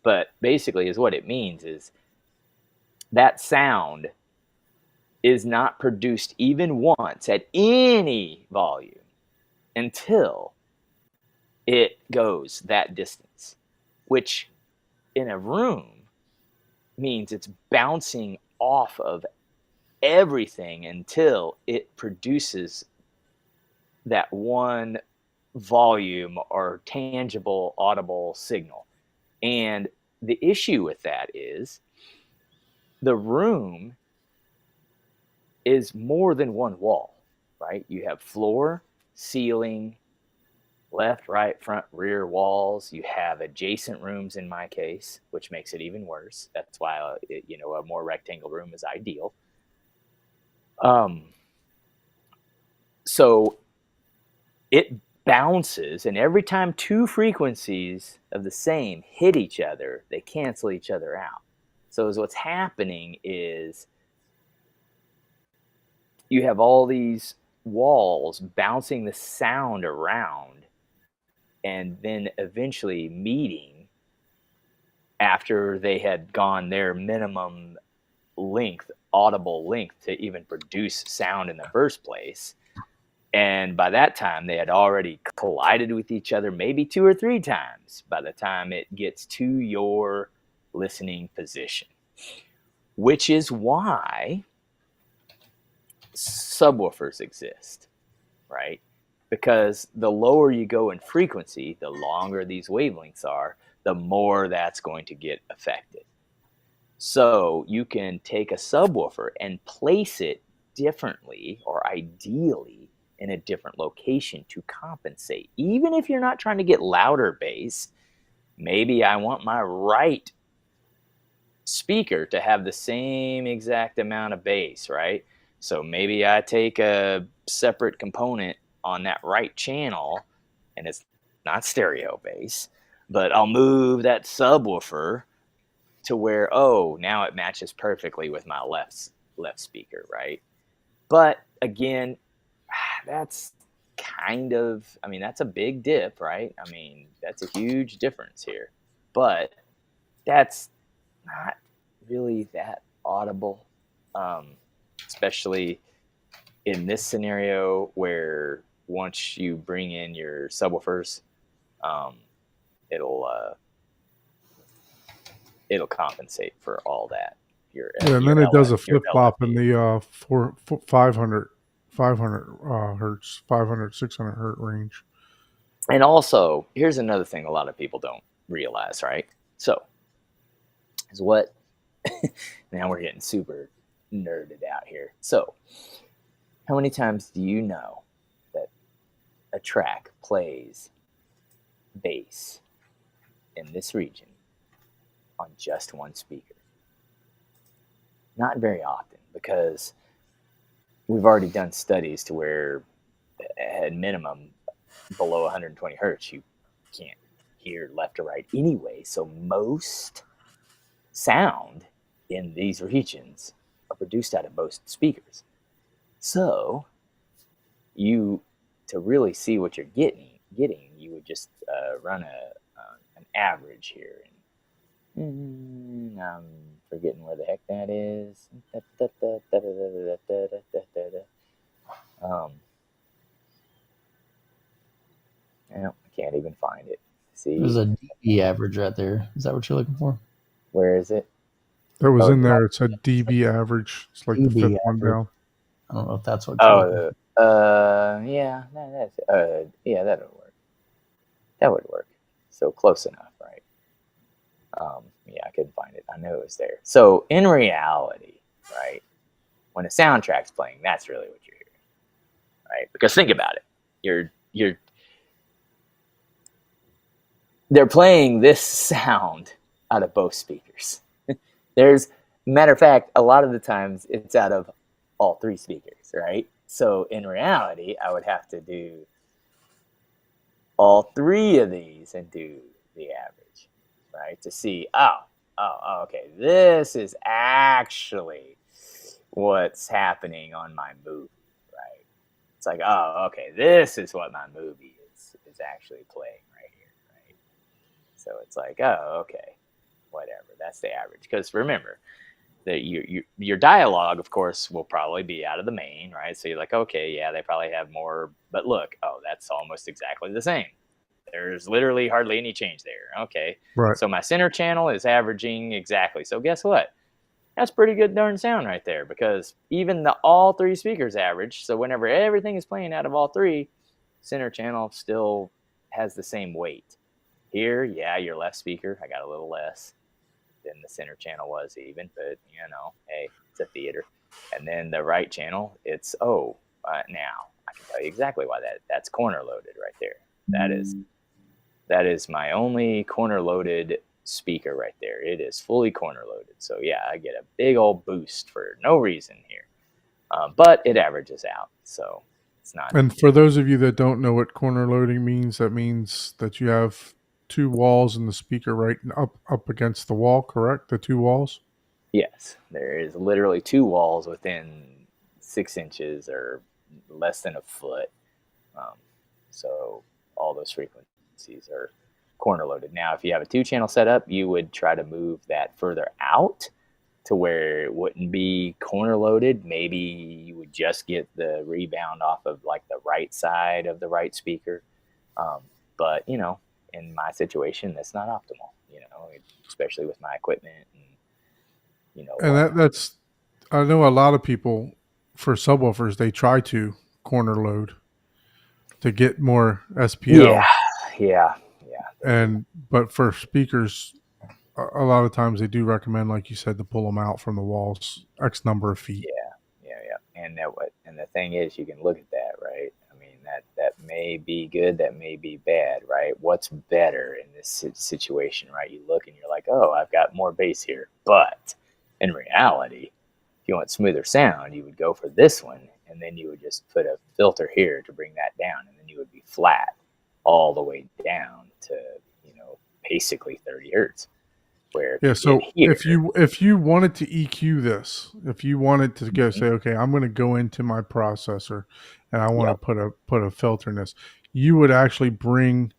But basically is what it means is that sound is not produced even once at any volume until it goes that distance, which in a room means it's bouncing off of everything until it produces that one volume or tangible audible signal. And the issue with that is the room is more than one wall, right? You have floor, ceiling, left, right, front, rear walls. You have adjacent rooms in my case, which makes it even worse. That's why a more rectangle room is ideal. So it bounces, and every time two frequencies of the same hit each other, they cancel each other out. So what's happening is you have all these walls bouncing the sound around and then eventually meeting after they had gone their minimum length, audible length, to even produce sound in the first place. And by that time, they had already collided with each other maybe 2 or 3 times by the time it gets to your listening position, which is why subwoofers exist, right? Because the lower you go in frequency, the longer these wavelengths are, the more that's going to get affected. So you can take a subwoofer and place it differently or ideally in a different location to compensate. Even if you're not trying to get louder bass, maybe I want my right speaker to have the same exact amount of bass, right? So maybe I take a separate component on that right channel, and it's not stereo bass, but I'll move that subwoofer to where, now it matches perfectly with my left speaker, right? But again, that's that's a big dip, right? I mean, that's a huge difference here, but that's not really that audible, especially in this scenario where once you bring in your subwoofers, it'll compensate for all that. And then it does a flip flop in the 500 hertz, 500, 600 hertz range. And also, here's another thing a lot of people don't realize, right? So, is what now we're getting super nerded out here. So, how many times do you know that a track plays bass in this region on just one speaker? Not very often, because we've already done studies to where at minimum below 120 hertz you can't hear left or right anyway. So most sound in these regions are produced out of both speakers. So to really see what you're getting, you would just run an average here. And I'm forgetting where the heck that is. I can't even find it. See, There's a dB average right there. Is that what you're looking for? Where is it? That was in there. It's a dB average. It's like the dB fifth one down. I don't know if that's what you're looking for. Yeah, that'll work. That would work. So close enough, right? Yeah, I couldn't find it. I knew it was there. So in reality, right, when a soundtrack's playing, that's really what you're hearing, right? Because think about it. They're playing this sound out of both speakers. Matter of fact, a lot of the times it's out of all 3 speakers, right? So in reality, I would have to do all 3 of these and do the average, right? To see, okay, this is actually what's happening on my movie, right? It's like, okay, this is what my movie is actually playing right here, right? So it's like, oh, okay, whatever. That's the average. Because remember, that your dialogue, of course, will probably be out of the main, right? So you're like, okay, yeah, they probably have more, but look, oh, that's almost exactly the same. There's literally hardly any change there. Okay, Right. so my center channel is averaging exactly. So guess what? That's pretty good darn sound right there, because even the all three speakers average. So whenever everything is playing out of all three, center channel still has the same weight. Here, yeah, your left speaker, I got a little less than the center channel was even, but hey, it's a theater. And then the right channel, it's now I can tell you exactly why that's corner loaded right there. That is my only corner loaded speaker right there. It is fully corner loaded. So yeah, I get a big old boost for no reason here, but it averages out. So it's not. And for those of you that don't know what corner loading means, that means that you have two walls and the speaker right up against the wall, correct? The two walls? Yes, there is literally two walls within 6 inches or less than a foot. Um, so all those frequencies are corner loaded. Now, if you have a 2-channel setup, you would try to move that further out to where it wouldn't be corner loaded. Maybe you would just get the rebound off of like the right side of the right speaker. But in my situation, that's not optimal. Especially with my equipment And that's I know a lot of people for subwoofers they try to corner load to get more SPL. Yeah. But for speakers, a lot of times they do recommend, like you said, to pull them out from the walls X number of feet. Yeah. And the thing is, you can look at that, right? I mean, that may be good, that may be bad, right? What's better in this situation, right? You look and you're like, oh, I've got more bass here, but in reality, if you want smoother sound, you would go for this one, and then you would just put a filter here to bring that down, and then you would be flat all the way down to basically 30 hertz. Where so if you wanted to EQ this, if you wanted to go say, okay, I'm going to go into my processor and I want to put a filter in this, you would actually bring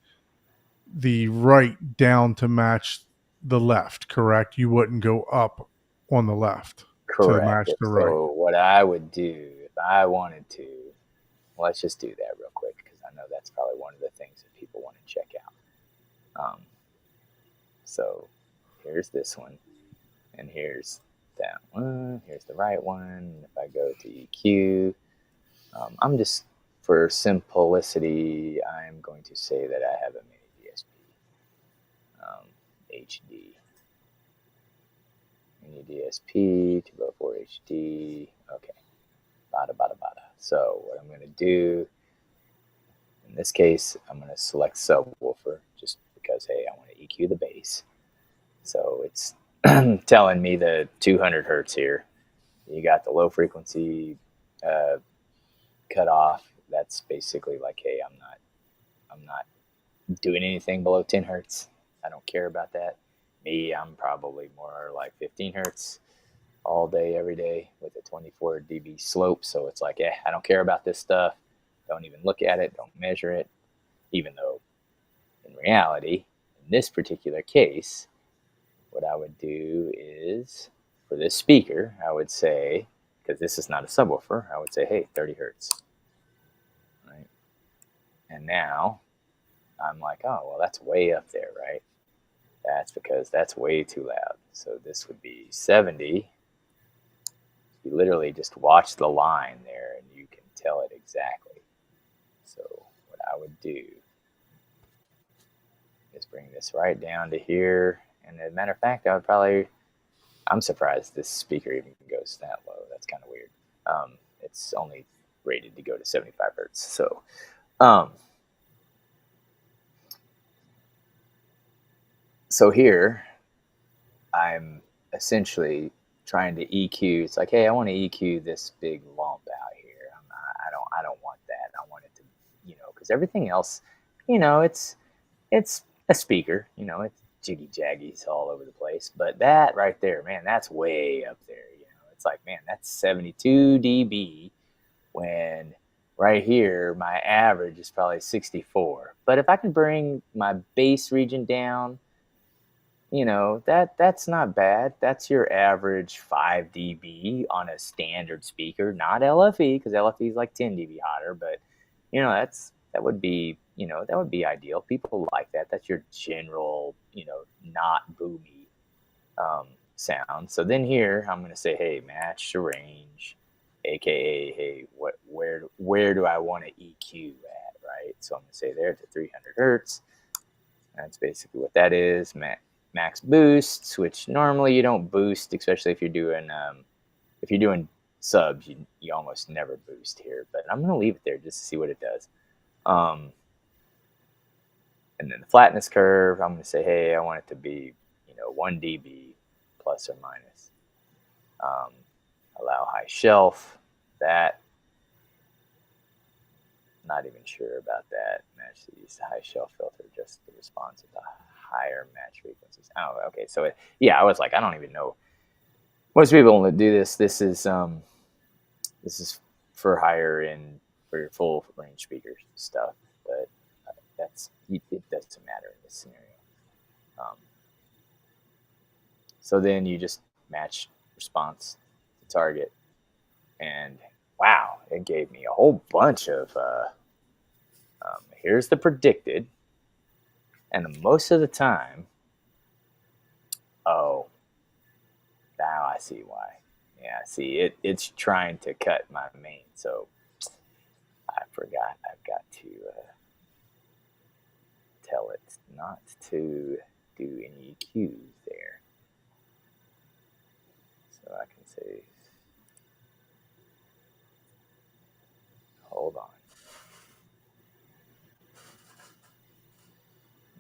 the right down to match the left, correct? You wouldn't go up on the left to match correct. the right. So what I would do if I wanted to, let's just do that real quick, because I know that's probably one of the things that people want to check out. So here's this one, and here's that one. Here's the right one. If I go to EQ, I'm just, for simplicity, I'm going to say that I have a mini DSP, HD, mini DSP 204 HD. Okay, bada. So what I'm going to do in this case, I'm going to select subwoofer just because, hey, I want to EQ the bass. So it's telling me the 200 hertz here. You got the low frequency cut off. That's basically like, hey, I'm not doing anything below 10 hertz. I don't care about that. Me, I'm probably more like 15 hertz all day, every day with a 24 dB slope. So it's like, I don't care about this stuff. Don't even look at it. Don't measure it. Even though in reality, in this particular case, what I would do is, for this speaker, I would say, because this is not a subwoofer, I would say, hey, 30 hertz. Right? And now I'm like, oh, well, that's way up there, right? That's because that's way too loud. So this would be 70. You literally just watch the line there and you can tell it exactly. So what I would do is bring this right down to here. And as a matter of fact, I'm surprised this speaker even goes that low. That's kind of weird. It's only rated to go to 75 hertz. So here, I'm essentially trying to EQ. It's like, hey, I want to EQ this big lump out here. I don't want that. I want it to, because everything else, it's a speaker. It's jiggy jaggies all over the place. But that right there, man, that's way up there. It's like, man, that's 72 dB when right here, my average is probably 64. But if I can bring my bass region down, you know, that's not bad. That's your average 5 dB on a standard speaker, not LFE, because LFE is like 10 dB hotter. But you know, that would be, you know, that would be ideal. People like that. That's your general, you know, not boomy sound. So then here I'm going to say, hey, match the range, aka, hey, where do I want to EQ at, right? So I'm going to say there to 300 hertz. That's basically what that is. Max boosts, which normally you don't boost, especially if you're doing subs. You almost never boost here, but I'm going to leave it there just to see what it does. And then the flatness curve, I'm going to say, hey, I want it to be, you know, 1 dB plus or minus. Allow high shelf. That, not even sure about that. Match these high shelf filter, just the response of the higher match frequencies. Oh, okay. So I was like, I don't even know. Most people only do this. This is for higher end, for your full range speakers stuff, but it doesn't matter in this scenario. So then you just match response to target, and wow, it gave me a whole bunch of. Here's the predicted, and most of the time, oh, now I see why. Yeah, see, it's trying to cut my main, so I forgot. I've got to tell it not to do any EQs there. So I can say, hold on.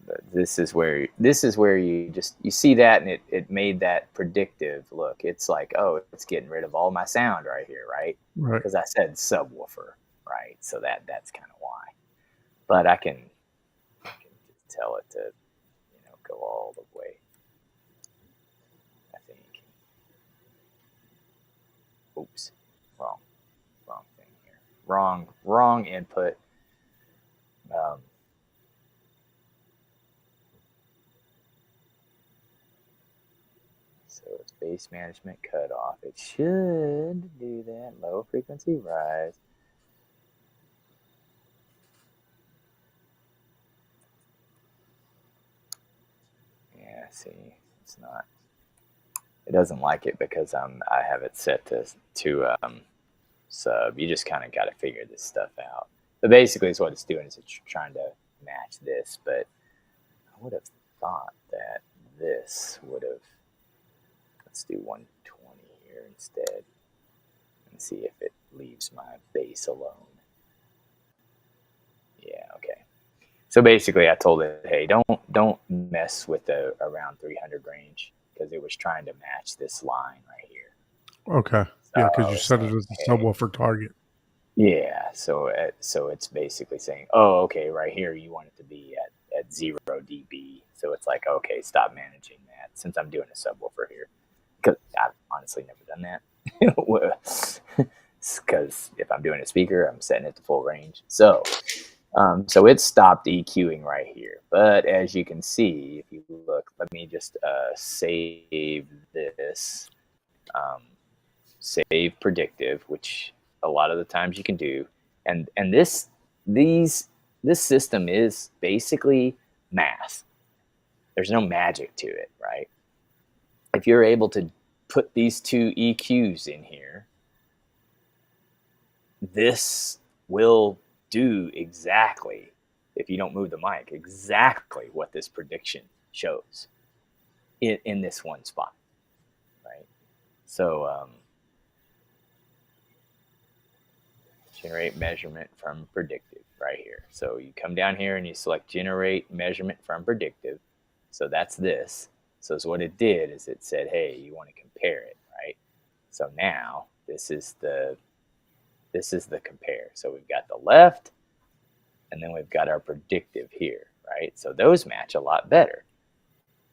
But this is where you see that, and it made that predictive look. It's like, oh, it's getting rid of all my sound right here, right? Right. Because I said subwoofer, right? So that's kind of why. But I can just tell it to, you know, go all the way. I think. Oops, wrong thing here. Wrong input. So it's bass management cutoff. It should do that. Low frequency rise. Yeah, see, it's not. It doesn't like it because I have it set to sub. You just kind of got to figure this stuff out. But basically, it's what it's doing is it's trying to match this. But I would have thought that this would have. Let's do 120 here instead and see if it leaves my bass alone. Yeah, okay. So basically I told it, hey, don't mess with the around 300 range, because it was trying to match this line right here. Okay. So Yeah, because you set it as a subwoofer target. Yeah, so it's basically saying, oh, okay, right here you want it to be at 0 dB. So it's like, okay, stop managing that since I'm doing a subwoofer here. Because I've honestly never done that. Because if I'm doing a speaker, I'm setting it to full range. So it stopped EQing right here. But as you can see, if you look, let me just save this. Save predictive, which a lot of the times you can do. And this system is basically math. There's no magic to it, right? If you're able to put these two EQs in here, this will do exactly, if you don't move the mic, exactly what this prediction shows in this one spot, right? So generate measurement from predictive right here. So you come down here and you select generate measurement from predictive. So that's this. So what it did is it said, hey, you want to compare it, right? So now this is the compare. So we've got the left, and then we've got our predictive here, right? So those match a lot better.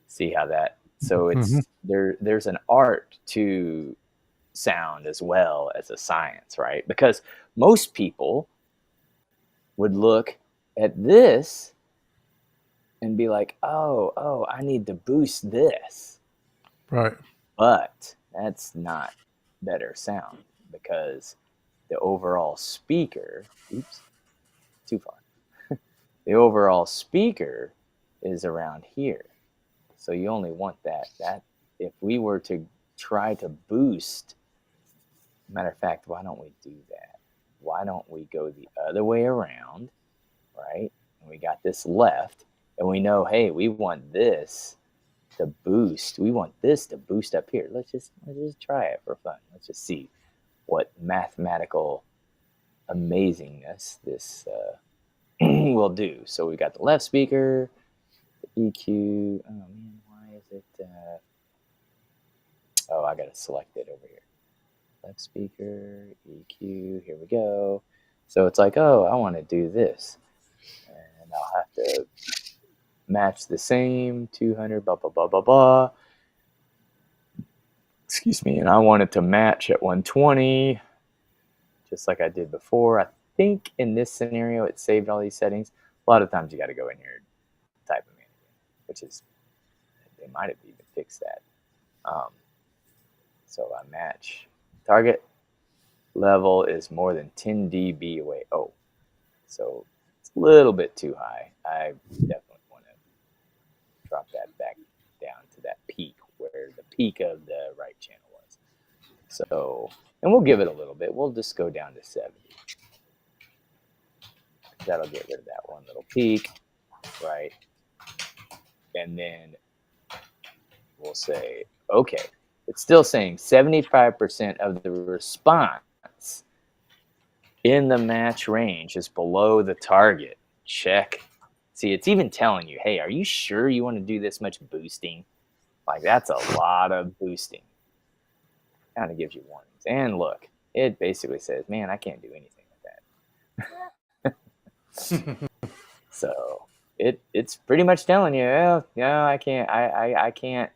See how that? So it's there's an art to sound as well as a science, right? Because most people would look at this and be like, oh, I need to boost this. Right. But that's not better sound because the overall speaker, oops, too far. The overall speaker is around here. So you only want that. That if we were to try to boost, matter of fact, why don't we do that? Why don't we go the other way around, right? And we got this left, and we know, hey, we want this to boost. We want this to boost up here. Let's just try it for fun. Let's just see what mathematical amazingness this will do. So we got the left speaker, the EQ. Oh man, why is it? Oh, I got to select it over here. Left speaker, EQ. Here we go. So it's like, oh, I want to do this, and I'll have to match the same 200. Blah blah blah blah blah. Excuse me, and I want it to match at 120, just like I did before. I think in this scenario, it saved all these settings. A lot of times you got to go in here, type them in, which is, they might have even fixed that. So I match. Target level is more than 10 dB away. Oh, so it's a little bit too high. I definitely want to drop that back down to that peak where the peak of the right channel was. So, and we'll give it a little bit. We'll just go down to 70. That'll get rid of that one little peak, right? And then we'll say, okay, it's still saying 75% of the response in the match range is below the target. Check. See, it's even telling you, hey, are you sure you want to do this much boosting? Like, that's a lot of boosting. Kind of gives you warnings. And look, it basically says, man, I can't do anything with that. So it's pretty much telling you, oh, no, I can't. I can't.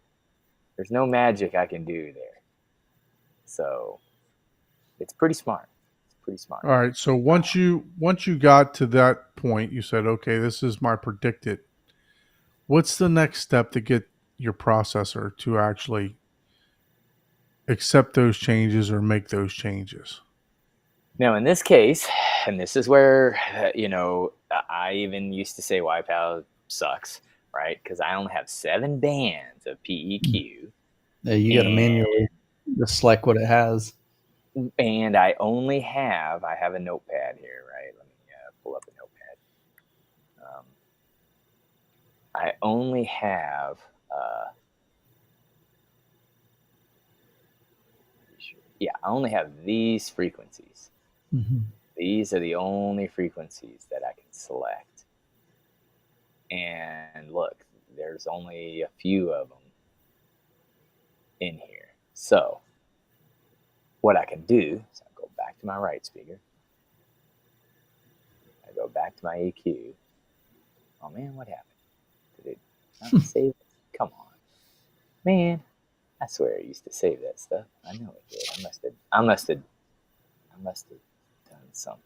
There's no magic I can do there. So it's pretty smart. It's pretty smart. All right. So once you got to that point, you said, okay, this is my predicted. What's the next step to get your processor to actually accept those changes or make those changes? Now, in this case, and this is where, I even used to say Wipeout sucks, right? Because I only have 7 bands of PEQ. Yeah, you got to manually just select what it has. And I have a notepad here, right? Let me pull up a notepad. I only have, I only have these frequencies. Mm-hmm. These are the only frequencies that I can select. And look, there's only a few of them in here. So what I can do is I go back to my right speaker. I go back to my EQ. Oh man, what happened? Did it not save it? Come on. Man, I swear it used to save that stuff. I know it did. I must have done something.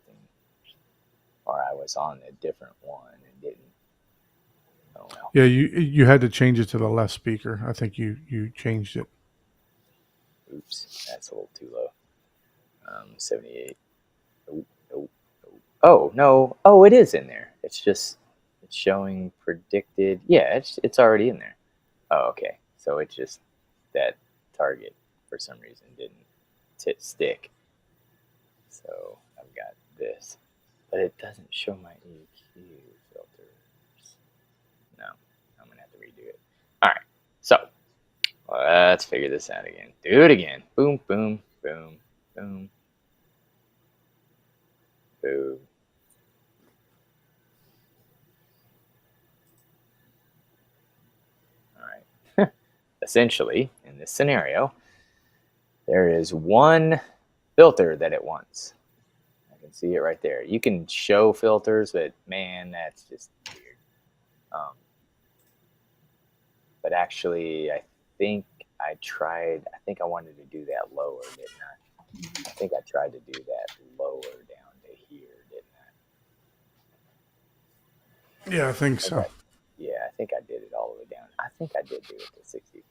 Or I was on a different one and didn't. Oh well. Yeah, you had to change it to the left speaker. I think you changed it. Oops, that's a little too low. 78. Oh, no. Oh, it is in there. It's showing predicted. Yeah, it's already in there. Oh, okay. So it's just that target for some reason didn't stick. So I've got this, but it doesn't show my EQ filters. No, I'm gonna have to redo it. All right. So let's figure this out again. Do it again. Boom, boom, boom, boom, boom. All right. Essentially, in this scenario, there is one filter that it wants. I can see it right there. You can show filters, but man, that's just weird. But actually, I think I wanted to do that lower, didn't I? I think I tried to do that lower down to here, didn't Yeah, I think so. I think I did it all the way down. I think I did do it to 65.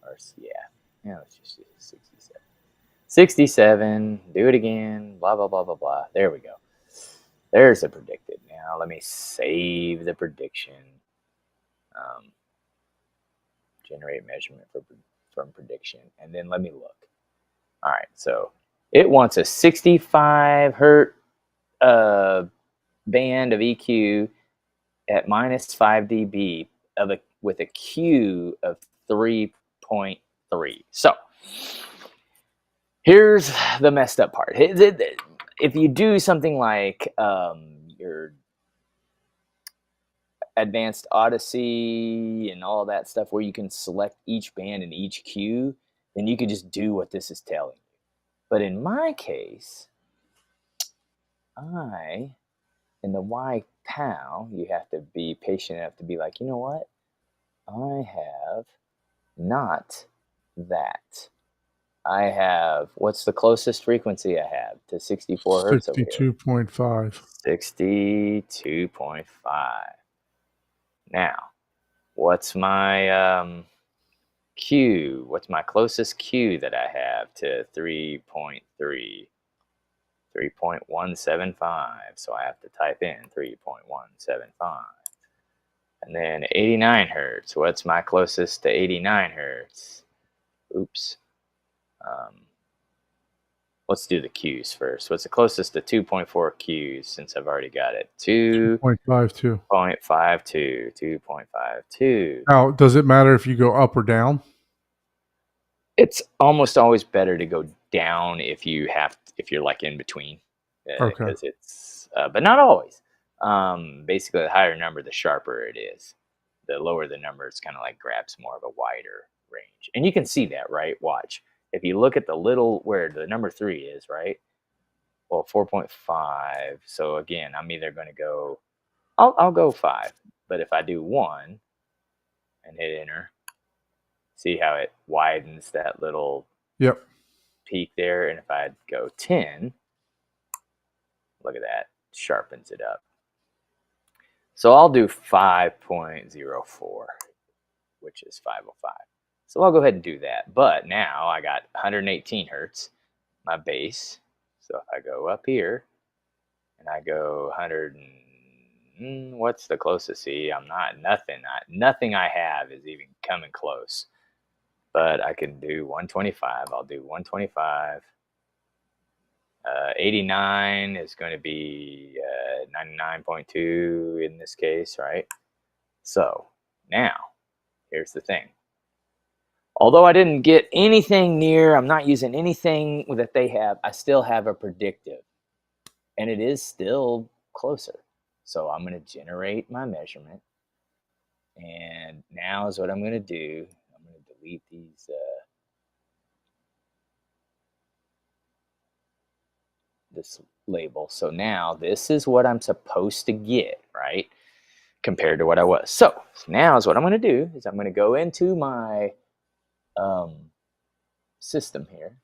Or, yeah, let's just do 67. 67, do it again, blah, blah, blah, blah, blah. There we go. There's the predicted. Now let me save the prediction. Generate measurement from prediction. And then let me look. All right, so it wants a 65 hertz band of EQ at minus 5 dB with a Q of 3.3. So here's the messed up part. If you do something like your Advanced Odyssey and all that stuff where you can select each band and each Q, then you can just do what this is telling you. But in my case, in the YPOW, you have to be patient enough to be like, you know what? I have not that. I have, what's the closest frequency I have to 64 hertz over here? 62.5. 62.5. Now, what's my Q? What's my closest Q that I have to 3.3? 3.175. So I have to type in 3.175. And then 89 hertz. What's my closest to 89 hertz? Oops. Let's do the Qs first. What's the closest to 2.4 Qs since I've already got it? 2.52. 2.52. 2.52. Now, does it matter if you go up or down? It's almost always better to go down if you're like in between, Okay. because it's, but not always. Basically, the higher number, the sharper it is. The lower the number, it's kind of like grabs more of a wider range, and you can see that, right? Watch. If you look at the little where the number 3 is, right? Well, 4.5. So again, I'm either going to go. I'll go 5, but if I do 1 and hit enter, see how it widens that little peak there. And if I go 10, look at that, sharpens it up. So I'll do 5.04, which is 505. So I'll go ahead and do that. But now I got 118 hertz, my base. So if I go up here and I go 100, what's the closest? See, I'm not, nothing I have is even coming close. But I can do 125. I'll do 125. 89 is going to be 99.2 in this case, right? So now, here's the thing. Although I didn't get anything near, I'm not using anything that they have, I still have a predictive. And it is still closer. So I'm going to generate my measurement. And now is what I'm going to do. I'm going to delete these this label. So now this is what I'm supposed to get, right? Compared to what I was. So now is what I'm going to do is I'm going to go into my system here,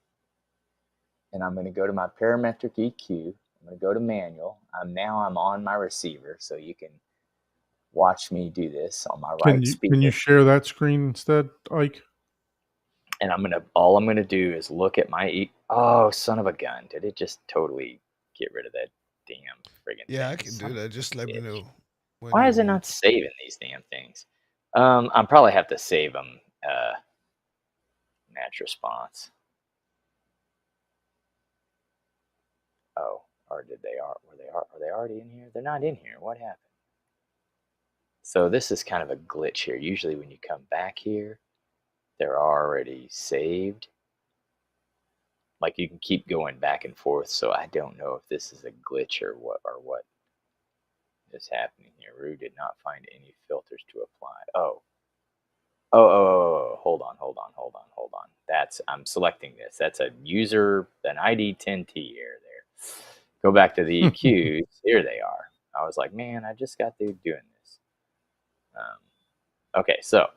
and I'm going to go to my parametric EQ. I'm going to go to manual. I'm on my receiver, so you can watch me do this on my right speaker. Can you share that screen instead, Ike? And all I'm gonna do is look at my oh, son of a gun! Did it just totally get rid of that damn friggin' thing? Yeah, I can do that. Just let me know. Why is it not saving these damn things? I probably have to save them. Match response. Oh, or did they are? Are they already in here? They're not in here. What happened? So this is kind of a glitch here. Usually when you come back here, they're already saved. Like you can keep going back and forth. So I don't know if this is a glitch or what is happening here. Rue did not find any filters to apply. Oh, hold on. I'm selecting this. That's a user, an ID 10T error there. Go back to the EQs. Here they are. I was like, man, I just got through doing this. Okay, so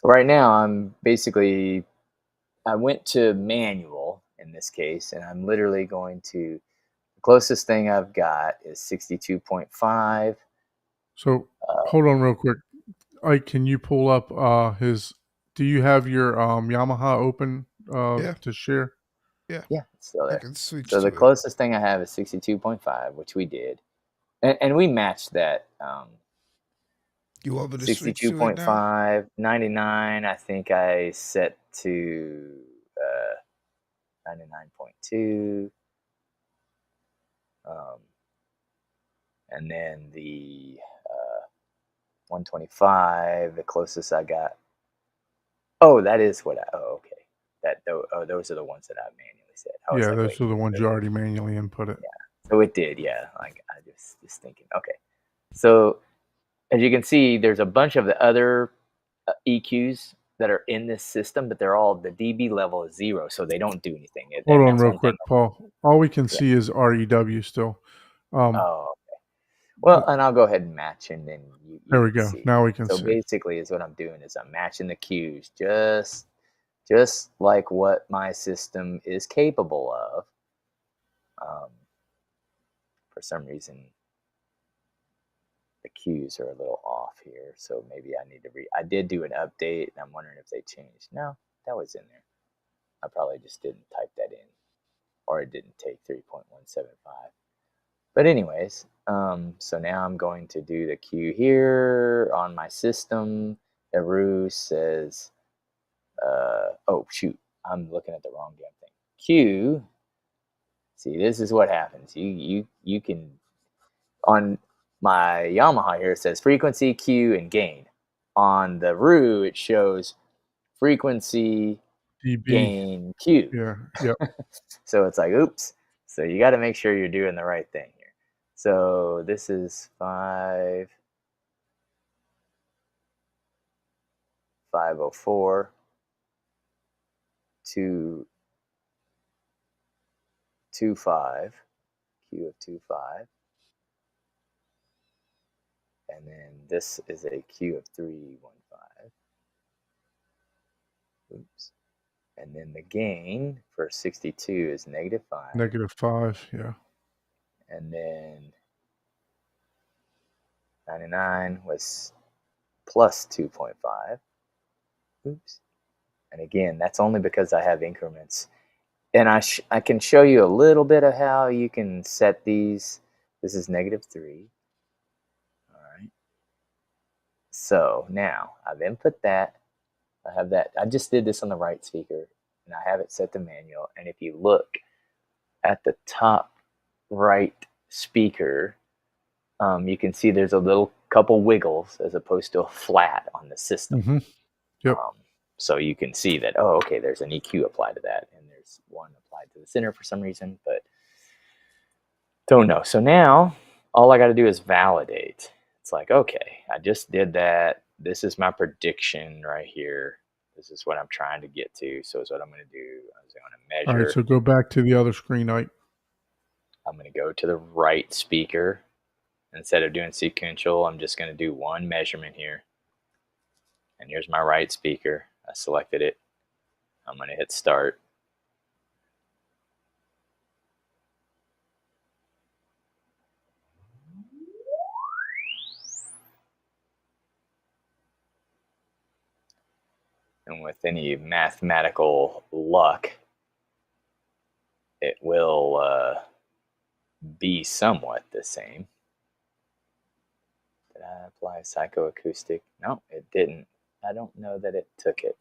right now I went to manual in this case, and I'm literally going to, the closest thing I've got is 62.5. So hold on real quick. Ike, can you pull up his? Do you have your Yamaha open Yeah, to share? yeah. Yeah, it's still I there. can switch So the to it. closest thing I have is 62.5, which we did. And we matched that You want me to switch to it now? 62.5, 99. I think I set to 99.2. And then the 125, the closest I got. Oh, that is what I. Oh, okay. Those are the ones that I manually set. I was Yeah, like, those wait. are the ones you already manually inputted. So it did, yeah. Like I just thinking, okay. So as you can see, there's a bunch of the other EQs that are in this system, but they're all the dB level is 0, so they don't do anything. Hold And on that's real one thing. quick, Paul. All we can Yeah. see is REW still. Oh, okay. Well, and I'll go ahead and match, and then you There we can go. see. Now we can So see. basically, is what I'm doing is I'm matching the cues, just like what my system is capable of. For some reason, the cues are a little off here, so maybe I need to I did do an update, and I'm wondering if they changed. No, that was in there. I probably just didn't type that in, or it didn't take 3.175. But anyways, so now I'm going to do the cue here on my system. Eru says, oh shoot, I'm looking at the wrong damn thing. Cue. See, this is what happens. You can on my Yamaha here it says frequency, cue, and gain. On the Ru it shows frequency, dB. gain, cue. Yeah. Yep. So it's like, oops. So you got to make sure you're doing the right thing here. So this is 504 to 25, Q of 25. And then this is a Q of 315. Oops. And then the gain for 62 is -5. -5. Yeah. And then 99 was plus 2.5. Oops. And again, that's only because I have increments. And I can show you a little bit of how you can set these. This is -3. All right. So now I've input that. I have that. I just did this on the right speaker, and I have it set to manual. And if you look at the top right speaker, you can see there's a little couple wiggles as opposed to a flat on the system. Mm-hmm. Yep. So you can see that, oh, okay, there's an EQ applied to that, and there's one applied to the center for some reason, but don't know. So now all I got to do is validate. It's like, okay, I just did that. This is my prediction right here. This is what I'm trying to get to. So is what I'm going to do. I'm going to All measure. right. So go back to the other screen, Ike. I'm going to go to the right speaker. Instead of doing sequential, I'm just going to do one measurement here. And here's my right speaker. I selected it. I'm going to hit start. And with any mathematical luck, it will be somewhat the same. Did I apply psychoacoustic? No, it didn't. I don't know that it took it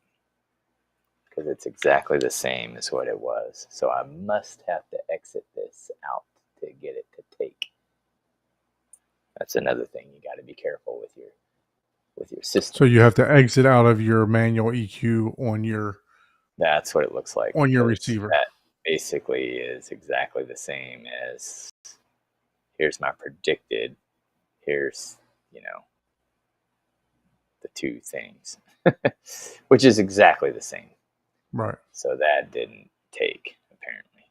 because it's exactly the same as what it was. So I must have to exit this out to get it to take. That's another thing you got to be careful with your system. So you have to exit out of your manual EQ on your. That's what it looks like. On your receiver. That basically is exactly the same as here's my predicted. Here's, the two things, which is exactly the same. Right. So that didn't take, apparently.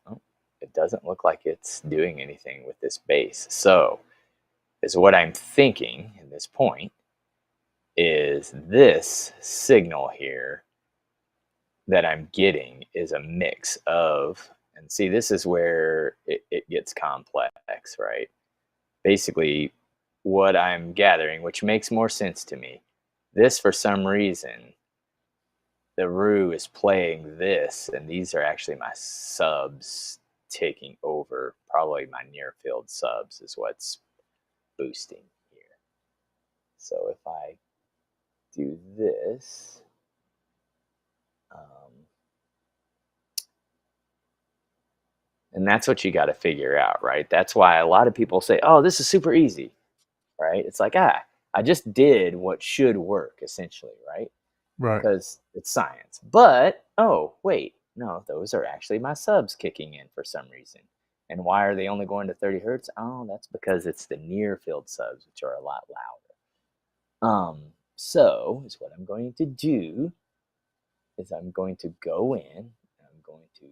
Oh, it doesn't look like it's doing anything with this bass. So is what I'm thinking at this point is this signal here that I'm getting is a mix of, and see, this is where it gets complex, right? Basically, what I'm gathering, which makes more sense to me, this for some reason, the roux is playing this, and these are actually my subs taking over. Probably my near field subs is what's boosting here. So if I do this, and that's what you got to figure out, right? That's why a lot of people say, oh, this is super easy, right? It's like, I just did what should work, essentially, right? Right. Because it's science. But, oh, wait, no, those are actually my subs kicking in for some reason. And why are they only going to 30 hertz? Oh, that's because it's the near field subs, which are a lot louder. So is what I'm going to do is I'm going to go in, and I'm going to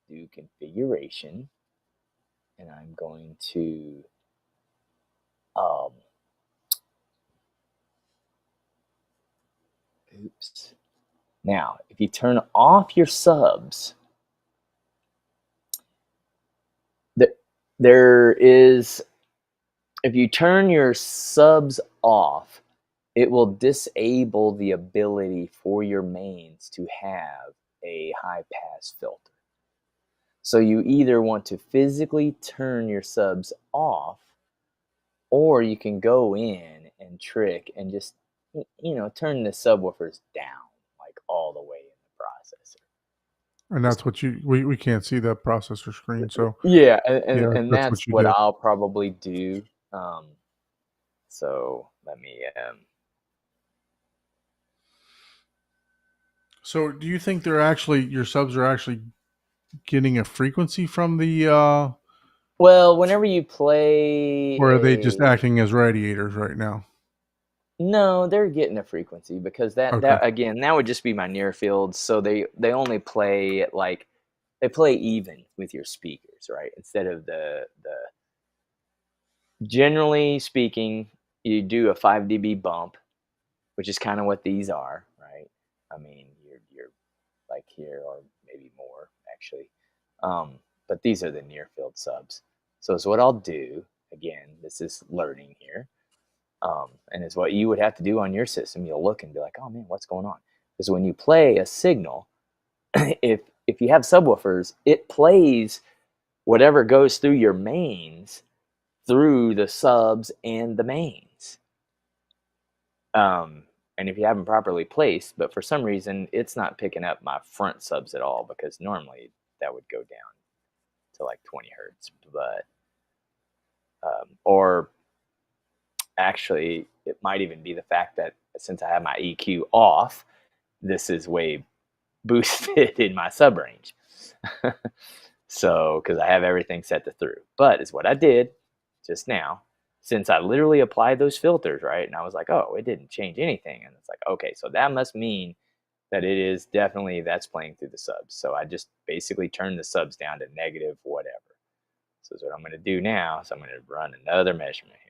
do configuration, and I'm going to oops. Now, if you turn off your subs, there is, if you turn your subs off, it will disable the ability for your mains to have a high pass filter. So you either want to physically turn your subs off, or you can go in and trick and just, turn the subwoofers down, like all the way in the processor. And that's what we can't see that processor screen. So Yeah, yeah, and that's that's what you what did. I'll probably do. So let me. So do you think your subs are actually getting a frequency from the Well, whenever you play or are they just acting as radiators right now? no, they're getting a frequency because Okay. that again, that would just be my near field. So they only play like they play even with your speakers, right? Instead of the generally speaking, you do a 5 dB bump, which is kind of what these are, right? I mean, you're like here or maybe more actually. But these are the near field subs. So it's what I'll do. Again, this is learning here. And it's what you would have to do on your system. You'll look and be like, oh man, what's going on? Because when you play a signal, if you have subwoofers, it plays whatever goes through your mains through the subs and the mains. And if you have them properly placed, but for some reason it's not picking up my front subs at all, because normally that would go down to like 20 hertz. But or actually, it might even be the fact that since I have my EQ off, this is way boosted in my sub range. So, because I have everything set to through. But is what I did just now, since I literally applied those filters, right? And I was like, oh, it didn't change anything. And it's like, okay, so that must mean that it is definitely that's playing through the subs. So I just basically turned the subs down to negative whatever. So what I'm going to do now is I'm going to run another measurement here.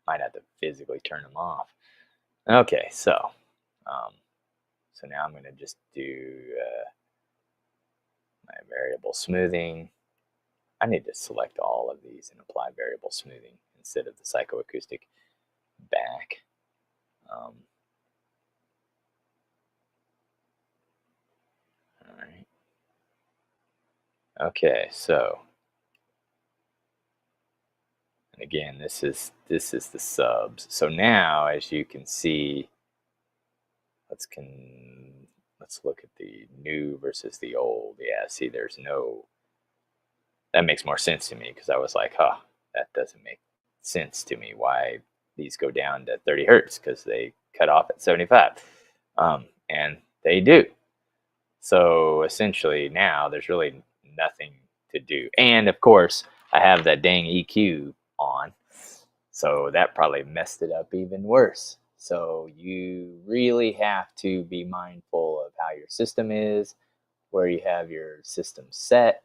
Might have to physically turn them off. Okay, so now I'm going to just do my variable smoothing. I need to select all of these and apply variable smoothing instead of the psychoacoustic back. All right. Okay, so and again, this is the subs. So now, as you can see, let's look at the new versus the old. Yeah, see, there's no. That makes more sense to me, because I was like, huh, that doesn't make sense to me. Why these go down to 30 hertz? Because they cut off at 75, and they do. So essentially, now there's really nothing to do. And of course, I have that dang EQ on, so that probably messed it up even worse. So you really have to be mindful of how how your system is, where you have your system set.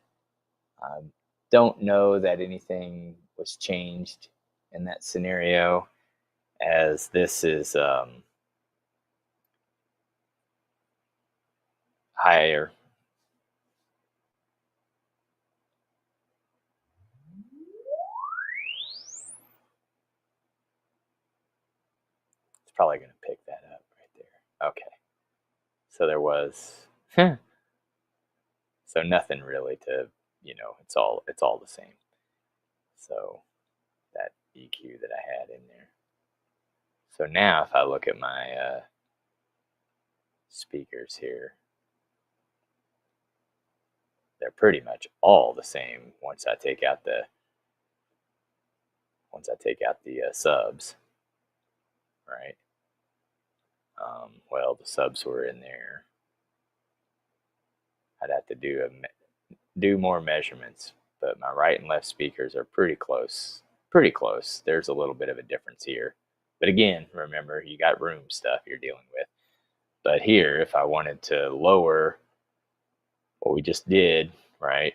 Don't know that anything was changed in that scenario, as this is higher. It's probably going to pick that up right there. Okay. So there was, so nothing really to, it's all the same. So that EQ that I had in there. So now if I look at my speakers here, they're pretty much all the same once I take out the subs, right? Well, the subs were in there. I'd have to do more measurements, but my right and left speakers are pretty close. Pretty close. There's a little bit of a difference here. But again, remember, you got room stuff you're dealing with. But here, if I wanted to lower what we just did, right,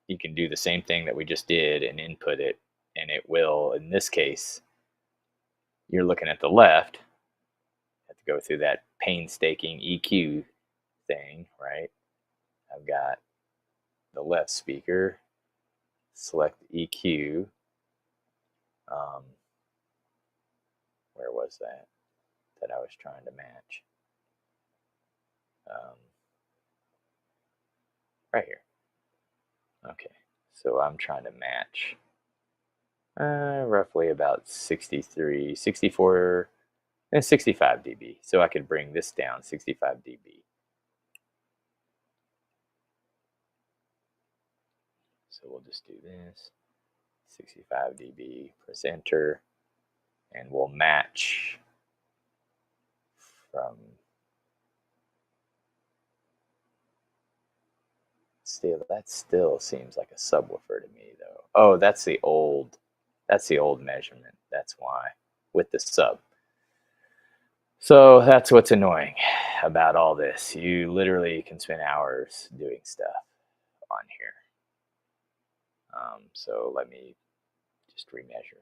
you can do the same thing that we just did and input it, and it will, in this case, you're looking at the left, have to go through that painstaking EQ thing, right? I've got the left speaker, select EQ. Where was that I was trying to match? Right here. Okay, so I'm trying to match roughly about 63, 64, and 65 dB. So I could bring this down 65 dB. So we'll just do this, 65 dB, press enter, and we'll match from, that still seems like a subwoofer to me though. Oh, that's the old measurement. That's why, with the sub. So that's what's annoying about all this. You literally can spend hours doing stuff on here. So let me just remeasure.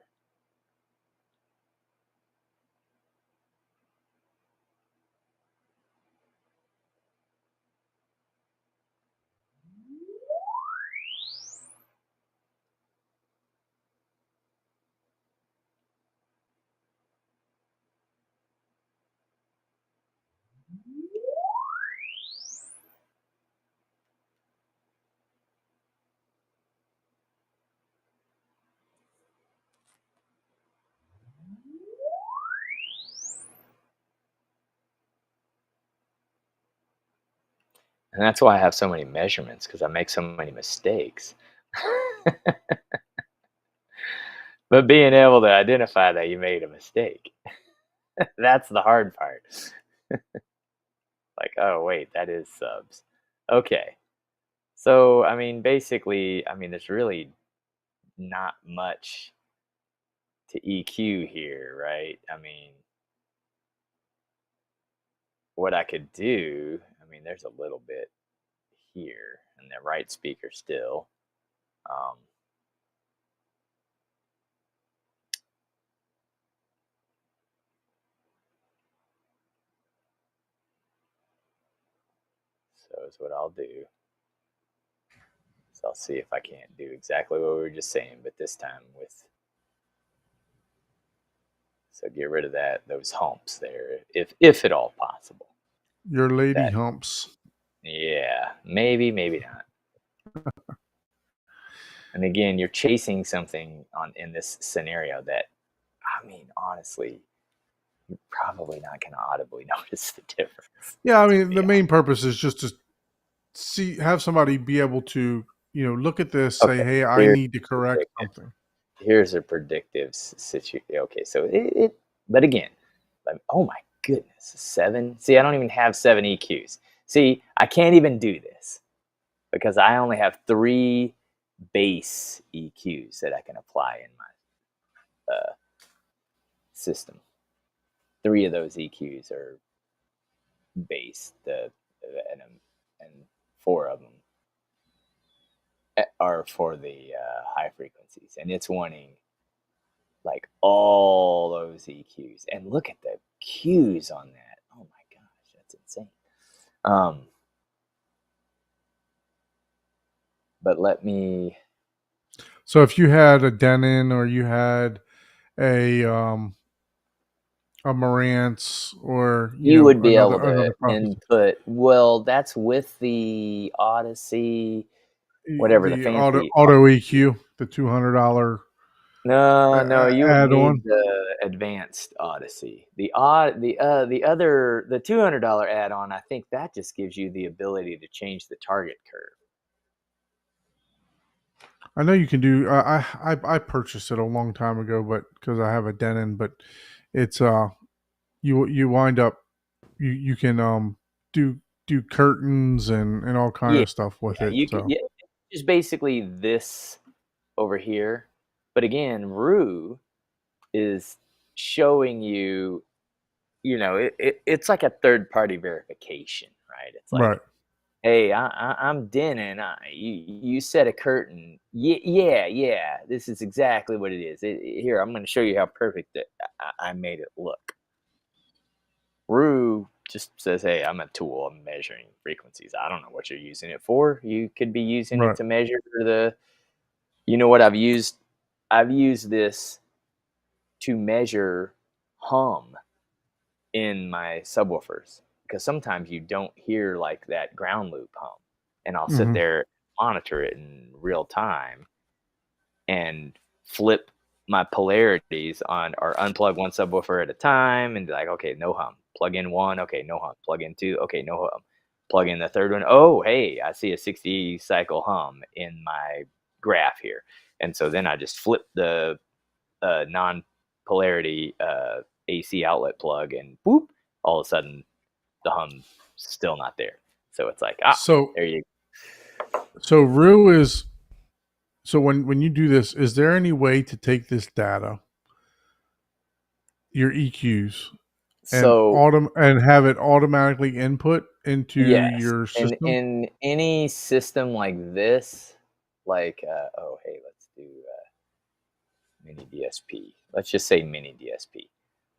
And that's why I have so many measurements, because I make so many mistakes. But being able to identify that you made a mistake, that's the hard part. Like, oh, wait, that is subs. Okay. So, I mean, basically, there's really not much to EQ here, right? What I could do, there's a little bit here, and the right speaker still. So is what I'll do. So I'll see if I can't do exactly what we were just saying, but this time with. So get rid of those humps there, if at all possible. Your lady humps. Yeah, maybe not. And again, you're chasing something in this scenario that, honestly, you're probably not going to audibly notice the difference. Yeah, the main purpose is just to have somebody be able to, look at this, say, hey, I need to correct something. Here's a predictive situation. Okay, so but again, oh my goodness, 7. See, I don't even have 7 EQs. See, I can't even do this because I only have 3 base EQs that I can apply in my system. 3 of those EQs are base. The and 4 of them are for the high frequencies, and it's wanting like all those EQs. And look at the Qs on that. Oh my gosh, that's insane. But let me. So if you had a Denon or you had a Marantz or You would be able another to input. Well, that's with the Odyssey, whatever the fancy. auto EQ, the $200 No, you would add-on. need the advanced Odyssey. The $200 add-on, I think that just gives you the ability to change the target curve. I know you can do. I purchased it a long time ago, but because I have a Denon, but it's you wind up you can do curtains and all kind Yeah, of stuff with it. you could. So Yeah, just basically this over here. But again, Rue is showing you. It's like a third-party verification, right? It's like, right, hey, I'm Denon. You set a curtain. Yeah. This is exactly what it is. Here, I'm going to show you how perfect I made it look. Rue just says, hey, I'm a tool. I'm measuring frequencies. I don't know what you're using it for. You could be using it right. to measure the. You know what I've used? I've used this to measure hum in my subwoofers, because sometimes you don't hear like that ground loop hum, and I'll sit Mm-hmm. there, monitor it in real time, and flip my polarities on, or unplug one subwoofer at a time and be like, okay, no hum, plug in one, okay, no hum, plug in two, okay, no hum, plug in the third one, oh hey, I see a 60 cycle hum in my graph here. And so then I just flip the non-polarity AC outlet plug, and boop, all of a sudden the hum's still not there. So it's like, So there you go. so Rue is so when you do this, is there any way to take this data, your EQs, and So have it automatically input into yes, your and system? in any system like this, like oh hey, let's do mini DSP. Let's just say mini DSP.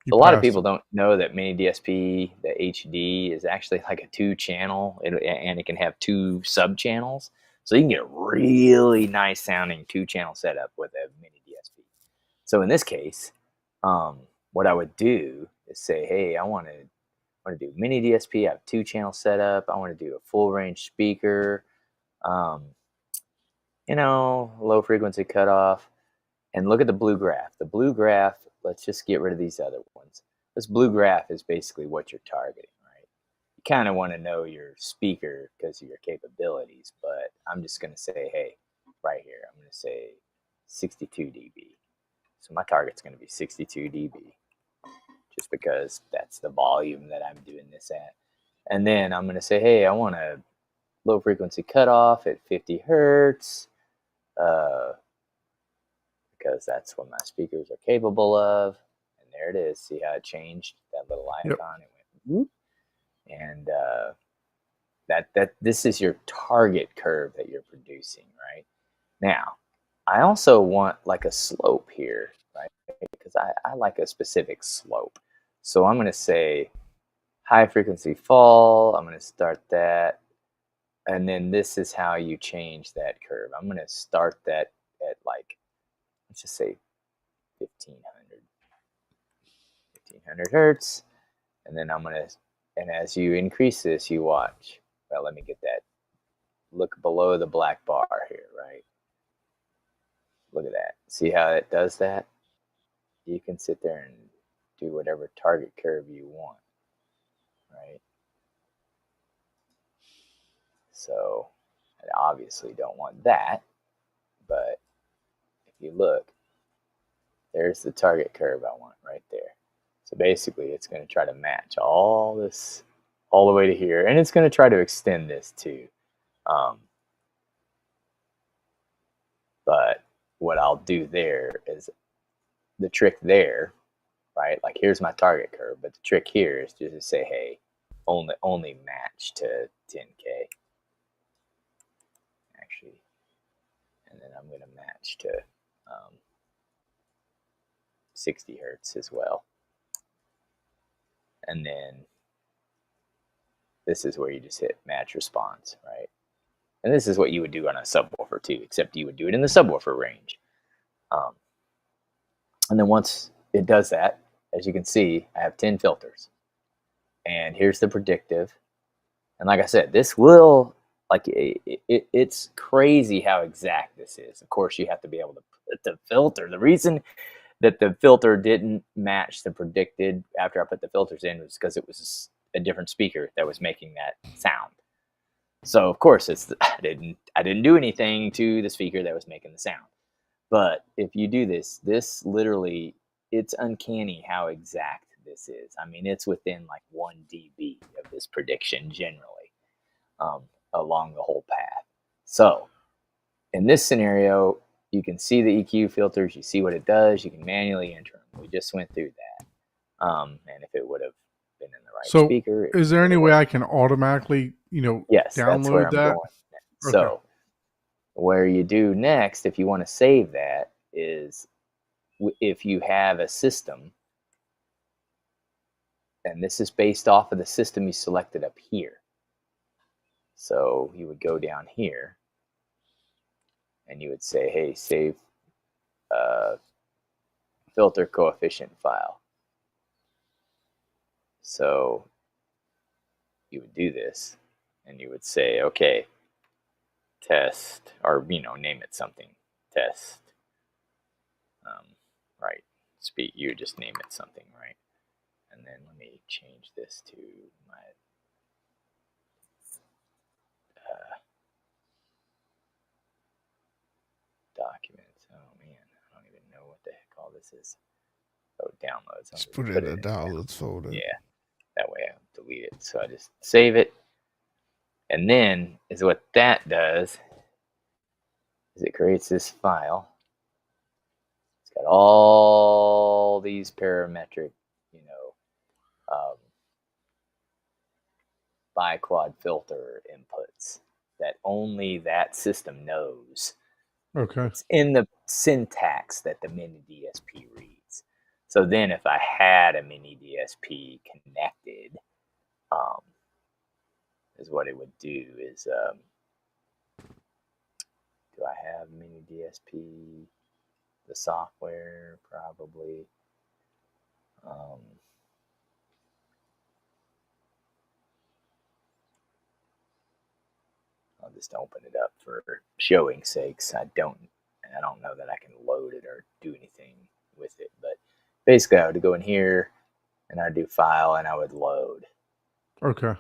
You So a lot of passed people it. don't know that mini DSP, the HD, is actually like a 2-channel, and it can have 2 sub-channels. So you can get a really nice sounding 2-channel setup with a mini DSP. So in this case, what I would do is say, hey, I want to do mini DSP. I have 2-channel setup. I want to do a full range speaker. Um, low frequency cutoff. And look at the blue graph. The blue graph, let's just get rid of these other ones. This blue graph is basically what you're targeting, right? You kind of want to know your speaker because of your capabilities, but I'm just going to say, hey, right here, I'm going to say 62 dB. So my target's going to be 62 dB, just because that's the volume that I'm doing this at. And then I'm going to say, hey, I want a low frequency cutoff at 50 hertz. Because that's what my speakers are capable of. And there it is. See how it changed that little icon? Yep. It went whoop. And that this is your target curve that you're producing, right? Now, I also want like a slope here, right? Because I like a specific slope. So I'm going to say high frequency fall. I'm going to start that. And then this is how you change that curve. I'm going to start that at like, let's just say 1500 hertz. And then and as you increase this, you watch. Well, let me get that. Look below the black bar here, right? Look at that. See how it does that? You can sit there and do whatever target curve you want, right? So I obviously don't want that, but if you look, there's the target curve I want right there. So basically it's going to try to match all this all the way to here, and it's going to try to extend this too. But what I'll do there is the trick there, right? Like here's my target curve, but the trick here is just to say, hey, only match to 10K actually, and then I'm going to match to 60 hertz as well. And then this is where you just hit match response, right? And this is what you would do on a subwoofer too, except you would do it in the subwoofer range. And then once it does that, as you can see, I have 10 filters. And here's the predictive. And like I said, this will, like, it's crazy how exact this is. Of course, you have to be able to put the filter. The reason that the filter didn't match the predicted after I put the filters in was because it was a different speaker that was making that sound. So of course, I didn't do anything to the speaker that was making the sound. But if you do this literally, it's uncanny how exact this is. I mean, it's within like 1 dB of this prediction generally, along the whole path. So in this scenario, you can see the EQ filters, you see what it does, you can manually enter them. We just went through that. And if it would have been in the right So, speaker. is there any way I can automatically, Yes, that's where download I'm that? going. So where you do next, if you want to save that, is if you have a system, and this is based off of the system you selected up here. So you would go down here, and you would say, hey, save filter coefficient file. So you would do this, and you would say, okay, test, or name it something, test, right? You would just name it something, right? And then let me change this to my documents. Oh man, I don't even know what the heck all this is. Oh, downloads. Just put it in the downloads folder. Yeah, that way I don't delete it. So I just save it, and then is what that does is it creates this file. It's got all these parametric, bi-quad filter inputs that only that system knows. Okay. It's in the syntax that the mini DSP reads. So then if I had a mini DSP connected, is what it would do is, do I have mini DSP, the software? Probably. I'll just open it up for showing sakes. I don't know that I can load it or do anything with it, but basically I would go in here and I'd do file and I would load. Okay.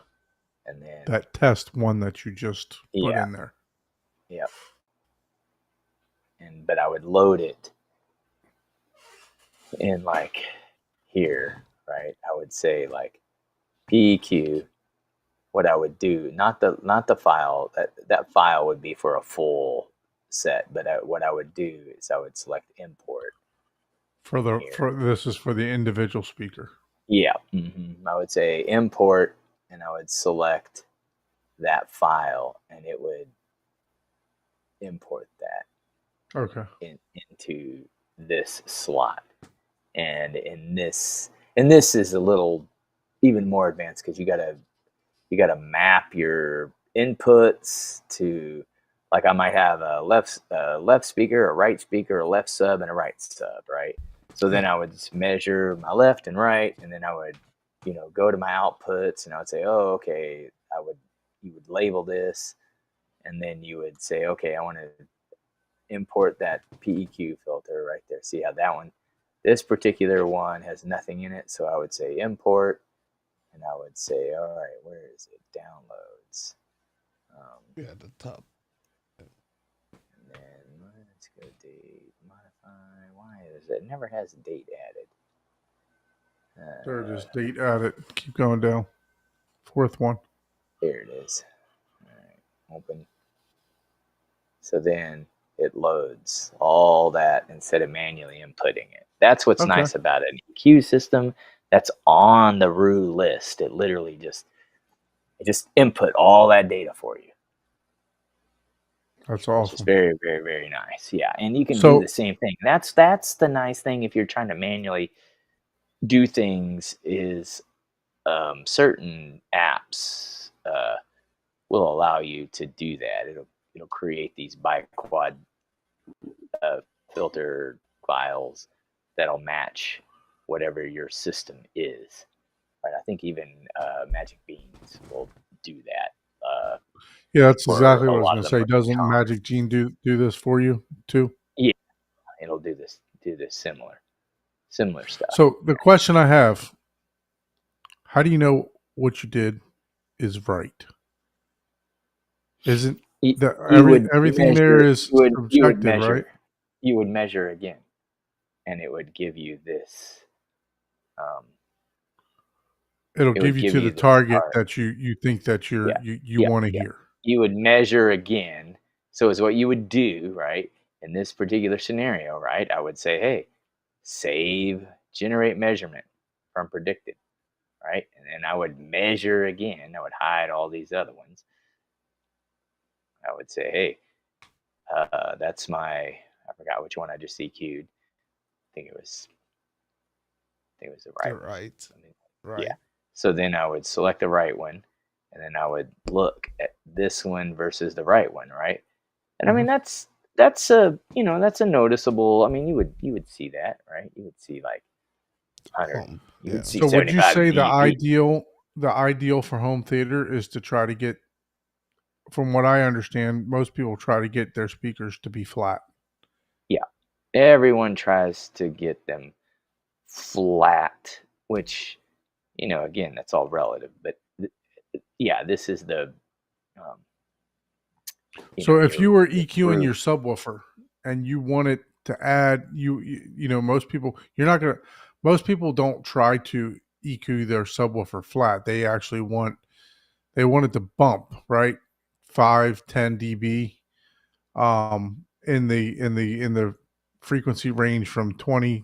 And then that test one that you just put in there. Yep. But I would load it in like here, right? I would say like PEQ. What I would do, not the file. That file would be for a full set, but what I would do is I would select import. This is for the individual speaker. Yeah. I would say import, and I would select that file, and it would import that. Okay. Into this slot, and in this is a little even more advanced because you gotta map your inputs to, like I might have a left speaker, a right speaker, a left sub, and a right sub, right? So then I would just measure my left and right, and then I would, go to my outputs, and I would say, oh, okay, you would label this, and then you would say, okay, I want to import that PEQ filter right there. See how that one, this particular one has nothing in it, so I would say import, and I would say, all right, where is it? Downloads. Yeah, at the top. And then let's go date, modify. Why is it? It never has a date added. There it is. Date added. Keep going down. Fourth one. Here it is. All right, open. So then it loads all that instead of manually inputting it. That's what's nice about an EQ system that's on the RU list. It literally just It just input all that data for you. That's Which is awesome. very, very, very nice. Yeah, and you can do So the same thing. That's the nice thing if you're trying to manually do things. Is certain apps will allow you to do that. It'll create these biquad filter files that'll match whatever your system is. Right? I think even Magic Beans will do that. yeah, that's For exactly a what I was lot going of to the say. Doesn't Mercatons. Magic Gene do this for you too? Yeah, it'll do this similar stuff. So the question I have: how do you know what you did is right? Isn't the You would everything there measure. is You would subjective, right? measure. You would measure again, and it would give you this. Um, It'll it give would you give to the you this target chart. that you think that Yeah, you yeah, want to yeah. hear. You would measure again. So is what you would do, right? In this particular scenario, right? I would say, hey, save generate measurement from predicted, right? And then I would measure again. I would hide all these other ones. I would say, hey, that's my. I forgot which one I just EQ'd. I think it was the The right one. right. I mean, yeah. Right. So then I would select the right one, and then I would look at this one versus the right one, right? And I mean that's a that's a noticeable. I mean you would see that, right? You would see like 100. You Yeah. would see So would you 75 say dB. the ideal for home theater is to try to get, from what I understand, most people try to get their speakers to be flat. Yeah, everyone tries to get them flat, which again that's all relative. But yeah, this is the um, So if you were your EQing group. your subwoofer and you wanted to add most people, you're not going to most people don't try to EQ their subwoofer flat. They actually want it to bump, right? 5-10 dB in the frequency range from 20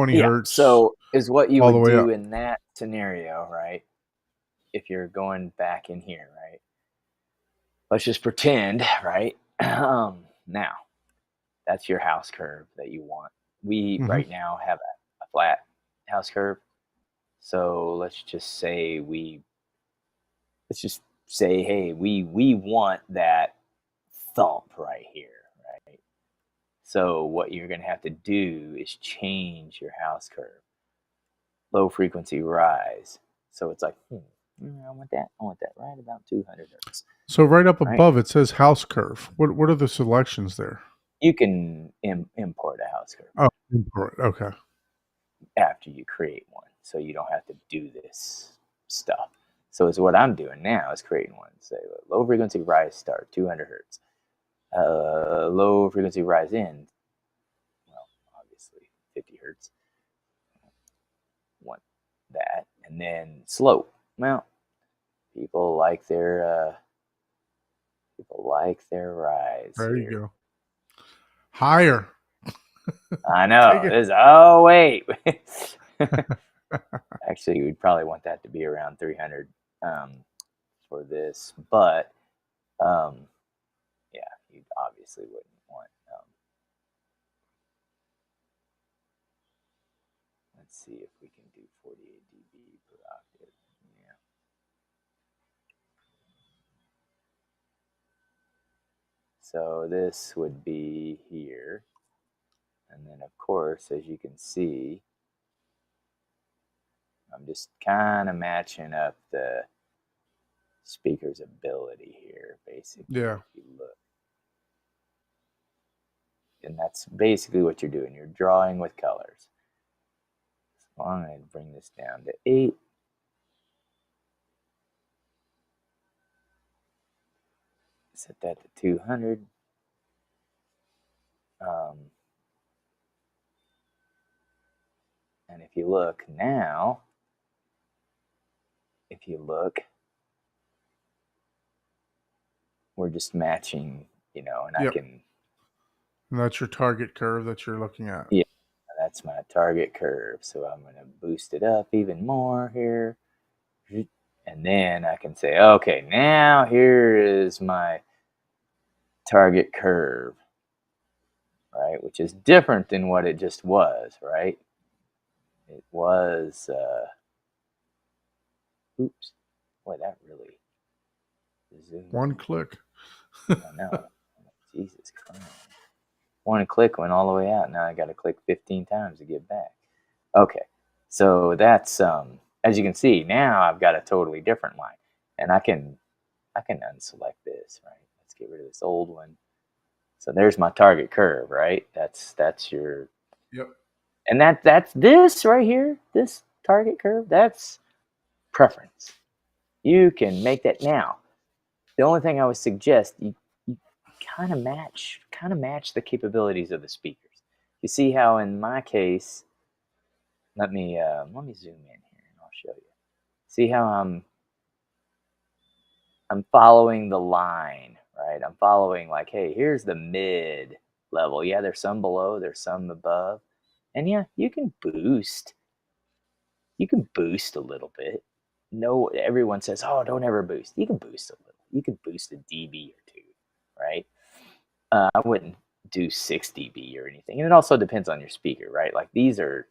Yeah. hertz So is what you all the would way do up. in that scenario, right? If you're going back in here, right? Let's just pretend, right? Now, that's your house curve that you want. We Hmm. right now have a flat house curve. So let's just say, hey, we want that thump right here, right? So what you're gonna have to do is change your house curve, low frequency rise. So it's like, I want that. I want that right about 200 hertz, So right up right? above it says house curve. What are the selections there? You can import a house curve Oh, import. Okay. after you create one, so you don't have to do this stuff. So it's what I'm doing now is creating one. Say low frequency rise start 200 hertz, low frequency rise end. Well, obviously 50 hertz. Want that, and then slope. Well, people like their rise There you here. go. Higher. I Take know. it. Oh wait. Actually, we'd probably want that to be around 300 for this, but yeah, you obviously wouldn't want. Let's see if we can do 48 dB per octave. Yeah. So this would be here, and then of course, as you can see, I'm just kind of matching up the speaker's ability here, basically. Yeah. If you look, and that's basically what you're doing. You're drawing with colors. So I'm going to bring this down to 8. Set that to 200. And if you look now, we're just matching, and I Yep. can, And that's your target curve that you're looking at. yeah, that's my target curve. So I'm going to boost it up even more here. And And then I can say, okay, now here is my target curve, right? Which is different than what it just was, right? It was, oops, boy, that really zoomed One in. click. I know. Jesus Christ. One click went all the way out. Now I got to click 15 times to get back. Okay. So that's, as you can see, now I've got a totally different line. And I can unselect this, right? Let's get rid of this old one. So there's my target curve, right? That's your, Yep. and that's this right here, this target curve, that's preference. You can make that now. The only thing I would suggest, you kind of match the capabilities of the speakers. You see how in my case, let me zoom in here and I'll show you. See how I'm following the line, right? I'm following like, hey, here's the mid level. Yeah, there's some below, there's some above. And yeah, you can boost. You can boost a little bit. No, everyone says, oh, don't ever boost. You can boost a little. You can boost a dB or two, right? I wouldn't do 6 dB or anything. And it also depends on your speaker, right? Like these are,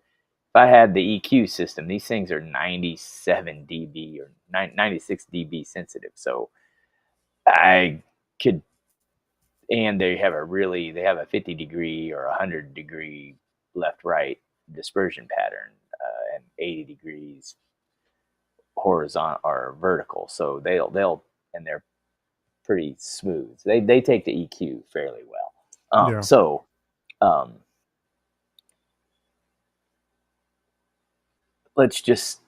if I had the EQ system, these things are 97 dB or 96 dB sensitive. So I could, and they have a 50 degree or 100-degree left right dispersion pattern, and 80 degrees horizontal or vertical. So and they're pretty smooth. They take the EQ fairly well. Yeah. So let's just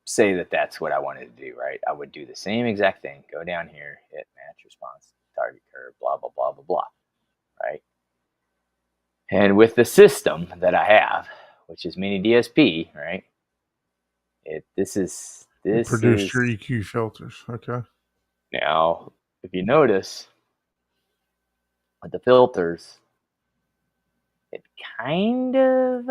say that that's what I wanted to do, right? I would do the same exact thing. Go down here, hit match response, target curve, blah, blah, blah, blah, blah, right? And with the system that I have, which is Mini DSP, right? This is Produce your EQ filters. Okay. now, if you notice with the filters, it kind of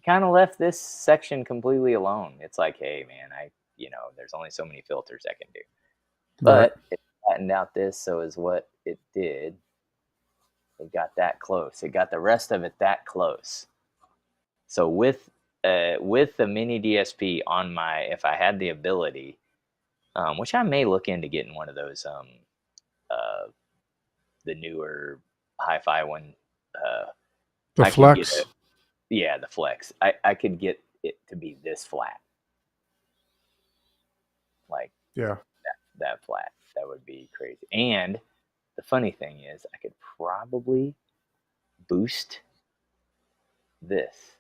left this section completely alone. It's like, hey man, there's only so many filters I can do. But it flattened out this, so is what it did. It got that close. It got the rest of it that close. So with the Mini DSP on my, if I had the ability, which I may look into getting one of those, the newer hi-fi one. The I could Flex. the Flex. I could get it to be this flat, like Yeah. that flat. That would be crazy. And the funny thing is, I could probably boost this.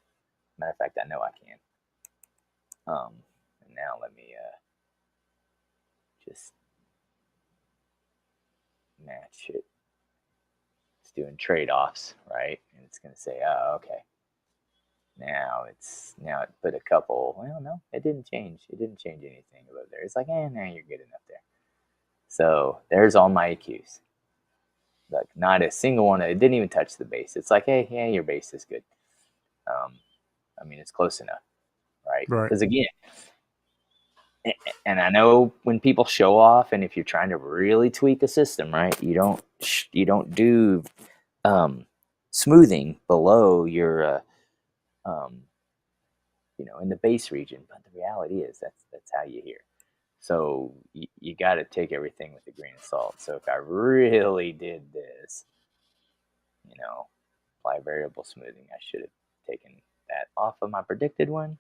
Matter of fact, I know I can. And now let me just match it. It's doing trade-offs, right? And it's going to say, oh, okay. Now it put a couple. Well, no, it didn't change. It didn't change anything above there. It's like, now you're good enough there. So there's all my EQs. Like not a single one. It didn't even touch the bass. It's like, hey, yeah, your bass is good. I mean, it's close enough, right? Because again, and I know when people show off, and if you're trying to really tweak a system, right, you don't do smoothing below your in the bass region. But the reality is that's how you hear. So you got to take everything with a grain of salt. So if I really did this, apply variable smoothing, I should have taken that off of my predicted one.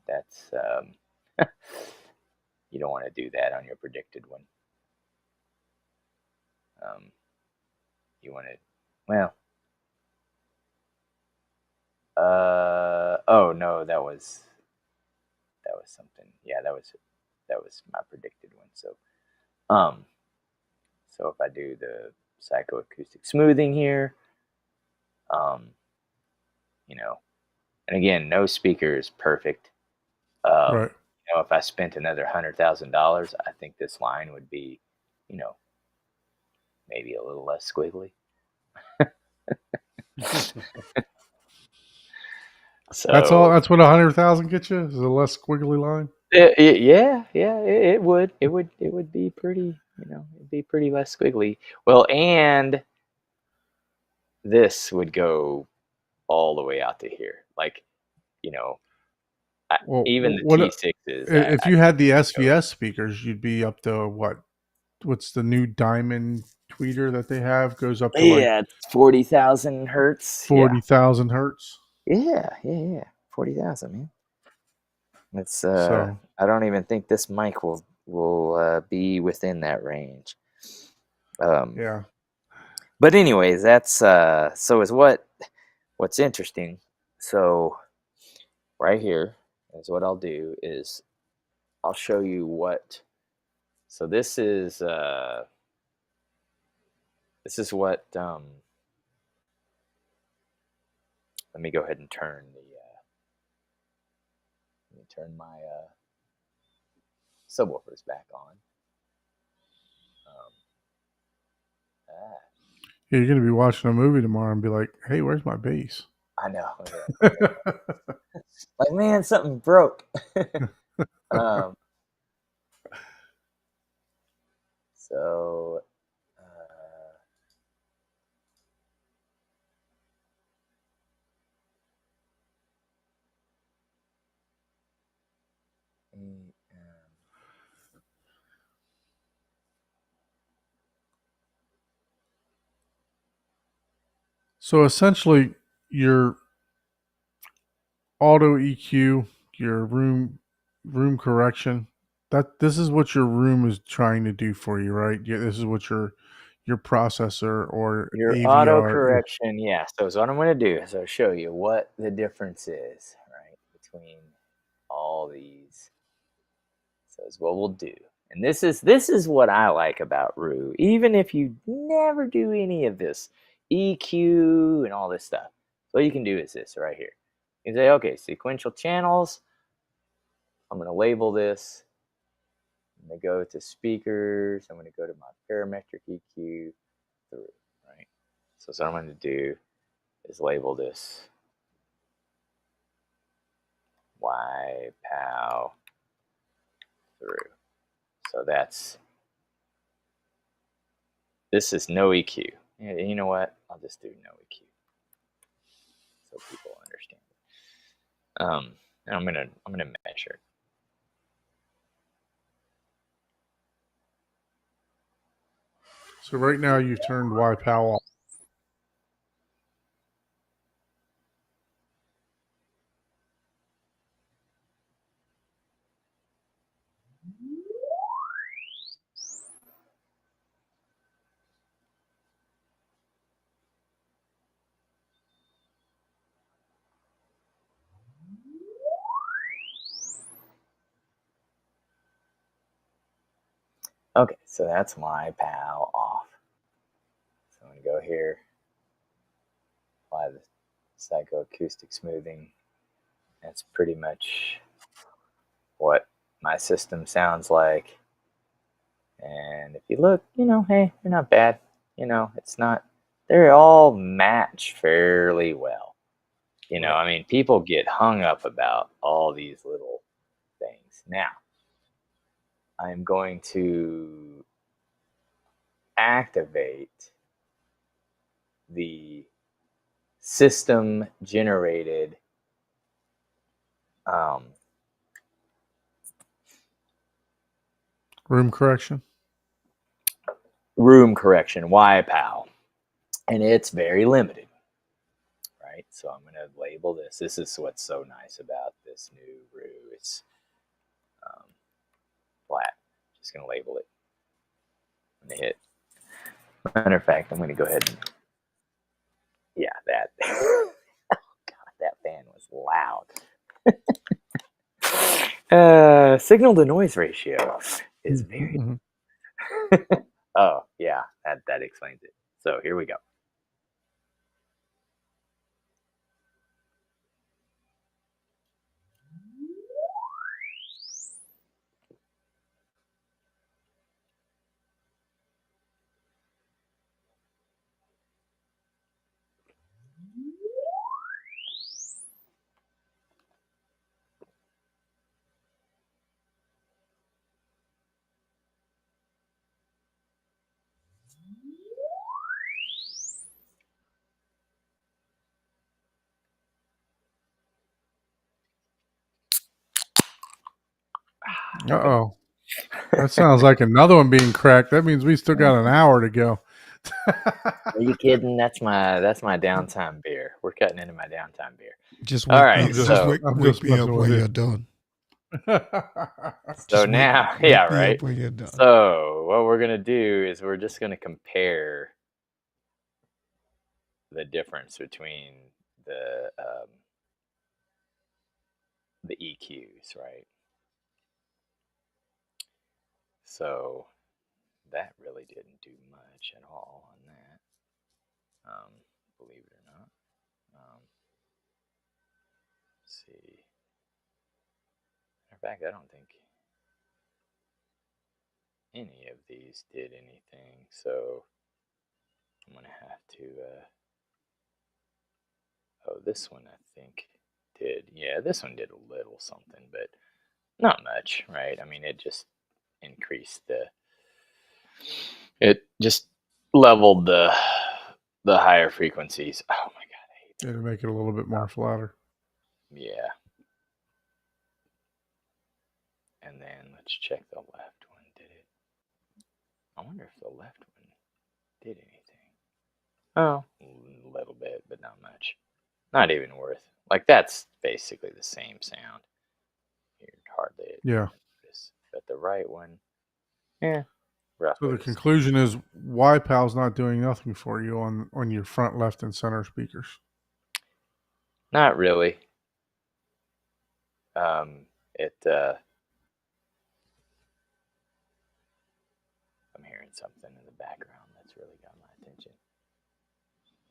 That's you don't want to do that on your predicted one. You want to, well, oh no, that was something. Yeah, that was my predicted one. So, so if I do the psychoacoustic smoothing here, and again, no speaker is perfect. Right. If I spent another $100,000, I think this line would be, maybe a little less squiggly. That's all. So That's what 100,000 gets you. Is a less squiggly line. it would. It would be pretty. It'd be pretty less squiggly. Well, and this would go all the way out to here. Like, you know, Well, even the what T6s, if I you had think the would go. SVS speakers? You'd be up to what? What's the new diamond tweeter that they have? Goes up to like Yeah, it's 40,000 hertz. Yeah, 40,000 hertz. yeah. 40,000, man. It's So I don't even think this mic will be within that range. Um, yeah. but anyways, that's so is what's interesting. So right here is what I'll do is I'll show you what. So this is what. Let me go ahead and turn the. Let me turn my subwoofers back on. Um, ah, Yeah, you're gonna be watching a movie tomorrow and be like, "Hey, where's my bass?" I know. Like, man, something broke. um, so, um, So essentially, your auto EQ, your room correction, that this is what your room is trying to do for you, right? Yeah, this is what your processor or your auto AVR is. correction, yeah. So what I'm going to do is I'll show you what the difference is, right, between all these. So is what we'll do. And this is what I like about Rue. Even if you never do any of this EQ and all this stuff, what you can do is this right here. You say, okay, sequential channels. I'm going to label this. I'm going to go to speakers. I'm going to go to my parametric EQ through, right? So what I'm going to do is label this Y POW through. So this is no EQ. And you know what? I'll just do no EQ so people understand. And I'm gonna measure. So right now you've turned YPOW off. Okay, so that's my POW off. So I'm gonna go here, apply the psychoacoustic smoothing. That's pretty much what my system sounds like. And if you look, hey, they're not bad. It's not. They all match fairly well. Right. I mean, people get hung up about all these little things. Now, I'm going to activate the system generated um, Room correction. room correction, YPOW, and it's very limited, right? So I'm going to label this. This is what's so nice about this new Roo. It's flat. Just going to label it. I'm going to hit. Matter of fact, I'm going to go ahead and that. Oh God, that fan was loud. Signal to noise ratio is very. Mm-hmm. Oh yeah, that explains it. So here we go. Uh-oh. That sounds like another one being cracked. That means we still got an hour to go. Are you kidding? That's my downtime beer. We're cutting into my downtime beer. Just All wake right, me. so I'm Wake just me up messing when with you're you. done. so Just now, wake yeah, me right. up when you're done. So what we're gonna do is we're just gonna compare the difference between the EQs, right? So that really didn't do much at all on that, believe it or not. Let's see. In fact, I don't think any of these did anything. So I'm gonna have to. Oh, this one I think did. Yeah, this one did a little something, but not much, right? I mean, it just increased the. It just leveled the higher frequencies. Oh my god, I hate that. Yeah, to make it a little bit more flatter. Yeah. And then let's check the left one. Did it? I wonder if the left one did anything. Oh, a little bit, but not much. Not even worth. Like that's basically the same sound. You'd hardly Yeah. notice. But the right one, yeah, roughly. So the the same. conclusion is YPAL's not doing nothing for you on your front, left, and center speakers. Not really. It. I'm hearing something in the background that's really got my attention.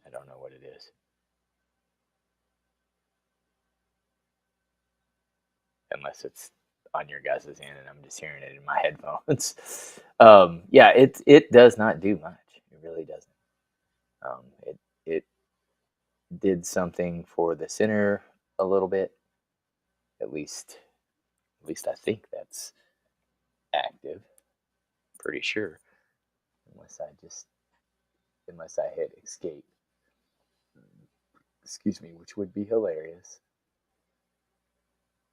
I don't know what it is. Unless it's on your guys' end and I'm just hearing it in my headphones. Yeah, it does not do much. It really doesn't. It did something for the center a little bit. At least I think that's active. Pretty sure. Unless I hit escape. Excuse me, which would be hilarious.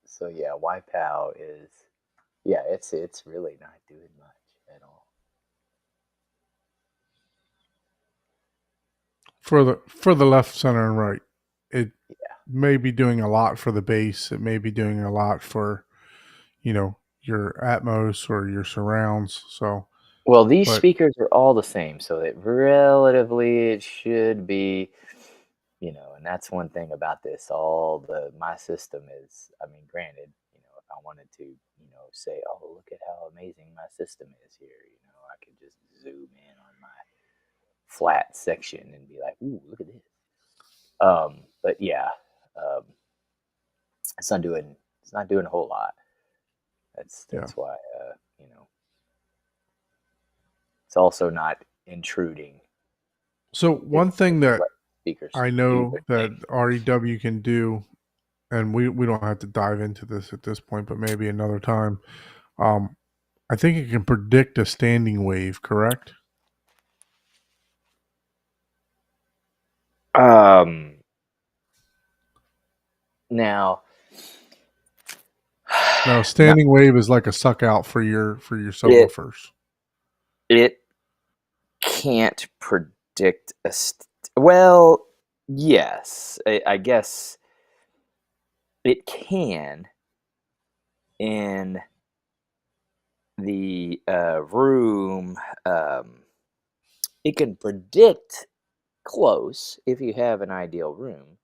So yeah, YPOW is it's really not doing much at all. For the left, center, and right, it Yeah. may be doing a lot for the bass. It may be doing a lot for, your Atmos or your surrounds. So, Well, these but speakers are all the same, so it relatively it should be, and that's one thing about this. My system is, I mean, granted, if I wanted to, say, oh, look at how amazing my system is here, I could just zoom in on my flat section and be like, ooh, look at this. But yeah, um, it's not doing a whole lot. That's yeah. why, it's also not intruding. So one thing that Speakers I do know their that thing. REW can do, and we don't have to dive into this at this point, but maybe another time. I think it can predict a standing wave, correct? Now, No, standing wave is like a suck out for your subwoofers. it can't predict well, yes, I guess it can in the room. It can predict close if you have an ideal room.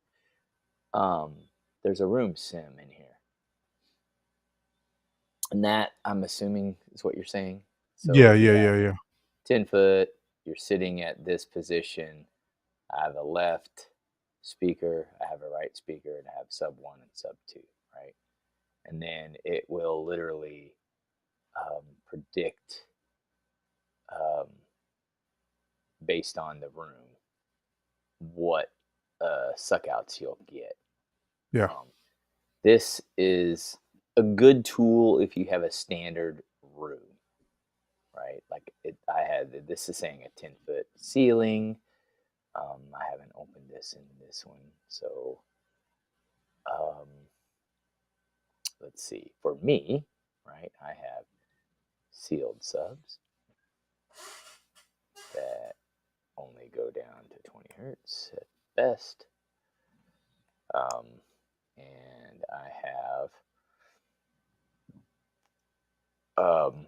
There's a room sim in here, and that I'm assuming is what you're saying. So Yeah, if you have yeah. 10 foot, you're sitting at this position. I have a left speaker, I have a right speaker, and I have sub 1 and sub 2, right? And then it will literally predict based on the room what suckouts you'll get. Yeah. This is a good tool if you have a standard room. right? Like this is saying a 10-foot ceiling. I haven't opened this in this one, so um, let's see. For me, right, I have sealed subs that only go down to 20 hertz at best. And um,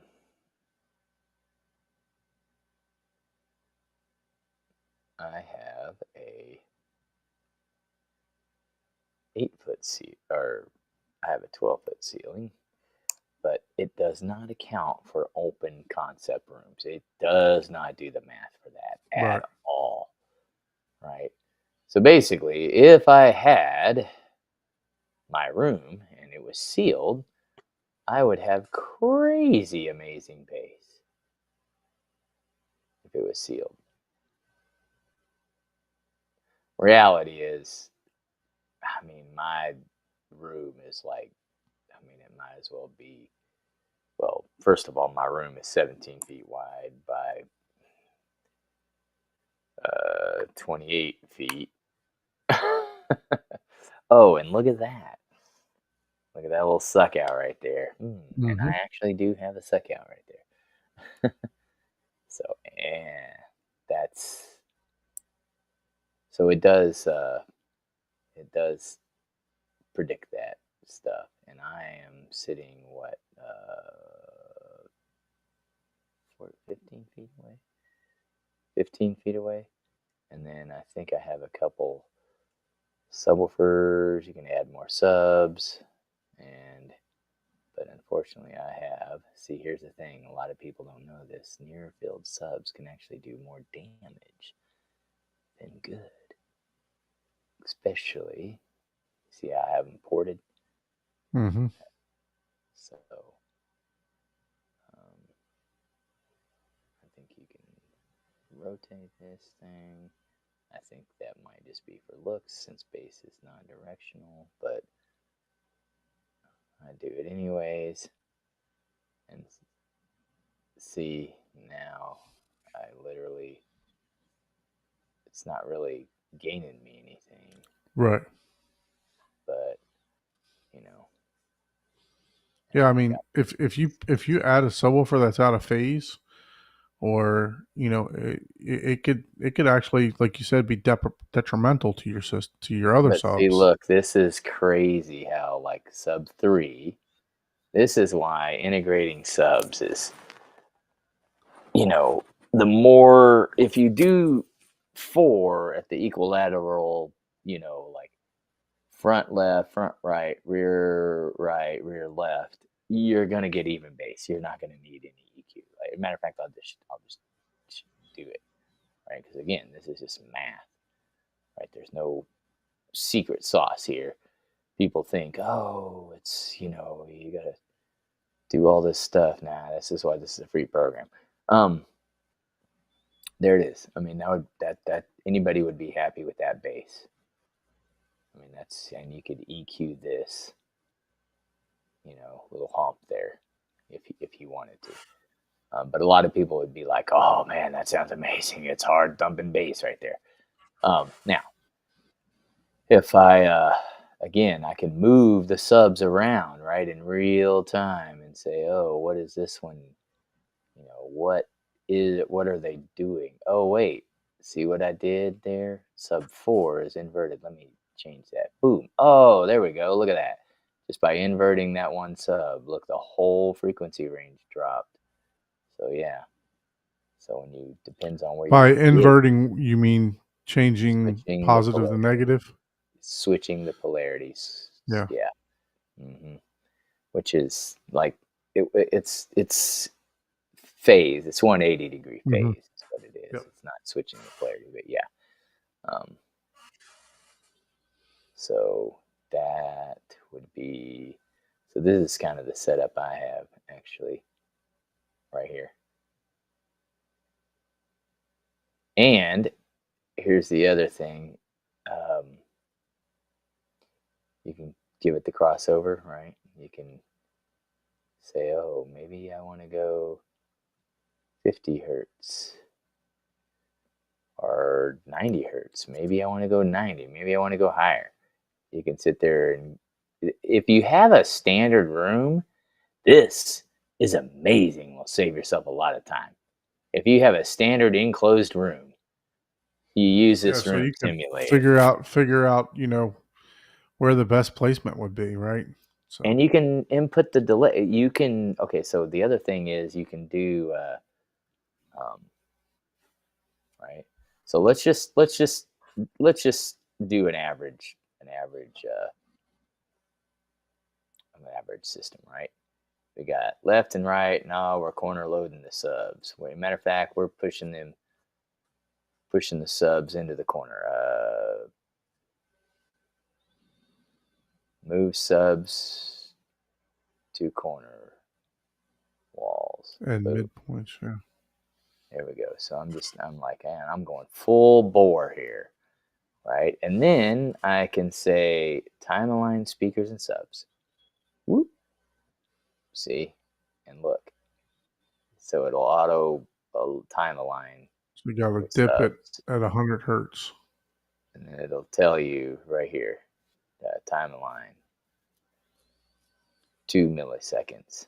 I have a 8-foot or I have a 12-foot ceiling, but it does not account for open concept rooms. It does not do the math for that Right. at all, right? So basically, if I had my room and it was sealed, I would have crazy amazing bass if it was sealed. Reality is, I mean, my room is like, I mean, it might as well be, well, first of all, my room is 17 feet wide by 28 feet. Oh, and look at that. Look at that little suck out right there. And Mm-hmm. I actually do have a suck out right there. So, that's, so it does predict that stuff. And I am sitting, 15 feet away? 15 feet away. And then I think I have a couple subwoofers. You can add more subs. But unfortunately I have, see, here's the thing, a lot of people don't know this, near field subs can actually do more damage than good. Especially, see, I have them ported. Mm-hmm. So I think you can rotate this thing. I think that might just be for looks since bass is non-directional, but I do it anyways. And see, now I literally, it's not really gaining me anything, Right. but you know. Yeah, I mean, if you add a subwoofer that's out of phase, or it could actually, like you said, be detrimental to your system, to your other But see, subs. look, this is crazy how like sub 3, this is why integrating subs is, the more, if you do 4 at the equilateral, like front left, front right, rear left, you're gonna get even bass. You're not gonna need any EQ. Like, matter of fact, I'll just do it, right? Because again, this is just math, right? There's no secret sauce here. People think, oh, it's, you gotta do all this stuff. Nah, this is why this is a free program. There it is. I mean, that anybody would be happy with that bass. I mean, and you could EQ this, little hump there, if you wanted to. But a lot of people would be like, "Oh man, that sounds amazing! It's hard thumping bass right there." Now, if again, I can move the subs around right in real time and say, "Oh, what is this one? What are they doing? Oh wait, see what I did there? Sub 4 is inverted. Let me change that. Boom. Oh, there we go. Look at that. Just by inverting that one sub, look, the whole frequency range dropped. So yeah. So when you, depends on where By you get, inverting, you mean changing switching the positive to polarity, negative? switching the polarities. Yeah. Yeah. Which is like, it's phase. It's 180-degree Mm-hmm. phase. Is what it is. Yep. It's not switching the polarity, but yeah. So that would be, so this is kind of the setup I have actually right here. And here's the other thing. You can give it the crossover, right? You can say, oh, maybe I want to go 50 hertz or 90 hertz. Maybe I want to go 90. Maybe I want to go higher. You can sit there, and if you have a standard room, this is amazing. Will save yourself a lot of time. If you have a standard enclosed room, you use Yeah, this so room you can simulator. figure out, where the best placement would be, right? So And you can input the delay. You can, okay, so the other thing is you can do um, right. So let's just do an average system, right? We got left and right. Now we're corner loading the subs. Matter of fact, we're pushing the subs into the corner. Move subs to corner walls. and Boom. midpoints, yeah. There we go. So I'm like, man, I'm going full bore here, right? And then I can say time align speakers and subs. Whoop. See, and look. So it'll auto time align So you got to your dip it subs, at 100 hertz. and then it'll tell you right here, time align, 2 milliseconds.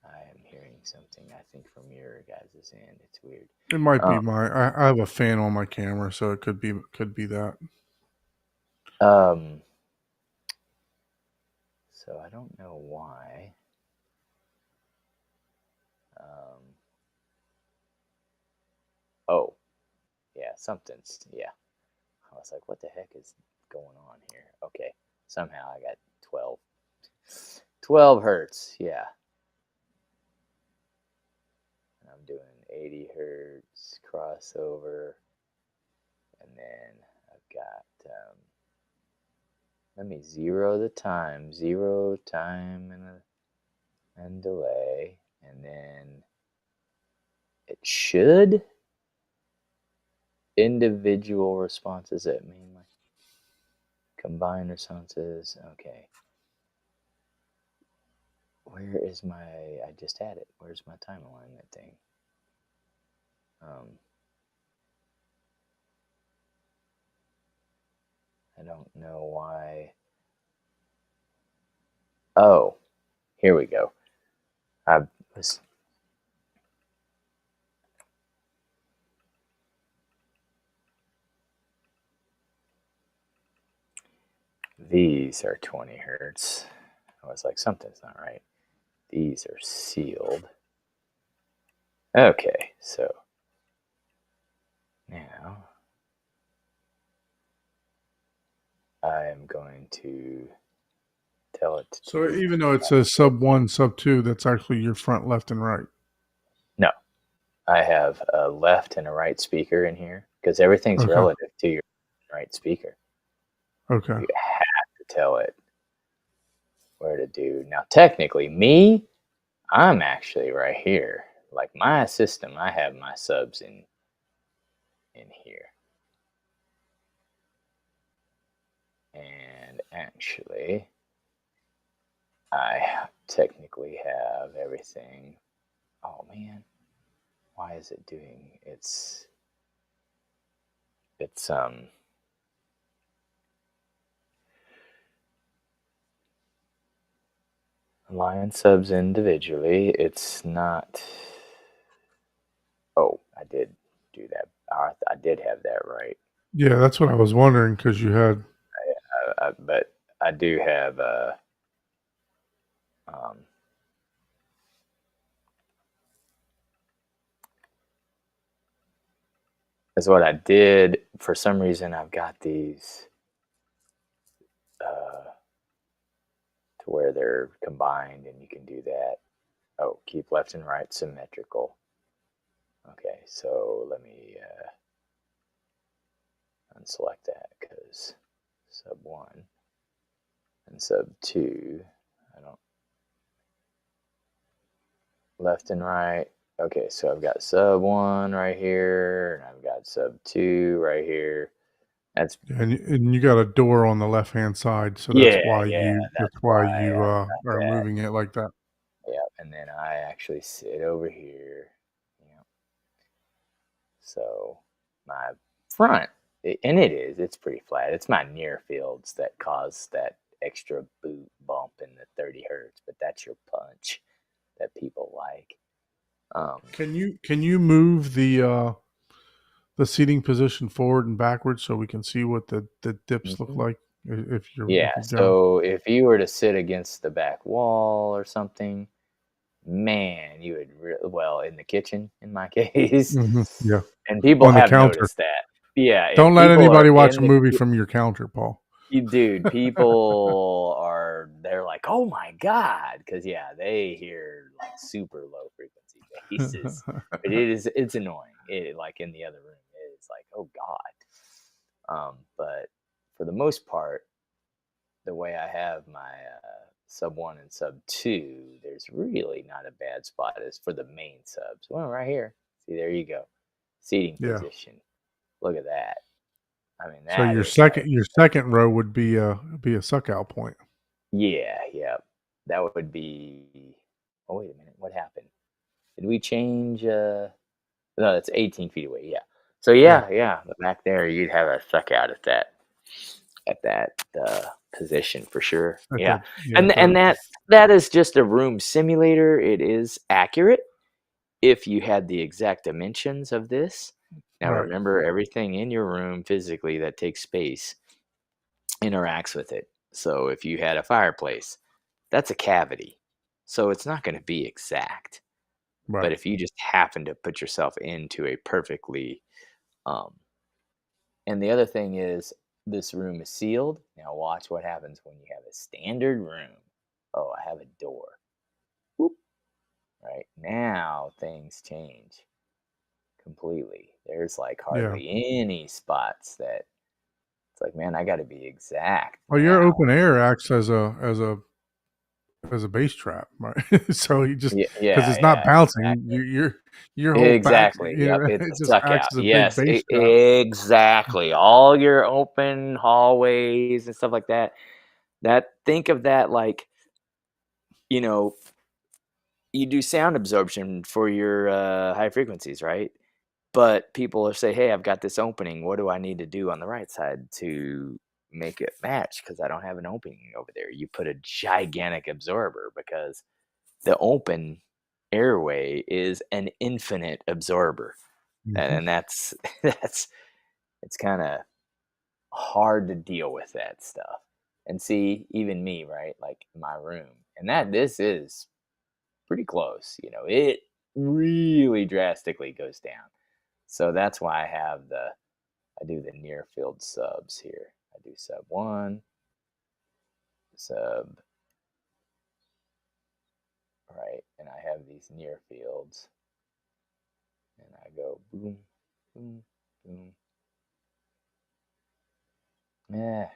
I am hearing something, I think, from your guys' end. It's weird. It might be I have a fan on my camera, so it could be that. So I don't know why. Oh, yeah, something's, yeah. I was like, what the heck is going on here? Okay, somehow I got 12 hertz, yeah. And I'm doing 80 hertz crossover, and then I've got, let me zero time and delay, and then it should individual responses. That mean like combined responses. Okay. Where is my? I just had it. Where's my time alignment thing? I don't know why. Oh, here we go. I was. These are 20 hertz. I was like, something's not right. These are sealed. Okay, so now I am going to tell it. So even though it says sub 1, sub 2, that's actually your front, left, and right. No, I have a left and a right speaker in here because everything's Okay. relative to your right speaker. Okay. You have to tell it where to do. Now, technically, I'm actually right here. Like my system, I have my subs in here. And actually, I technically have everything. Oh man, why is it doing it's align subs individually. It's not. Oh, I did do that. I did have that right. Yeah, that's what I was wondering because you had. But I do have is what I did. For some reason, I've got these to where they're combined, and you can do that. Oh, keep left and right symmetrical. Okay, so let me unselect that because sub 1 and sub 2, I don't, left and right. Okay, so I've got sub 1 right here, and I've got sub 2 right here. That's and you got a door on the left hand side, so that's why yeah, you that's why are moving it like that. Yeah, and then I actually sit over here. Yeah. So my front, and it's pretty flat. It's my near fields that cause that extra boot bump in the 30 hertz, but that's your punch that people like. Can you move the seating position forward and backwards so we can see what the dips look Mhm. like Yeah, if you're going? so if you were to sit against the back wall or something, man, you would well, in the kitchen in my case, Yeah, and people on the have counter. noticed that. Yeah, if Don't let people are anybody watch in a the movie from your counter, Paul. dude, people they're like, "Oh my god," because yeah, they hear like super low frequency basses, but it's annoying. It like in the other room, it's like, "Oh god." But for the most part, the way I have my sub 1 and sub 2, there's really not a bad spot as for the main subs. Well, right here. See, there you go. Seating Yeah. position. Look at that. I mean, So that is like, your second row would be a suck out point. yeah. That would be. Oh, wait a minute. What happened? Did we change? No, that's 18 feet away. Yeah. So Yeah. yeah. Back there, you'd have a suck out at that position for sure. At Yeah, that yeah, and that that is just a room simulator. It is accurate if you had the exact dimensions of this. Now right. remember, everything in your room physically that takes space interacts with it. So if you had a fireplace, that's a cavity. So it's not going to be exact. But Right. if you just happen to put yourself into a perfectly um, and the other thing is this room is sealed. Now watch what happens when you have a standard room. Oh, I have a door. Whoop. Right now things change completely. There's like Yeah. hardly any spots that it's like, man, I got to be exact Well, your now. open air acts as a bass trap, right? So you just Yeah, because yeah, it's not yeah, bouncing, exactly. your whole back, Exactly. Yep, it's it a just suck acts out. as a big Yes, bass trap. exactly. All your open hallways and stuff like that. That think of that like, you know, you do sound absorption for your high frequencies, right? But people will say, "Hey, I've got this opening. What do I need to do on the right side to make it match? Because I don't have an opening over there." You put a gigantic absorber because the open airway is an infinite absorber, Mhm. and that's that's it's kind of hard to deal with that stuff. And see, even me, right? Like my room, and that this is pretty close. It really drastically goes down. So that's why I do the near field subs here. I do sub 1, sub, right, and I have these near fields, and I go boom, boom, boom, yeah,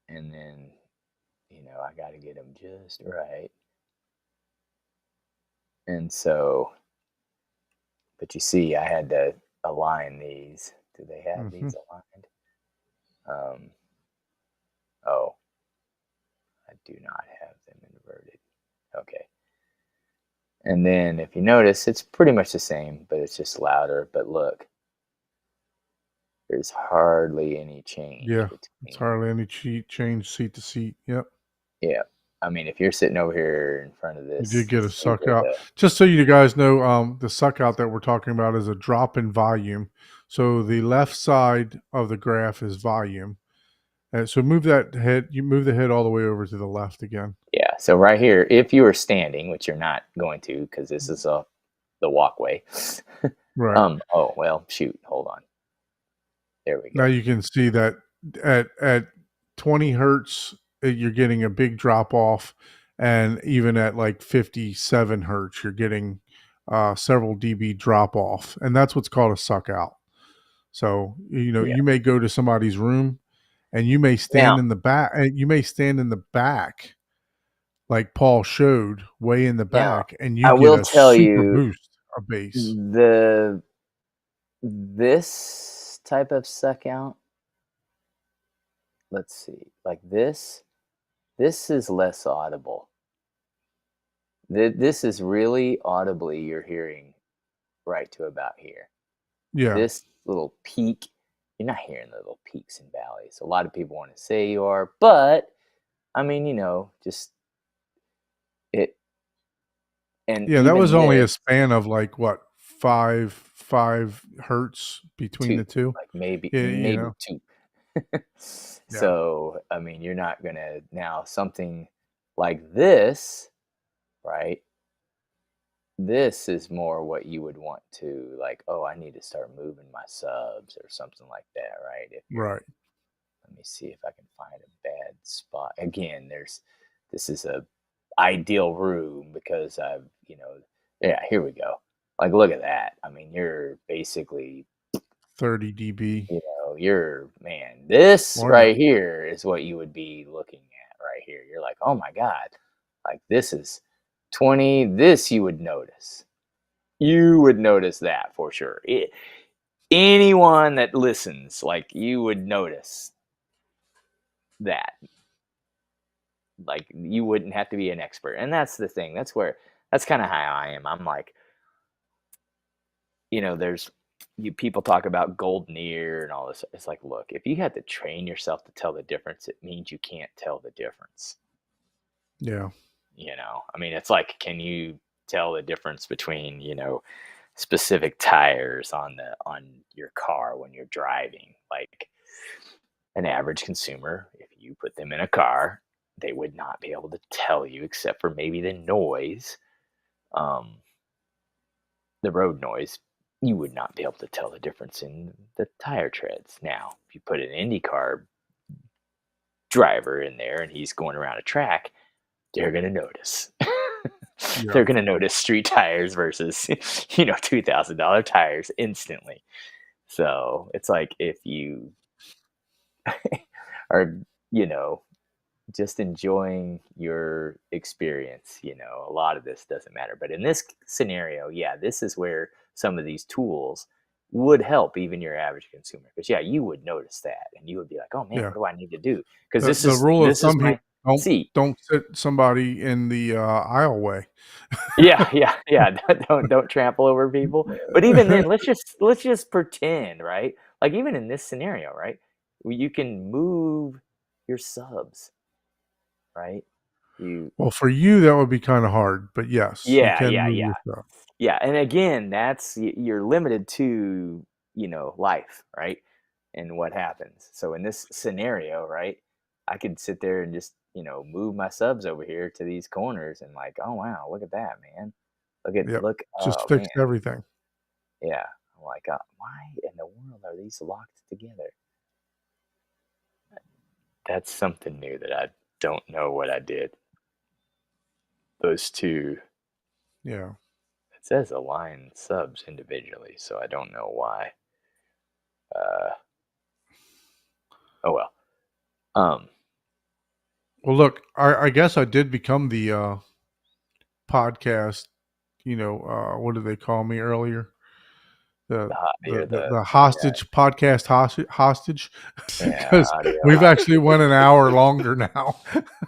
and then I got to get them just right, and so, but you see, I had to align these. Do they have Mhm. these aligned? Um, oh, I do not have them inverted. Okay. And then if you notice, it's pretty much the same, but it's just louder. But look, there's hardly any change Yeah, it's between. hardly any change seat to seat. Yep. Yeah. I mean, if you're sitting over here in front of You did this, get a these suck are out. the, Just so you guys know, the suck out that we're talking about is a drop in volume. So the left side of the graph is volume. So move that head. You move the head all the way over to the left again. yeah. So right here, if you were standing, which you're not going to, because this is the walkway. Right. Oh, well, shoot. Hold on. There we Now go. you can see that at 20 hertz, you're getting a big drop off, and even at like 57 hertz, you're getting several dB drop off, and that's what's called a suck out. So Yeah. you may go to somebody's room, and you may stand Now, in the back. You may stand in the back, like Paul showed, way in the now, back, and you I get will a tell super you boost of bass. this type of suck out, let's see, like this is less audible. This is really audibly you're hearing right to about here. Yeah. This little peak, you're not hearing the little peaks and valleys. A lot of people want to say you are, but I mean, just it. And Yeah, that was even only a this, span of like what, 5 hertz between the two. like maybe Yeah, two. Yeah. So, I mean, you're not gonna now something like this, right? This is more what you would want to like, oh, I need to start moving my subs or something like that, right? If you're, Right. let me see if I can find a bad spot. Again, this is a ideal room because yeah, here we go. Like, look at that. I mean, you're basically, 30 dB. this More right here is what you would be looking at right here. You're like, oh my God, like this is 20. This you would notice. You would notice that for sure. Anyone that listens, like you would notice that. Like you wouldn't have to be an expert. And that's the thing. That's kind of how I am. I'm like, there's people talk about golden ear and all this. It's like, look, if you had to train yourself to tell the difference, it means you can't tell the difference. Yeah. I mean, it's like, can you tell the difference between, specific tires on your car when you're driving? Like an average consumer, if you put them in a car, they would not be able to tell you, except for maybe the noise, the road noise. You would not be able to tell the difference in the tire treads. Now, if you put an IndyCar driver in there and he's going around a track, they're going to notice. Yeah. They're going to notice street tires versus, $2,000 tires instantly. So it's like if you are, just enjoying your experience, a lot of this doesn't matter. But in this scenario, yeah, this is where some of these tools would help even your average consumer. Because yeah, you would notice that and you would be like, oh man, Yeah. what do I need to do? Because The rule of thumb here, seat. don't sit somebody in the aisleway. Yeah. Don't trample over people. But even then, let's just pretend, right? Like even in this scenario, right? You can move your subs, right? Well, for you that would be kind of hard, but yes, you Yeah. can move your stuff. Yeah, and again, you're limited to, life, right? And what happens. So in this scenario, right, I could sit there and just, move my subs over here to these corners and like, oh wow, look at that, man. Yep. Look, Just oh fixed man. everything. Yeah. I'm like, why in the world are these locked together? That's something new that I don't know what I did. Those two. Yeah. It says align subs individually, so I don't know why. Oh well. Well, look, I guess I did become the podcast. What did they call me earlier? The hostage podcast hostage because we've actually went an hour longer now.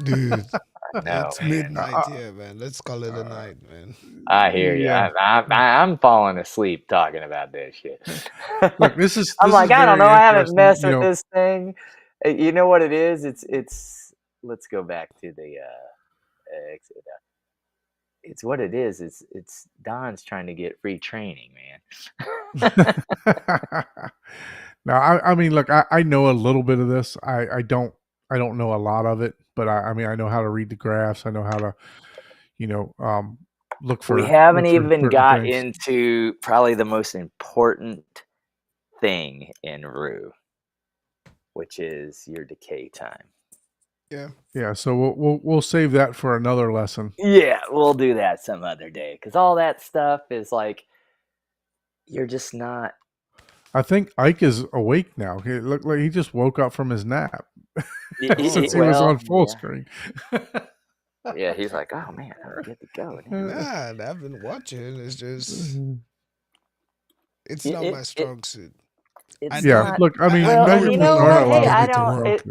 Dude, No, it's midnight here, man. Let's call it a night, man. I hear you. Yeah. I'm falling asleep talking about this shit. Look, this is. I'm like, I don't know. I haven't messed with this. this thing. You know what it is? It's. Let's go back to the. It's what it is. It's Don's trying to get free training, man. Now, I mean, look, I know a little bit of this. I don't know a lot of it, but I mean, I know how to read the graphs. I know how to, look for. We haven't even certain got things. into probably the most important thing in Rue, which is your decay time. Yeah. So we'll save that for another lesson. Yeah, we'll do that some other day because all that stuff is like you're just not. I think Ike is awake now. He looked like he just woke up from his nap since he was on full screen. Yeah, he's like, oh man, I'm good to go. Nah, I've been watching. It's just, it's not my strong suit. Look, I mean, well, I know hey, I don't.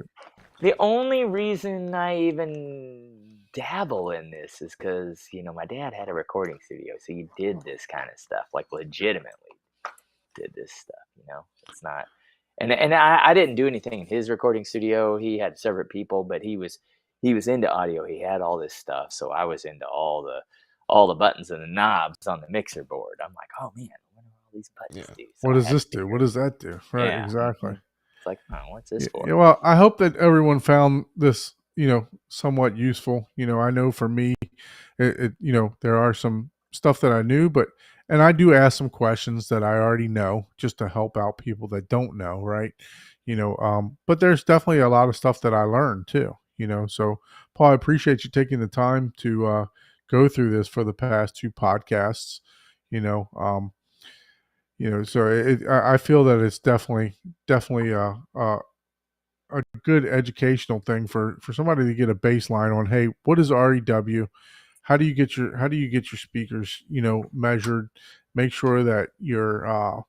The only reason I even dabble in this is because my dad had a recording studio, so he did this kind of stuff, like legitimately did this stuff. It's not, and I didn't do anything in his recording studio. He had several people, but he was into audio. He had all this stuff, so I was into all the buttons and the knobs on the mixer board. I'm like, oh man, what do all these buttons do? So What I does had this to do? figure What does that do? Right, Yeah. exactly. It's like, oh, what's this for? Yeah, well, I hope that everyone found this, somewhat useful. I know for me, there are some stuff that I knew, and I do ask some questions that I already know just to help out people that don't know, right? But there's definitely a lot of stuff that I learned too, So Paul, I appreciate you taking the time to go through this for the past 2 podcasts, so I feel that it's definitely a good educational thing for somebody to get a baseline on, hey, what is REW? How do you get your speakers, measured? Make sure that your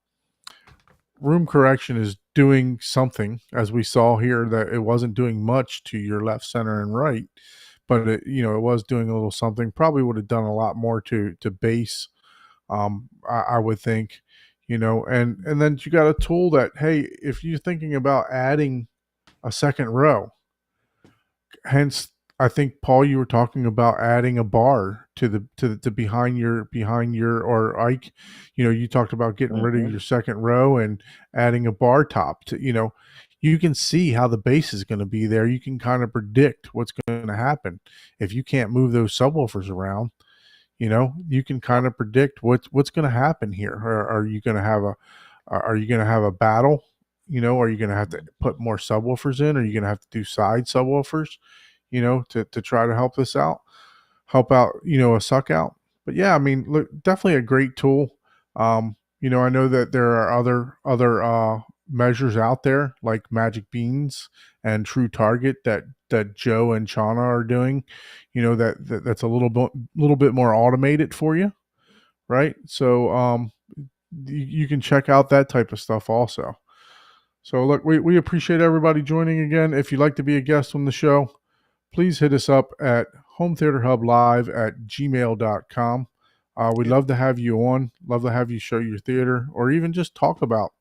room correction is doing something, as we saw here, that it wasn't doing much to your left, center, and right, but it was doing a little something. Probably would have done a lot more to bass, I would think, and then you got a tool that, hey, if you're thinking about adding a second row, hence I think, Paul, you were talking about adding a bar to behind your, or Ike, you talked about getting rid of your second row and adding a bar top to, you can see how the bass is going to be there. You can kind of predict what's going to happen if you can't move those subwoofers around. You can kind of predict what's going to happen here. Are you going to have a battle? Are you going to have to put more subwoofers in? Are you going to have to do side subwoofers, to try to help out, a suck out? But yeah, I mean, look, definitely a great tool. I know that there are other measures out there like Magic Beans and True Target that Joe and Chana are doing, that's a little bit more automated for you, right? So you can check out that type of stuff also. So look, we appreciate everybody joining again. If you'd like to be a guest on the show, please hit us up at hometheaterhublive@gmail.com. We'd love to have you on, love to have you show your theater, or even just talk about,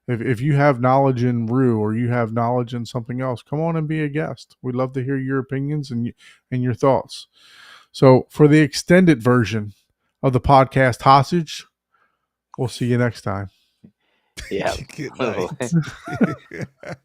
if you have knowledge in Rue or you have knowledge in something else, come on and be a guest. We'd love to hear your opinions and your thoughts. So for the extended version of the podcast Hostage, we'll see you next time. Yeah. Good night.